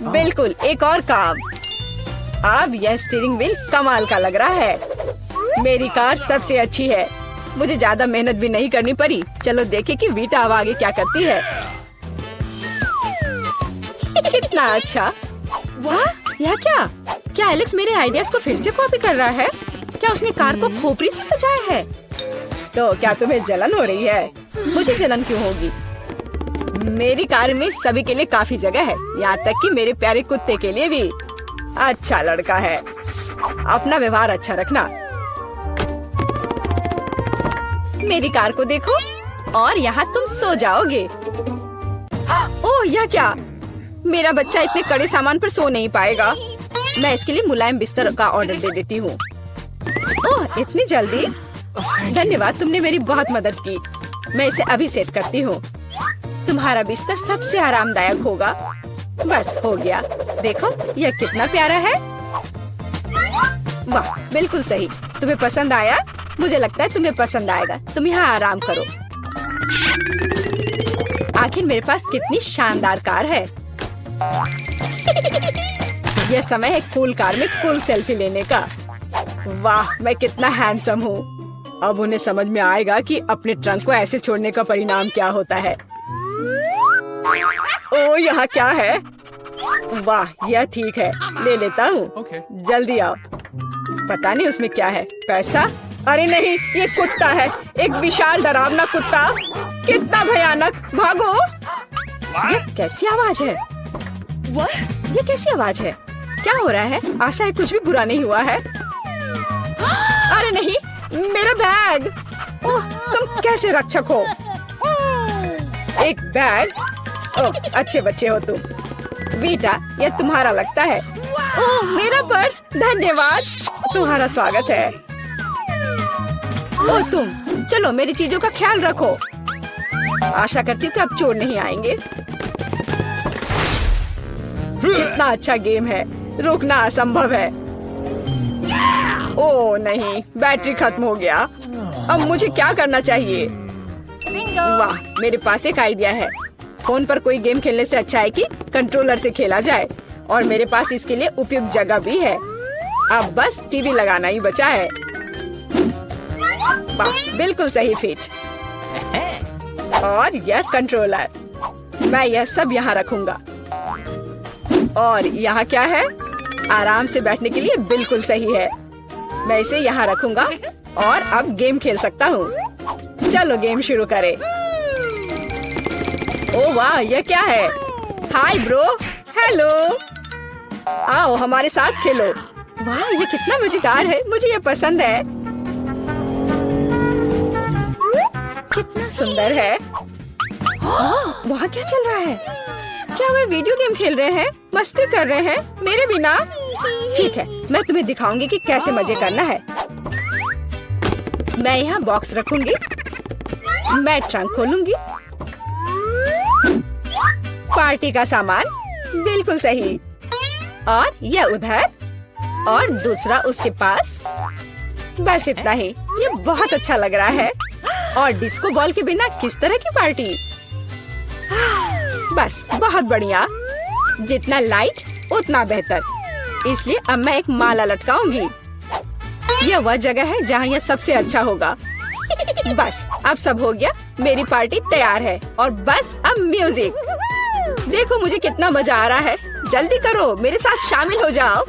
बिल्कुल, एक और काम। अब यह स्टीयरिंग व्हील कमाल का लग रहा है। मेरी कार सबसे अच्छी है। मुझे ज्यादा मेहनत भी नहीं करनी पड़ी। चलो देखें कि वीटा अब आगे क्या करती है। कितना अच्छा। वाह, यह क्या? क्या एलेक्स मेरे आइडियाज को फिर से कॉपी कर रहा है? क्या उसने कार को खोपड़ी से सजाया है? तो क्या तुम्हें जलन हो रही है? मुझे जलन क्यों होगी? मेरी कार में सभी के लिए काफी जगह है, यहाँ तक कि मेरे प्यारे कुत्ते के लिए भी। अच्छा लड़का है। अपना व्यवहार अच्छा रखना। मेरी कार को देखो और यहाँ तुम सो जाओगे। ओह, यह क्या? मेरा बच्चा इतने कड़े सामान पर सो नहीं पाएगा। मैं इसके लिए मुलायम बिस्तर का ऑर्डर दे देती हूँ। ओह, इतनी जल्दी? धन्यवाद, तुमने मेरी बहुत मदद की। मैं इसे अभी सेट करती हूँ। तुम्हारा बिस्तर सबसे आरामदायक होगा। बस हो गया। देखो यह कितना प्यारा है। वाह, बिल्कुल सही। तुम्हें पसंद आया? मुझे लगता है तुम्हें पसंद आएगा। तुम यहाँ आराम करो। आखिर मेरे पास कितनी शानदार कार है। यह समय है कूल कार में कूल सेल्फी लेने का। वाह, मैं कितना हैंडसम हूँ। अब उन्हें समझ में आएगा कि अपने ट्रंक को ऐसे छोड़ने का परिणाम क्या होता है। ओ, यहाँ क्या है? वाह, यह ठीक है, ले लेता हूँ। जल्दी आओ। पता नहीं उसमें क्या है। पैसा? अरे नहीं, ये कुत्ता है। एक विशाल डरावना कुत्ता। कितना भयानक। भागो। ये कैसी आवाज है? ये कैसी आवाज है? क्या हो रहा है? आशा है कुछ भी बुरा नहीं हुआ है। अरे नहीं, मेरा बैग। ओह, तुम कैसे रक्षक हो? एक बैग? ओह, अच्छे बच्चे हो तुम। बेटा, यह तुम्हारा लगता है। ओह, मेरा पर्स। धन्यवाद, तुम्हारा स्वागत है। ओह, तुम चलो मेरी चीजों का ख्याल रखो। आशा करती हूँ कि अब चोर नहीं आएंगे। कितना अच्छा गेम है, रोकना असंभव है। ओह नहीं, बैटरी खत्म हो गया। अब मुझे क्या करना चाहिए? वाह, मेरे पास एक आइडिया है। फोन पर कोई गेम खेलने से अच्छा है कि कंट्रोलर से खेला जाए, और मेरे पास इसके लिए उपयुक्त जगह भी है। अब बस टीवी लगाना ही बचा है। वाह, बिल्कुल सही फिट। और यह कंट्रोलर, मैं यह सब यहाँ रखूंगा। और यहाँ क्या है? आराम से बैठने के लिए बिल्कुल सही है। मैं इसे यहाँ रखूंगा और अब गेम खेल सकता हूँ। चलो गेम शुरू करें। ओह वाह, यह क्या है? Hi bro. हेलो, आओ हमारे साथ खेलो। वाह, ये कितना मजेदार है। मुझे ये पसंद है। कितना सुंदर है। वहाँ क्या चल रहा है? क्या वे वीडियो गेम खेल रहे हैं? मस्ती कर रहे हैं मेरे बिना? ठीक है, मैं तुम्हें दिखाऊंगी कि कैसे मजे करना है। मैं यहाँ बॉक्स रखूंगी। मैं ट्रंक खोलूंगी। पार्टी का सामान, बिल्कुल सही। और यह उधर, और दूसरा उसके पास। बस इतना ही। ये बहुत अच्छा लग रहा है। और डिस्को बॉल के बिना किस तरह की पार्टी? बस बहुत बढ़िया। जितना लाइट उतना बेहतर। इसलिए अब मैं एक माला लटकाऊंगी। यह वह जगह है जहाँ यह सबसे अच्छा होगा। बस अब सब हो गया। मेरी पार्टी तैयार है। और बस अब म्यूजिक। देखो मुझे कितना मजा आ रहा है। जल्दी करो, मेरे साथ शामिल हो जाओ।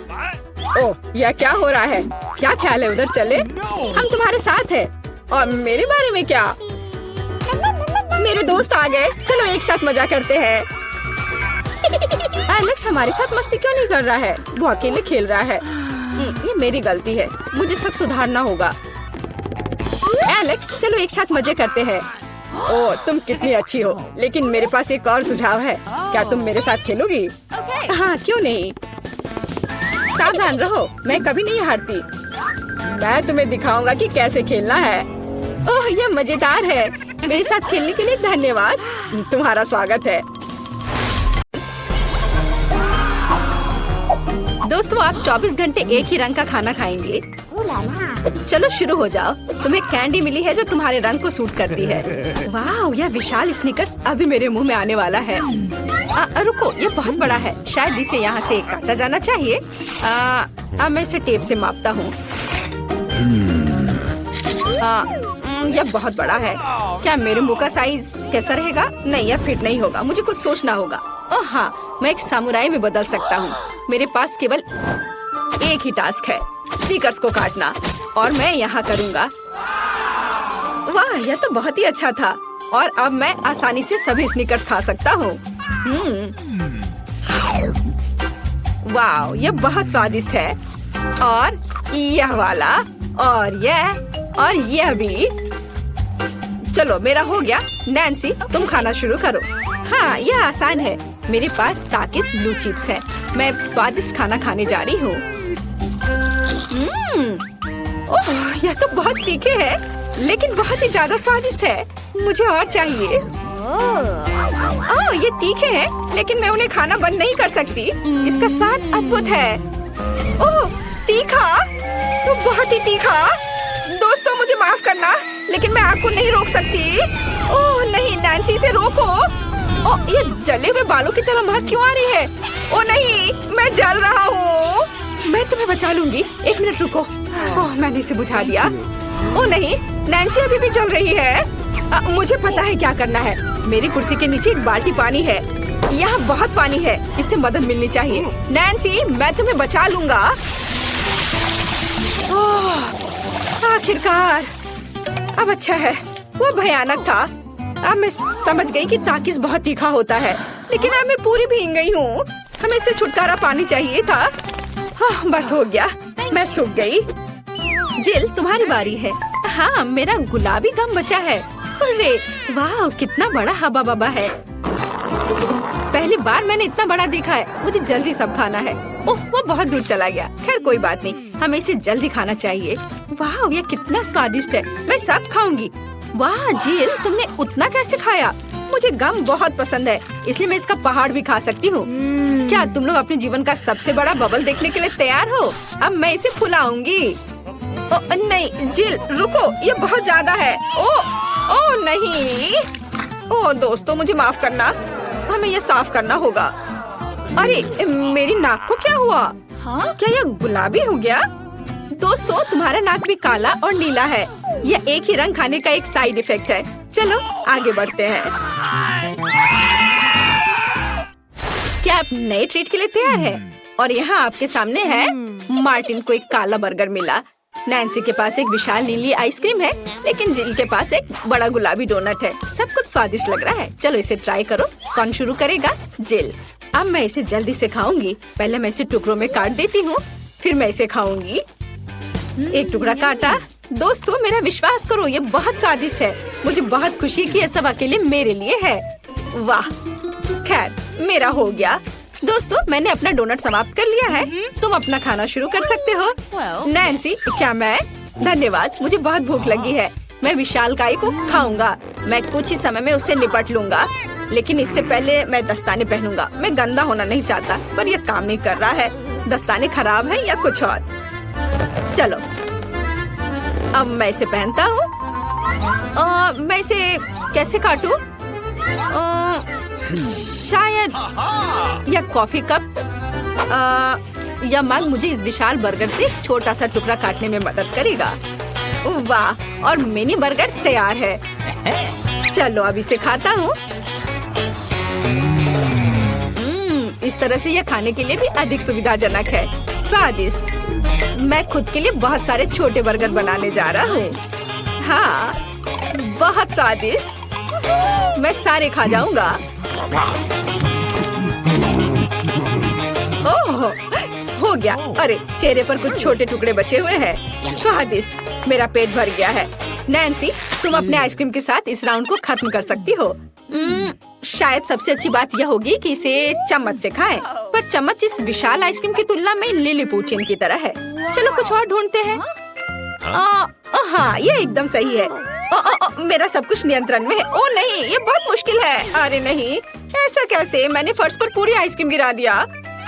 ओह, यह क्या हो रहा है? क्या ख्याल है उधर चले? हम तुम्हारे साथ हैं। और मेरे बारे में क्या? मेरे दोस्त आ गए। चलो एक साथ मजा करते हैं। एलेक्स हमारे साथ मस्ती क्यों नहीं कर रहा है? वो अकेले खेल रहा है। ये मेरी गलती है। मुझे सब सुधारना होगा। एलेक्स, चलो एक साथ मजे करते हैं। ओह, तुम कितनी अच्छी हो। लेकिन मेरे पास एक और सुझाव है। क्या तुम मेरे साथ खेलोगी? हाँ, क्यों नहीं। सावधान रहो, मैं कभी नहीं हारती। मैं तुम्हें दिखाऊंगा कि कैसे खेलना है। ओह, यह मजेदार है। मेरे साथ खेलने के लिए धन्यवाद। तुम्हारा स्वागत है। दोस्तों, आप 24 घंटे एक ही रंग का खाना खाएंगे? चलो शुरू हो जाओ। तुम्हें कैंडी मिली है जो तुम्हारे रंग को सूट करती है। वाह, यह विशाल स्निकर्स अभी मेरे मुंह में आने वाला है। रुको, यह बहुत बड़ा है। शायद इसे यहाँ से काटा जाना चाहिए। अब मैं इसे टेप से मापता हूँ। यह बहुत बड़ा है। क्या मेरे मुंह का साइज कैसा रहेगा? नहीं, यह फिट नहीं होगा। मुझे कुछ सोचना होगा। ओह हाँ, मैं एक सामुराई में बदल सकता हूँ। मेरे पास केवल एक ही टास्क है, स्निकर्स को काटना। और मैं यहाँ करूँगा। वाह, यह तो बहुत ही अच्छा था। और अब मैं आसानी से सभी स्निकर्स खा सकता हूँ। वाह, यह बहुत स्वादिष्ट है। और यह वाला, और यह भी। चलो, मेरा हो गया। नैन्सी, तुम खाना शुरू करो। हाँ, यह आसान है। मेरे पास ताकिस ब्लू चिप्स है। मैं स्वादिष्ट खाना खाने जा रही हूँ। ओह, यह तो बहुत तीखे है, लेकिन बहुत ही ज्यादा स्वादिष्ट है। मुझे और चाहिए। ओह, ये तीखे हैं, लेकिन मैं उन्हें खाना बंद नहीं कर सकती। इसका स्वाद अद्भुत है। ओह, तीखा, तो बहुत ही तीखा। दोस्तों, मुझे माफ करना, लेकिन मैं आग को नहीं रोक सकती। ओह नहीं, नैन्सी से रोको। ओह, ये जले हुए बालों की तरह महक क्यों आ रही है? ओह नहीं, मैं जल रहा हूँ। मैं तुम्हें बचा लूंगी। 1 मिनट रुको। ओह, मैंने इसे बुझा दिया। ओह नहीं, नैन्सी अभी भी जल रही है। मुझे पता है क्या करना है। मेरी कुर्सी के नीचे एक बाल्टी पानी है। यहाँ बहुत पानी है, इससे मदद मिलनी चाहिए। नैन्सी, मैं तुम्हें बचा लूंगा। ओह, आखिरकार। अब अच्छा है, वो भयानक था। अब मैं समझ गई कि ताकिस बहुत तीखा होता है, लेकिन अब मैं पूरी भीग गई हूँ। हमें इससे छुटकारा पानी चाहिए था। हाँ, बस हो गया, मैं सूख गई। जिल, तुम्हारी बारी है। हाँ, मेरा गुलाबी गम बचा है। अरे वाह, कितना बड़ा हवा बबा है। पहली बार मैंने इतना बड़ा देखा है। मुझे जल्दी सब खाना है। ओह, वो बहुत दूर चला गया। खैर कोई बात नहीं, हमें इसे जल्दी खाना चाहिए। वाह, ये कितना स्वादिष्ट है। मैं सब खाऊंगी। वाह जिल, तुमने उतना कैसे खाया? मुझे गम बहुत पसंद है, इसलिए मैं इसका पहाड़ भी खा सकती हूँ। क्या तुम लोग अपने जीवन का सबसे बड़ा बबल देखने के लिए तैयार हो? अब मैं इसे फुलाऊंगी। नहीं जिल, रुको, ये बहुत ज्यादा है। ओ नहीं। ओ दोस्तों, मुझे माफ करना, हमें ये साफ करना होगा। अरे मेरी नाक को क्या हुआ? हाँ, क्या यह गुलाबी हो गया? दोस्तों, तुम्हारा नाक भी काला और नीला है। यह एक ही रंग खाने का एक साइड इफेक्ट है। चलो आगे बढ़ते हैं। क्या आप नए ट्रीट के लिए तैयार हैं? और यहाँ आपके सामने है। मार्टिन को एक काला बर्गर मिला। नैन्सी के पास एक विशाल नीली आइसक्रीम है, लेकिन जिल के पास एक बड़ा गुलाबी डोनट है। सब कुछ स्वादिष्ट लग रहा है। चलो इसे ट्राई करो। कौन शुरू करेगा? जिल। अब मैं इसे जल्दी से खाऊंगी। पहले मैं इसे टुकड़ों में काट देती हूँ, फिर मैं इसे खाऊंगी। एक टुकड़ा काटा। दोस्तों, मेरा विश्वास करो, ये बहुत स्वादिष्ट है। मुझे बहुत खुशी कि ये सब अकेले मेरे लिए है। वाह, खैर मेरा हो गया। दोस्तों, मैंने अपना डोनट समाप्त कर लिया है। तुम अपना खाना शुरू कर सकते हो। नैन्सी, क्या मैं? धन्यवाद, मुझे बहुत भूख लगी है। मैं विशालकाय को खाऊंगा। मैं कुछ ही समय में उससे निपट लूंगा, लेकिन इससे पहले मैं दस्ताने पहनूंगा। मैं गंदा होना नहीं चाहता, पर यह काम नहीं कर रहा है। दस्ताने खराब है या कुछ और। चलो, अब मैं इसे पहनता हूँ। मैं इसे कैसे काटूं? शायद यह कॉफी कप या मग मुझे इस विशाल बर्गर से छोटा सा टुकड़ा काटने में मदद करेगा। वाह, और मिनी बर्गर तैयार है। चलो अब इसे खाता हूँ। इस तरह से यह खाने के लिए भी अधिक सुविधाजनक है। स्वादिष्ट। मैं खुद के लिए बहुत सारे छोटे बर्गर बनाने जा रहा हूँ। हाँ, बहुत स्वादिष्ट। मैं सारे खा जाऊंगा। ओह, हो गया। अरे चेहरे पर कुछ छोटे टुकड़े बचे हुए हैं। स्वादिष्ट। मेरा पेट भर गया है। नैन्सी, तुम अपने आइसक्रीम के साथ इस राउंड को खत्म कर सकती हो। शायद सबसे अच्छी बात यह होगी कि इसे चम्मच से खाएं। पर चम्मच इस विशाल आइसक्रीम की तुलना में लिलीपुचिन की तरह है। चलो कुछ और ढूंढते हैं। हाँ, ये एकदम सही है। मेरा सब कुछ नियंत्रण में है। ओ नहीं, ये बहुत मुश्किल है। अरे नहीं, ऐसा कैसे? मैंने फर्श पर पूरी आइसक्रीम गिरा दिया।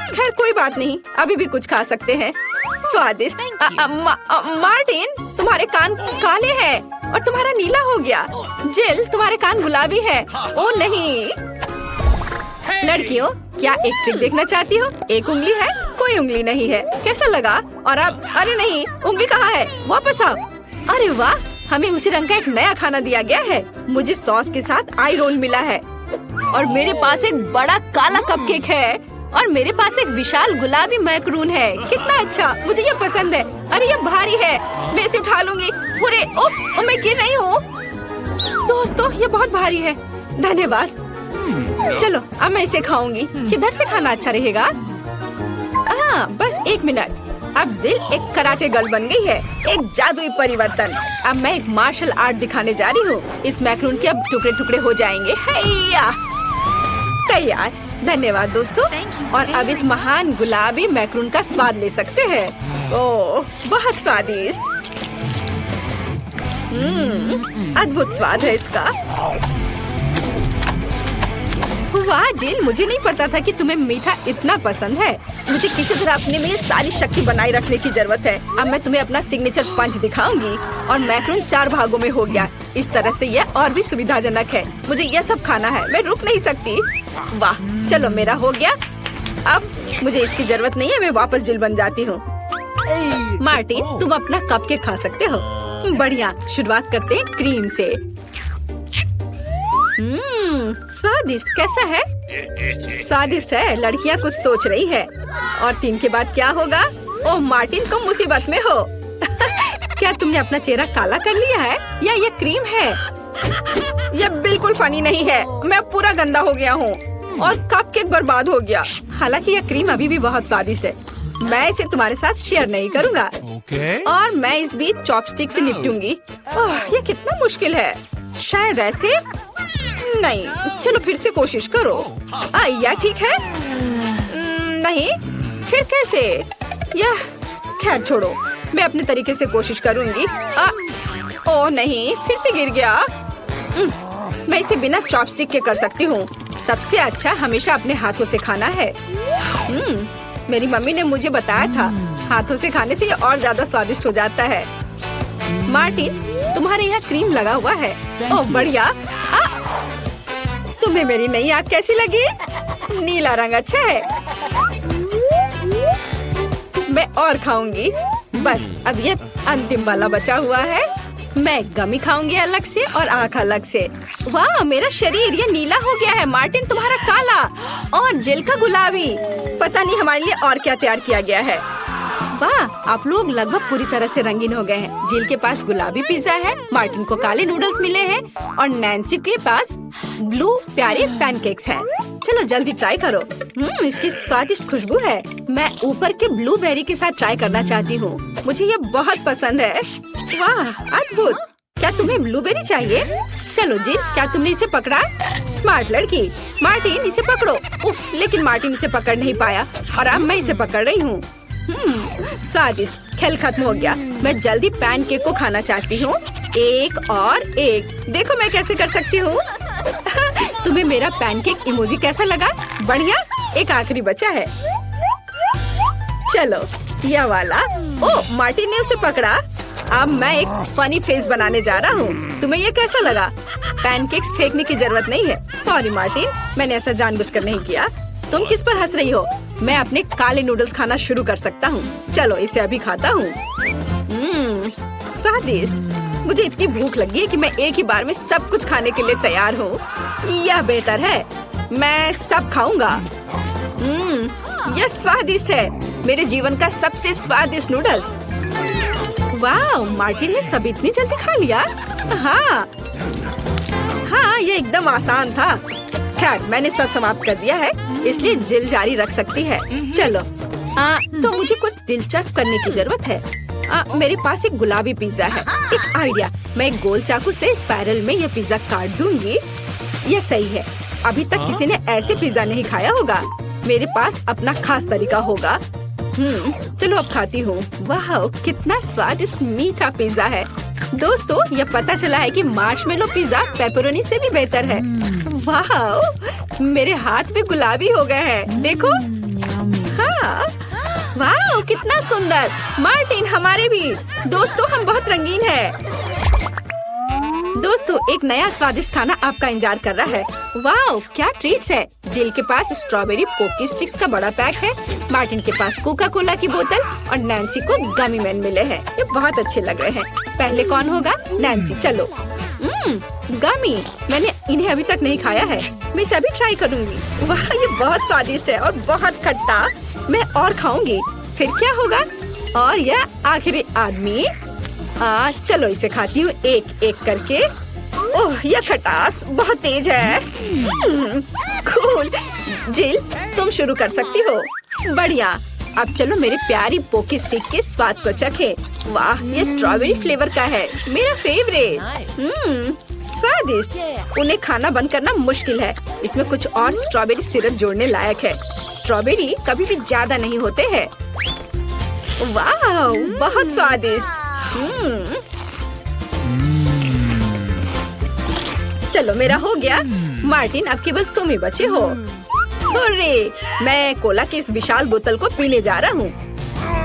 खैर कोई बात नहीं, अभी भी कुछ खा सकते हैं। स्वादिष्ट। मार्टिन, तुम्हारे कान काले हैं और तुम्हारा नीला हो गया। जिल, तुम्हारे कान गुलाबी है। ओ नहीं। लड़कियों, क्या एक ट्रिक देखना चाहती हो? एक उंगली है, कोई उंगली नहीं है। कैसा लगा? और अब अरे नहीं, उंगली कहाँ है? वापस आओ। अरे वाह, हमें उसी रंग का एक नया खाना दिया गया है। मुझे सॉस के साथ आई रोल मिला है और मेरे पास एक बड़ा काला कपकेक है और मेरे पास एक विशाल गुलाबी मैकरून है। कितना अच्छा, मुझे ये पसंद है। अरे ये भारी है, मैं इसे उठा लूंगी। पूरे ओह, मैं गिर रही हूँ। दोस्तों, ये बहुत भारी है। धन्यवाद। चलो अब मैं इसे खाऊंगी। किधर से खाना अच्छा रहेगा? हाँ, बस 1 मिनट। अब जिल एक कराटे गर्ल बन गई है। एक जादुई परिवर्तन। अब मैं एक मार्शल आर्ट दिखाने जा रही हूँ। इस मैकरून के अब टुकड़े टुकड़े हो जाएंगे। हैया, तैयार। धन्यवाद दोस्तों। और अब इस महान गुलाबी मैक्रून का स्वाद ले सकते हैं। ओह, बहुत स्वादिष्ट। अद्भुत स्वाद है इसका। वाह जिल, मुझे नहीं पता था कि तुम्हें मीठा इतना पसंद है। मुझे किसी तरह अपने में सारी शक्ति बनाए रखने की जरूरत है। अब मैं तुम्हें अपना सिग्नेचर पंच दिखाऊंगी। और मैक्रून 4 भागों में हो गया। इस तरह से यह और भी सुविधाजनक है। मुझे यह सब खाना है, मैं रुक नहीं सकती। वाह, चलो मेरा हो गया। अब मुझे इसकी जरूरत नहीं है, मैं वापस जिल बन जाती हूँ। मार्टिन, तुम अपना कपकेक खा सकते हो। बढ़िया, शुरुआत करते हैं क्रीम से। स्वादिष्ट। कैसा है? स्वादिष्ट है। लड़कियाँ कुछ सोच रही है। और 3 के बाद क्या होगा? ओह मार्टिन, तुम मुसीबत में हो। क्या तुमने अपना चेहरा काला कर लिया है या ये क्रीम है? यह बिल्कुल फनी नहीं है। मैं पूरा गंदा हो गया हूँ और कपकेक बर्बाद हो गया। हालांकि यह क्रीम अभी भी बहुत स्वादिष्ट है। मैं इसे तुम्हारे साथ शेयर नहीं करूँगा। और मैं इस बीच चॉपस्टिक से निपटूंगी। ओह, यह कितना मुश्किल है। शायद ऐसे नहीं। चलो फिर से कोशिश करो। यह ठीक है? नहीं, फिर कैसे? यह खैर छोड़ो, मैं अपने तरीके से कोशिश करूंगी। ओह नहीं, फिर से गिर गया। मैं इसे बिना चॉपस्टिक के कर सकती हूँ। सबसे अच्छा हमेशा अपने हाथों से खाना है। मेरी मम्मी ने मुझे बताया था, हाथों से खाने से ये और ज्यादा स्वादिष्ट हो जाता है। मार्टिन, तुम्हारे यहाँ क्रीम लगा हुआ है। ओह बढ़िया। तुम्हें मेरी नई आँख कैसी लगी? नीला रंग अच्छा है। मैं और खाऊंगी। बस अब ये अंतिम वाला बचा हुआ है। मैं गमी खाऊंगी अलग से और आँख अलग से। वाह, मेरा शरीर ये नीला हो गया है। मार्टिन, तुम्हारा काला और जेल का गुलाबी। पता नहीं हमारे लिए और क्या तैयार किया गया है। वाह, आप लोग लगभग पूरी तरह से रंगीन हो गए हैं। जिल के पास गुलाबी पिज्जा है, मार्टिन को काले नूडल्स मिले हैं और नैन्सी के पास ब्लू प्यारे पैनकेक्स हैं। चलो जल्दी ट्राई करो। इसकी स्वादिष्ट खुशबू है। मैं ऊपर के ब्लूबेरी के साथ ट्राई करना चाहती हूँ। मुझे ये बहुत पसंद है। वाह, अद्भुत। क्या तुम्हें ब्लूबेरी चाहिए? चलो जिल, क्या तुमने इसे पकड़ा? स्मार्ट लड़की। मार्टिन, इसे पकड़ो। उफ, लेकिन मार्टिन इसे पकड़ नहीं पाया और अब मैं इसे पकड़ रही हूँ। स्वादिष्ट। खेल खत्म हो गया। मैं जल्दी पैनकेक को खाना चाहती हूँ। एक और एक। देखो मैं कैसे कर सकती हूँ। तुम्हें मेरा पैनकेक इमोजी कैसा लगा? बढ़िया। एक आखिरी बचा है। चलो यह वाला। ओह, मार्टिन ने उसे पकड़ा। अब मैं एक फनी फेस बनाने जा रहा हूँ। तुम्हें ये कैसा लगा? पैनकेक्स फेंकने की जरूरत नहीं है। सॉरी मार्टिन, मैंने ऐसा जानबूझकर नहीं किया। तुम किस पर हंस रही हो? मैं अपने काले नूडल्स खाना शुरू कर सकता हूँ। चलो इसे अभी खाता हूँ। स्वादिष्ट। मुझे इतनी भूख लगी है कि मैं एक ही बार में सब कुछ खाने के लिए तैयार हूँ। यह बेहतर है। मैं सब खाऊंगा। यह स्वादिष्ट है। मेरे जीवन का सबसे स्वादिष्ट नूडल्स। वाह, मार्टिन ने सब इतनी जल्दी खा लिया। हाँ, ये एकदम आसान था। खैर, मैंने सब समाप्त कर दिया है, इसलिए जिल जारी रख सकती है। चलो, तो मुझे कुछ दिलचस्प करने की जरूरत है। मेरे पास एक गुलाबी पिज्जा है। एक आइडिया, मैं एक गोल चाकू से स्पाइरल में यह पिज्जा काट दूंगी। यह सही है। अभी तक किसी ने ऐसे पिज्जा नहीं खाया होगा। मेरे पास अपना खास तरीका होगा। चलो अब खाती हूँ। वाह, कितना स्वादिष्ट मीठा पिज्जा है। दोस्तों, यह पता चला है कि मार्शमेलो पिज्जा पेपरोनी से भी बेहतर है। वाह, मेरे हाथ भी गुलाबी हो गए हैं। देखो। हाँ, वाह, कितना सुंदर। मार्टिन, हमारे भी। दोस्तों, हम बहुत रंगीन हैं। दोस्तों, एक नया स्वादिष्ट खाना आपका इंतजार कर रहा है। वाह, क्या ट्रीट्स है। जिल के पास स्ट्रॉबेरी पोकी स्टिक्स का बड़ा पैक है। मार्टिन के पास कोका कोला की बोतल और नैन्सी को गमी मैन मिले हैं। ये बहुत अच्छे लग रहे हैं। पहले कौन होगा? नैन्सी। चलो। गमी, मैंने इन्हें अभी तक नहीं खाया है। मैं इसे अभी ट्राई करूंगी। वाह, ये बहुत स्वादिष्ट है और बहुत खट्टा। मैं और खाऊंगी। फिर क्या होगा? और यह आखिरी आदमी। चलो इसे खाती हूँ एक एक करके। ओह, यह खटास बहुत तेज है। कूल। जिल, तुम शुरू कर सकती हो। बढ़िया। अब चलो मेरे प्यारी पोकी स्टिक के स्वाद को चखें। वाह, ये स्ट्रॉबेरी फ्लेवर का है, मेरा फेवरेट। स्वादिष्ट। उन्हें खाना बंद करना मुश्किल है। इसमें कुछ और स्ट्रॉबेरी सिरप जोड़ने लायक है। स्ट्रॉबेरी कभी भी ज्यादा नहीं होते हैं। वाह, बहुत स्वादिष्ट। चलो मेरा हो गया। मार्टिन, अब केवल तुम ही बचे हो। अरे, मैं कोला की इस विशाल बोतल को पीने जा रहा हूँ।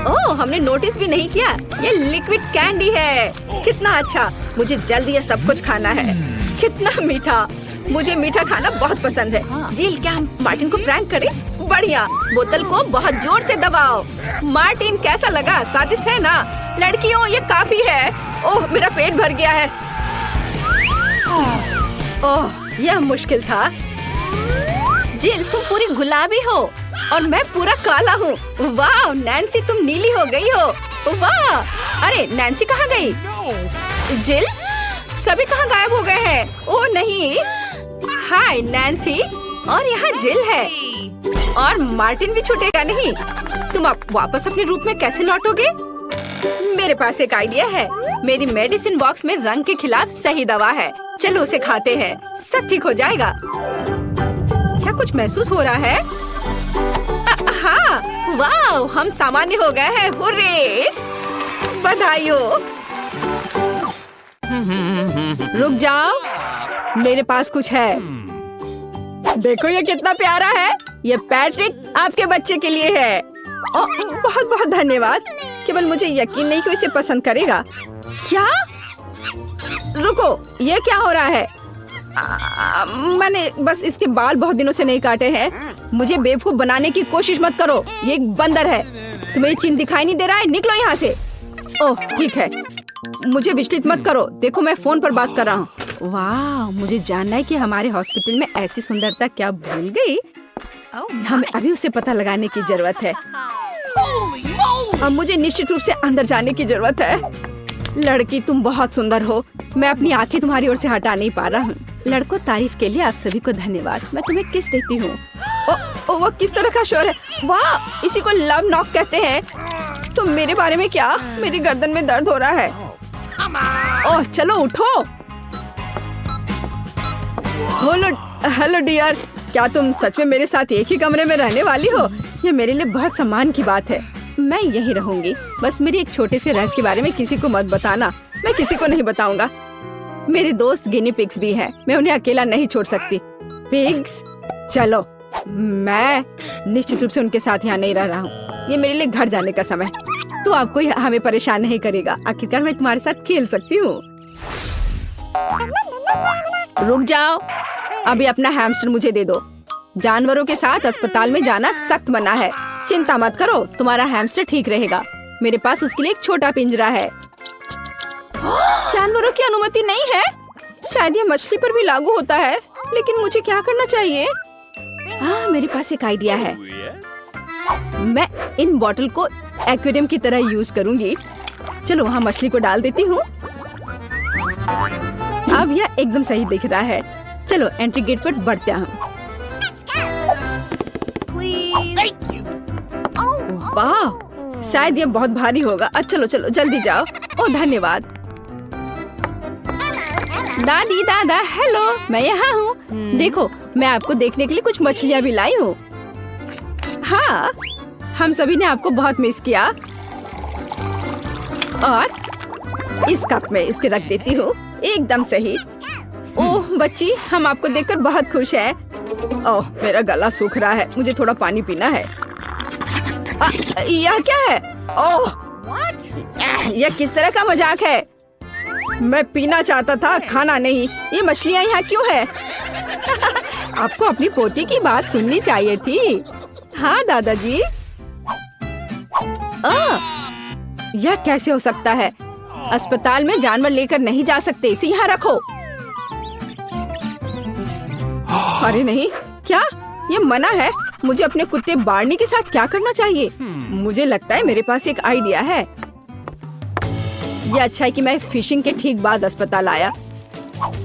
ओह, हमने नोटिस भी नहीं किया। ये लिक्विड कैंडी है। कितना अच्छा। मुझे जल्दी ये सब कुछ खाना है। कितना मीठा। मुझे मीठा खाना बहुत पसंद है। जिल, क्या हम मार्टिन को प्रैंक करें? बढ़िया। बोतल को बहुत जोर से दबाओ। मार्टिन, कैसा लगा? स्वादिष्ट है ना? लड़कियों, ये काफी है। ओह, मेरा पेट भर गया है। ओह, यह मुश्किल था। जिल, तुम पूरी गुलाबी हो और मैं पूरा काला हूँ। वाह, नैन्सी, तुम नीली हो गई हो। वाह। अरे, नैन्सी कहाँ गई? जिल, सभी कहाँ गायब हो गए हैं? ओह नहीं। हाय नैन्सी, और यहाँ जिल है और मार्टिन भी छूटेगा नहीं। तुम अब वापस अपने रूप में कैसे लौटोगे? मेरे पास एक आइडिया है। मेरी मेडिसिन बॉक्स में रंग के खिलाफ सही दवा है। चलो उसे खाते हैं, सब ठीक हो जाएगा। क्या कुछ महसूस हो रहा है? हाँ, वाह, हम सामान्य हो गए हैं। हुर्रे! बधाई हो। रुक जाओ, मेरे पास कुछ है। देखो ये कितना प्यारा है। ये पैट्रिक आपके बच्चे के लिए है। बहुत बहुत धन्यवाद। केवल मुझे यकीन नहीं कि इसे पसंद करेगा। क्या? रुको, ये क्या हो रहा है? मैंने बस इसके बाल बहुत दिनों से नहीं काटे हैं। मुझे बेवकूफ बनाने की कोशिश मत करो। ये एक बंदर है। तुम्हें ये चिन्ह दिखाई नहीं दे रहा है? निकलो यहाँ से। ओह, ठीक है। मुझे विचलित मत करो। देखो, मैं फोन पर बात कर रहा हूँ। वाह, मुझे जानना है कि हमारे हॉस्पिटल में ऐसी सुंदरता क्या भूल गई। हमें अभी उसे पता लगाने की जरूरत है। अब मुझे निश्चित रूप से अंदर जाने की जरूरत है। लड़की, तुम बहुत सुंदर हो। मैं अपनी आंखें तुम्हारी ओर से हटा नहीं पा रहा हूँ। लड़कों, तारीफ के लिए आप सभी को धन्यवाद। मैं तुम्हें किस देती हूँ। वो किस तरह का शोर है? वाह, इसी को लव नॉक कहते हैं। तो मेरे बारे में क्या? मेरी गर्दन में दर्द हो रहा है। ओह, चलो उठो। हेलो डियर, क्या तुम सच में मेरे साथ एक ही कमरे में रहने वाली हो? ये मेरे लिए बहुत सम्मान की बात है। मैं यहीं रहूंगी। बस मेरी एक छोटे से रहस्य के बारे में किसी को मत बताना। मैं किसी को नहीं बताऊंगा। मेरे दोस्त गिनी पिग्स भी हैं। मैं उन्हें अकेला नहीं छोड़ सकती। पिग्स, चलो। मैं निश्चित रूप से उनके साथ यहाँ नहीं रह रहा हूँ। ये मेरे लिए घर जाने का समय। तो आपको हमें परेशान नहीं करेगा। आखिरकार मैं तुम्हारे साथ खेल सकती हूँ। रुक जाओ, अभी अपना हैमस्टर मुझे दे दो। जानवरों के साथ अस्पताल में जाना सख्त मना है। चिंता मत करो, तुम्हारा हैमस्टर ठीक रहेगा। मेरे पास उसके लिए एक छोटा पिंजरा है। जानवरों की अनुमति नहीं है? शायद ये मछली पर भी लागू होता है। लेकिन मुझे क्या करना चाहिए? हाँ, मेरे पास एक आइडिया है। मैं इन बॉटल को एक्वेरियम की तरह यूज करूंगी। चलो वहाँ मछली को डाल देती हूँ। अब यह एकदम सही दिख रहा है। चलो एंट्री गेट पर बढ़ते हैं। वाह, शायद ये बहुत भारी होगा। चलो चलो जल्दी जाओ। ओह, धन्यवाद। दादी, दादा, हेलो, मैं यहाँ हूँ। देखो, मैं आपको देखने के लिए कुछ मछलियाँ भी लाई हूँ। हाँ, हम सभी ने आपको बहुत मिस किया। और इस कप में इसके रख देती हूँ। एकदम सही। ओह बच्ची, हम आपको देखकर बहुत खुश हैं। ओह, मेरा गला सूख रहा है। मुझे थोड़ा पानी पीना है। यह क्या है? ओह, यह किस तरह का मजाक है? मैं पीना चाहता था, खाना नहीं। ये मछलियाँ यहाँ क्यों है? आपको अपनी पोती की बात सुननी चाहिए थी। हाँ दादाजी। यह कैसे हो सकता है? अस्पताल में जानवर लेकर नहीं जा सकते। इसे यहाँ रखो। अरे नहीं, क्या ये मना है? मुझे अपने कुत्ते बार्नी के साथ क्या करना चाहिए? मुझे लगता है मेरे पास एक आइडिया है। यह अच्छा है कि मैं फिशिंग के ठीक बाद अस्पताल आया।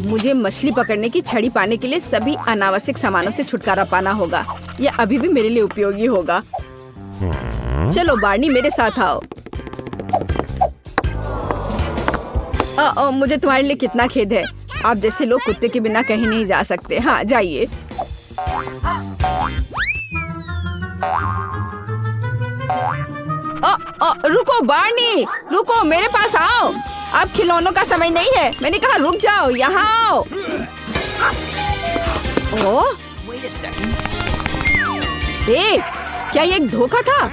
मुझे मछली पकड़ने की छड़ी पाने के लिए सभी अनावश्यक सामानों से छुटकारा पाना होगा। यह अभी भी मेरे लिए उपयोगी होगा। चलो बार्नी, मेरे साथ आओ। मुझे तुम्हारे लिए कितना खेद है। आप जैसे लोग कुत्ते के बिना कहीं नहीं जा सकते। हाँ, जाइए। रुको बार्नी, रुको, मेरे पास आओ। अब खिलौनों का समय नहीं है। मैंने कहा रुक जाओ, यहाँ आओ। ओह, क्या ये एक धोखा था?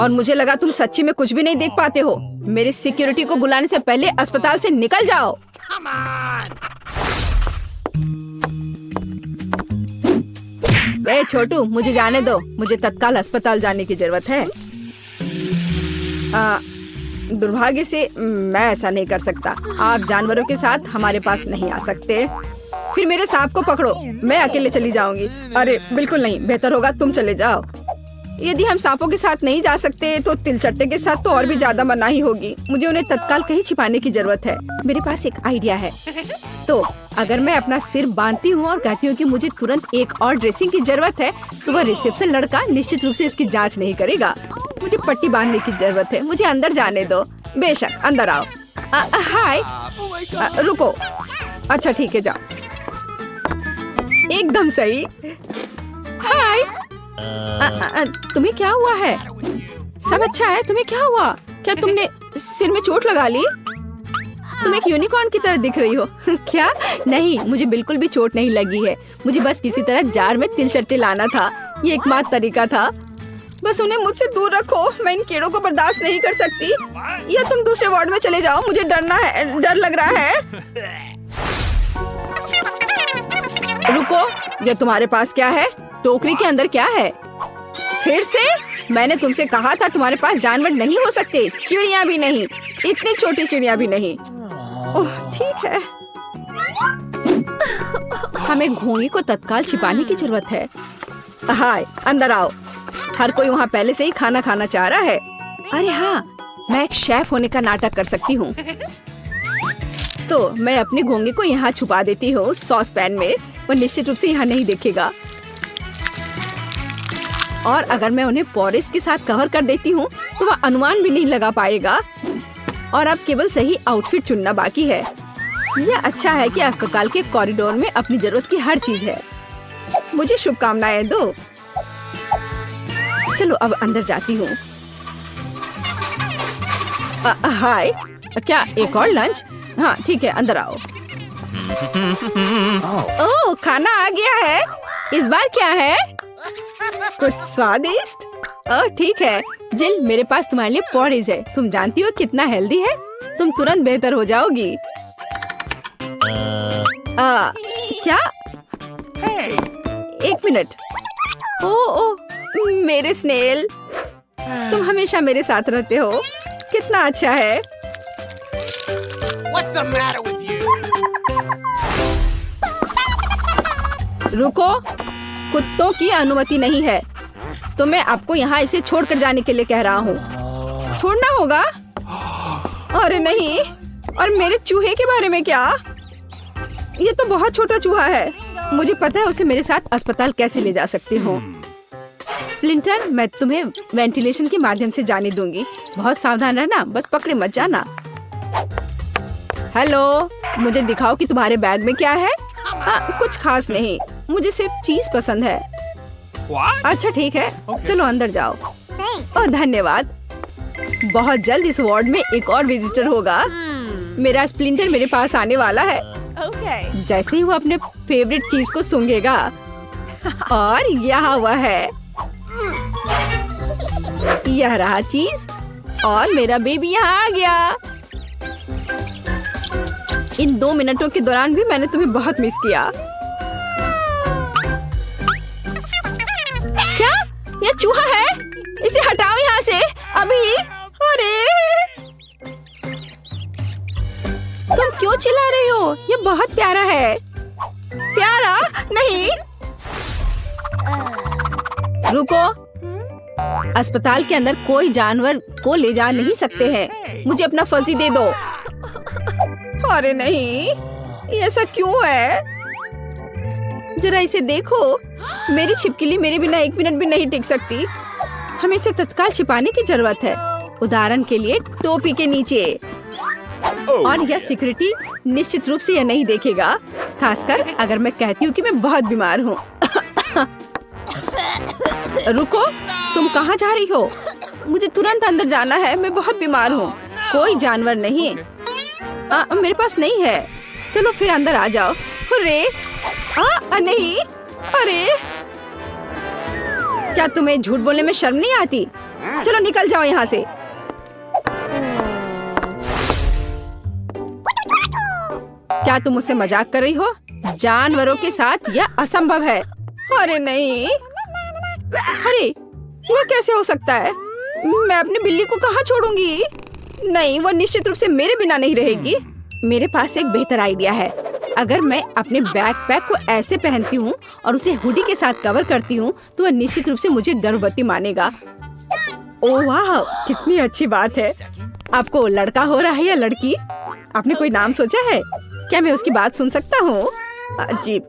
और मुझे लगा तुम सच्ची में कुछ भी नहीं देख पाते हो। मेरी सिक्योरिटी को बुलाने से पहले अस्पताल से निकल जाओ। ए छोटू, मुझे जाने दो। मुझे तत्काल अस्पताल जाने की जरूरत है। दुर्भाग्य से मैं ऐसा नहीं कर सकता। आप जानवरों के साथ हमारे पास नहीं आ सकते। फिर मेरे सांप को पकड़ो, मैं अकेले चली जाऊंगी। अरे बिल्कुल नहीं, बेहतर होगा तुम चले जाओ। यदि हम सांपों के साथ नहीं जा सकते तो तिलचट्टे के साथ तो और भी ज्यादा मनाही होगी। मुझे उन्हें तत्काल कहीं छिपाने की जरूरत है। मेरे पास एक आइडिया है। तो अगर मैं अपना सिर बांधती हूँ और कहती हूँ कि मुझे तुरंत एक और ड्रेसिंग की जरूरत है, तो वह रिसेप्शन लड़का निश्चित रूप से इसकी जांच नहीं करेगा। मुझे पट्टी बांधने की जरूरत है। मुझे अंदर जाने दो। बेशक, अंदर आओ। हाय, रुको। अच्छा ठीक है, जाओ। एकदम सही। हाय, तुम्हें क्या हुआ है? सब अच्छा है? तुम्हें क्या हुआ? क्या तुमने सिर में चोट लगा ली? तुम एक यूनिकॉर्न की तरह दिख रही हो। क्या? नहीं, मुझे बिल्कुल भी चोट नहीं लगी है। मुझे बस किसी तरह जार में तिलचट्टे लाना था। ये एकमात्र तरीका था। बस उन्हें मुझसे दूर रखो। मैं इन कीड़ों को बर्दाश्त नहीं कर सकती। या तुम दूसरे वार्ड में चले जाओ। मुझे डर लग रहा है। रुको, ये तुम्हारे पास क्या है? टोकरी के अंदर क्या है? फिर से? मैंने तुमसे कहा था तुम्हारे पास जानवर नहीं हो सकते। चिड़िया भी नहीं, इतनी छोटी चिड़िया भी नहीं। ओह ठीक है। हमें घोंगी को तत्काल छिपाने की जरूरत है। हाय, अंदर आओ। हर कोई वहाँ पहले से ही खाना खाना चाह रहा है। अरे हाँ, मैं एक शेफ होने का नाटक कर सकती हूँ। तो मैं अपने घोंगे को यहाँ छुपा देती हूँ सॉस पैन में। वो निश्चित रूप से यहाँ नहीं देखेगा। और अगर मैं उन्हें पॉरिस के साथ कवर कर देती हूँ तो वह अनुमान भी नहीं लगा पाएगा। और अब केवल सही आउटफिट चुनना बाकी है। यह अच्छा है कि अस्पताल के कॉरिडोर में अपनी जरूरत की हर चीज है। मुझे शुभकामनाएं दो। चलो अब अंदर जाती हूँ। हाय, क्या एक और लंच? हाँ ठीक है, अंदर आओ। ओह, खाना आ गया है। इस बार क्या है? कुछ स्वादिष्ट? ओह ठीक है। जिल, मेरे पास तुम्हारे लिए पॉरीज है। तुम जानती हो कितना हेल्दी है। तुम तुरंत बेहतर हो जाओगी। क्या? एक मिनट। ओह, मेरे स्नेल, तुम हमेशा मेरे साथ रहते हो। कितना अच्छा है। What's the matter with you? रुको, कुत्तों की अनुमति नहीं है। तो मैं आपको यहाँ इसे छोड़कर जाने के लिए कह रहा हूँ। छोड़ना होगा? अरे नहीं। और मेरे चूहे के बारे में क्या? ये तो बहुत छोटा चूहा है। मुझे पता है उसे मेरे साथ अस्पताल कैसे ले जा सकती हूँ। स्प्लिंटर, मैं तुम्हें वेंटिलेशन के माध्यम से जाने दूंगी। बहुत सावधान रहना, बस पकड़े मत जाना। हेलो, मुझे दिखाओ कि तुम्हारे बैग में क्या है। कुछ खास नहीं, मुझे सिर्फ चीज पसंद है। अच्छा ठीक है, चलो अंदर जाओ। और धन्यवाद। बहुत जल्द इस वार्ड में एक और विजिटर होगा। मेरा स्प्लिंटर मेरे पास आने वाला है। जैसे ही वो अपने फेवरेट चीज को सूंघेगा। और यहाँ वह है। यह रहा चीज। और मेरा बेबी यहाँ आ गया। इन 2 मिनटों के दौरान भी मैंने तुम्हें बहुत मिस किया। क्या? ये चूहा है? इसे हटाओ यहाँ से अभी। अरे तुम क्यों चिल्ला रही हो? ये बहुत प्यारा है। प्यारा नहीं। रुको, अस्पताल के अंदर कोई जानवर को ले जा नहीं सकते हैं। मुझे अपना फर्जी दे दो। अरे नहीं, ये ऐसा क्यों है? जरा इसे देखो। मेरी छिपकली मेरे बिना 1 मिनट भी नहीं टिक सकती। हमें इसे तत्काल छिपाने की जरूरत है। उदाहरण के लिए टोपी के नीचे। और यह सिक्योरिटी निश्चित रूप से यह नहीं देखेगा, खासकर अगर मैं कहती हूँ कि मैं बहुत बीमार हूँ। रुको, तुम कहाँ जा रही हो? मुझे तुरंत अंदर जाना है, मैं बहुत बीमार हूँ। कोई जानवर नहीं। मेरे पास नहीं है। चलो फिर अंदर आ जाओ। अरे नहीं, अरे क्या तुम्हें झूठ बोलने में शर्म नहीं आती? चलो निकल जाओ यहाँ से। क्या तुम मुझसे मजाक कर रही हो? जानवरों के साथ यह असंभव है। अरे नहीं, अरे यह कैसे हो सकता है? मैं अपनी बिल्ली को कहाँ छोड़ूंगी? नहीं, वो निश्चित रूप से मेरे बिना नहीं रहेगी। मेरे पास एक बेहतर आइडिया है। अगर मैं अपने बैकपैक को ऐसे पहनती हूँ और उसे हुडी के साथ कवर करती हूँ तो वह निश्चित रूप से मुझे गर्भवती मानेगा। ओह वाह, कितनी अच्छी बात है। आपको लड़का हो रहा है या लड़की? आपने कोई नाम सोचा है? क्या मैं उसकी बात सुन सकता हूँ? अजीब,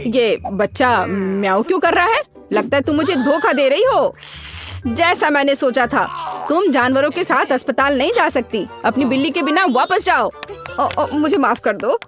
ये बच्चा म्याऊ क्यों कर रहा है? लगता है तुम मुझे धोखा दे रही हो। जैसा मैंने सोचा था, तुम जानवरों के साथ अस्पताल नहीं जा सकती। अपनी बिल्ली के बिना वापस जाओ। मुझे माफ कर दो।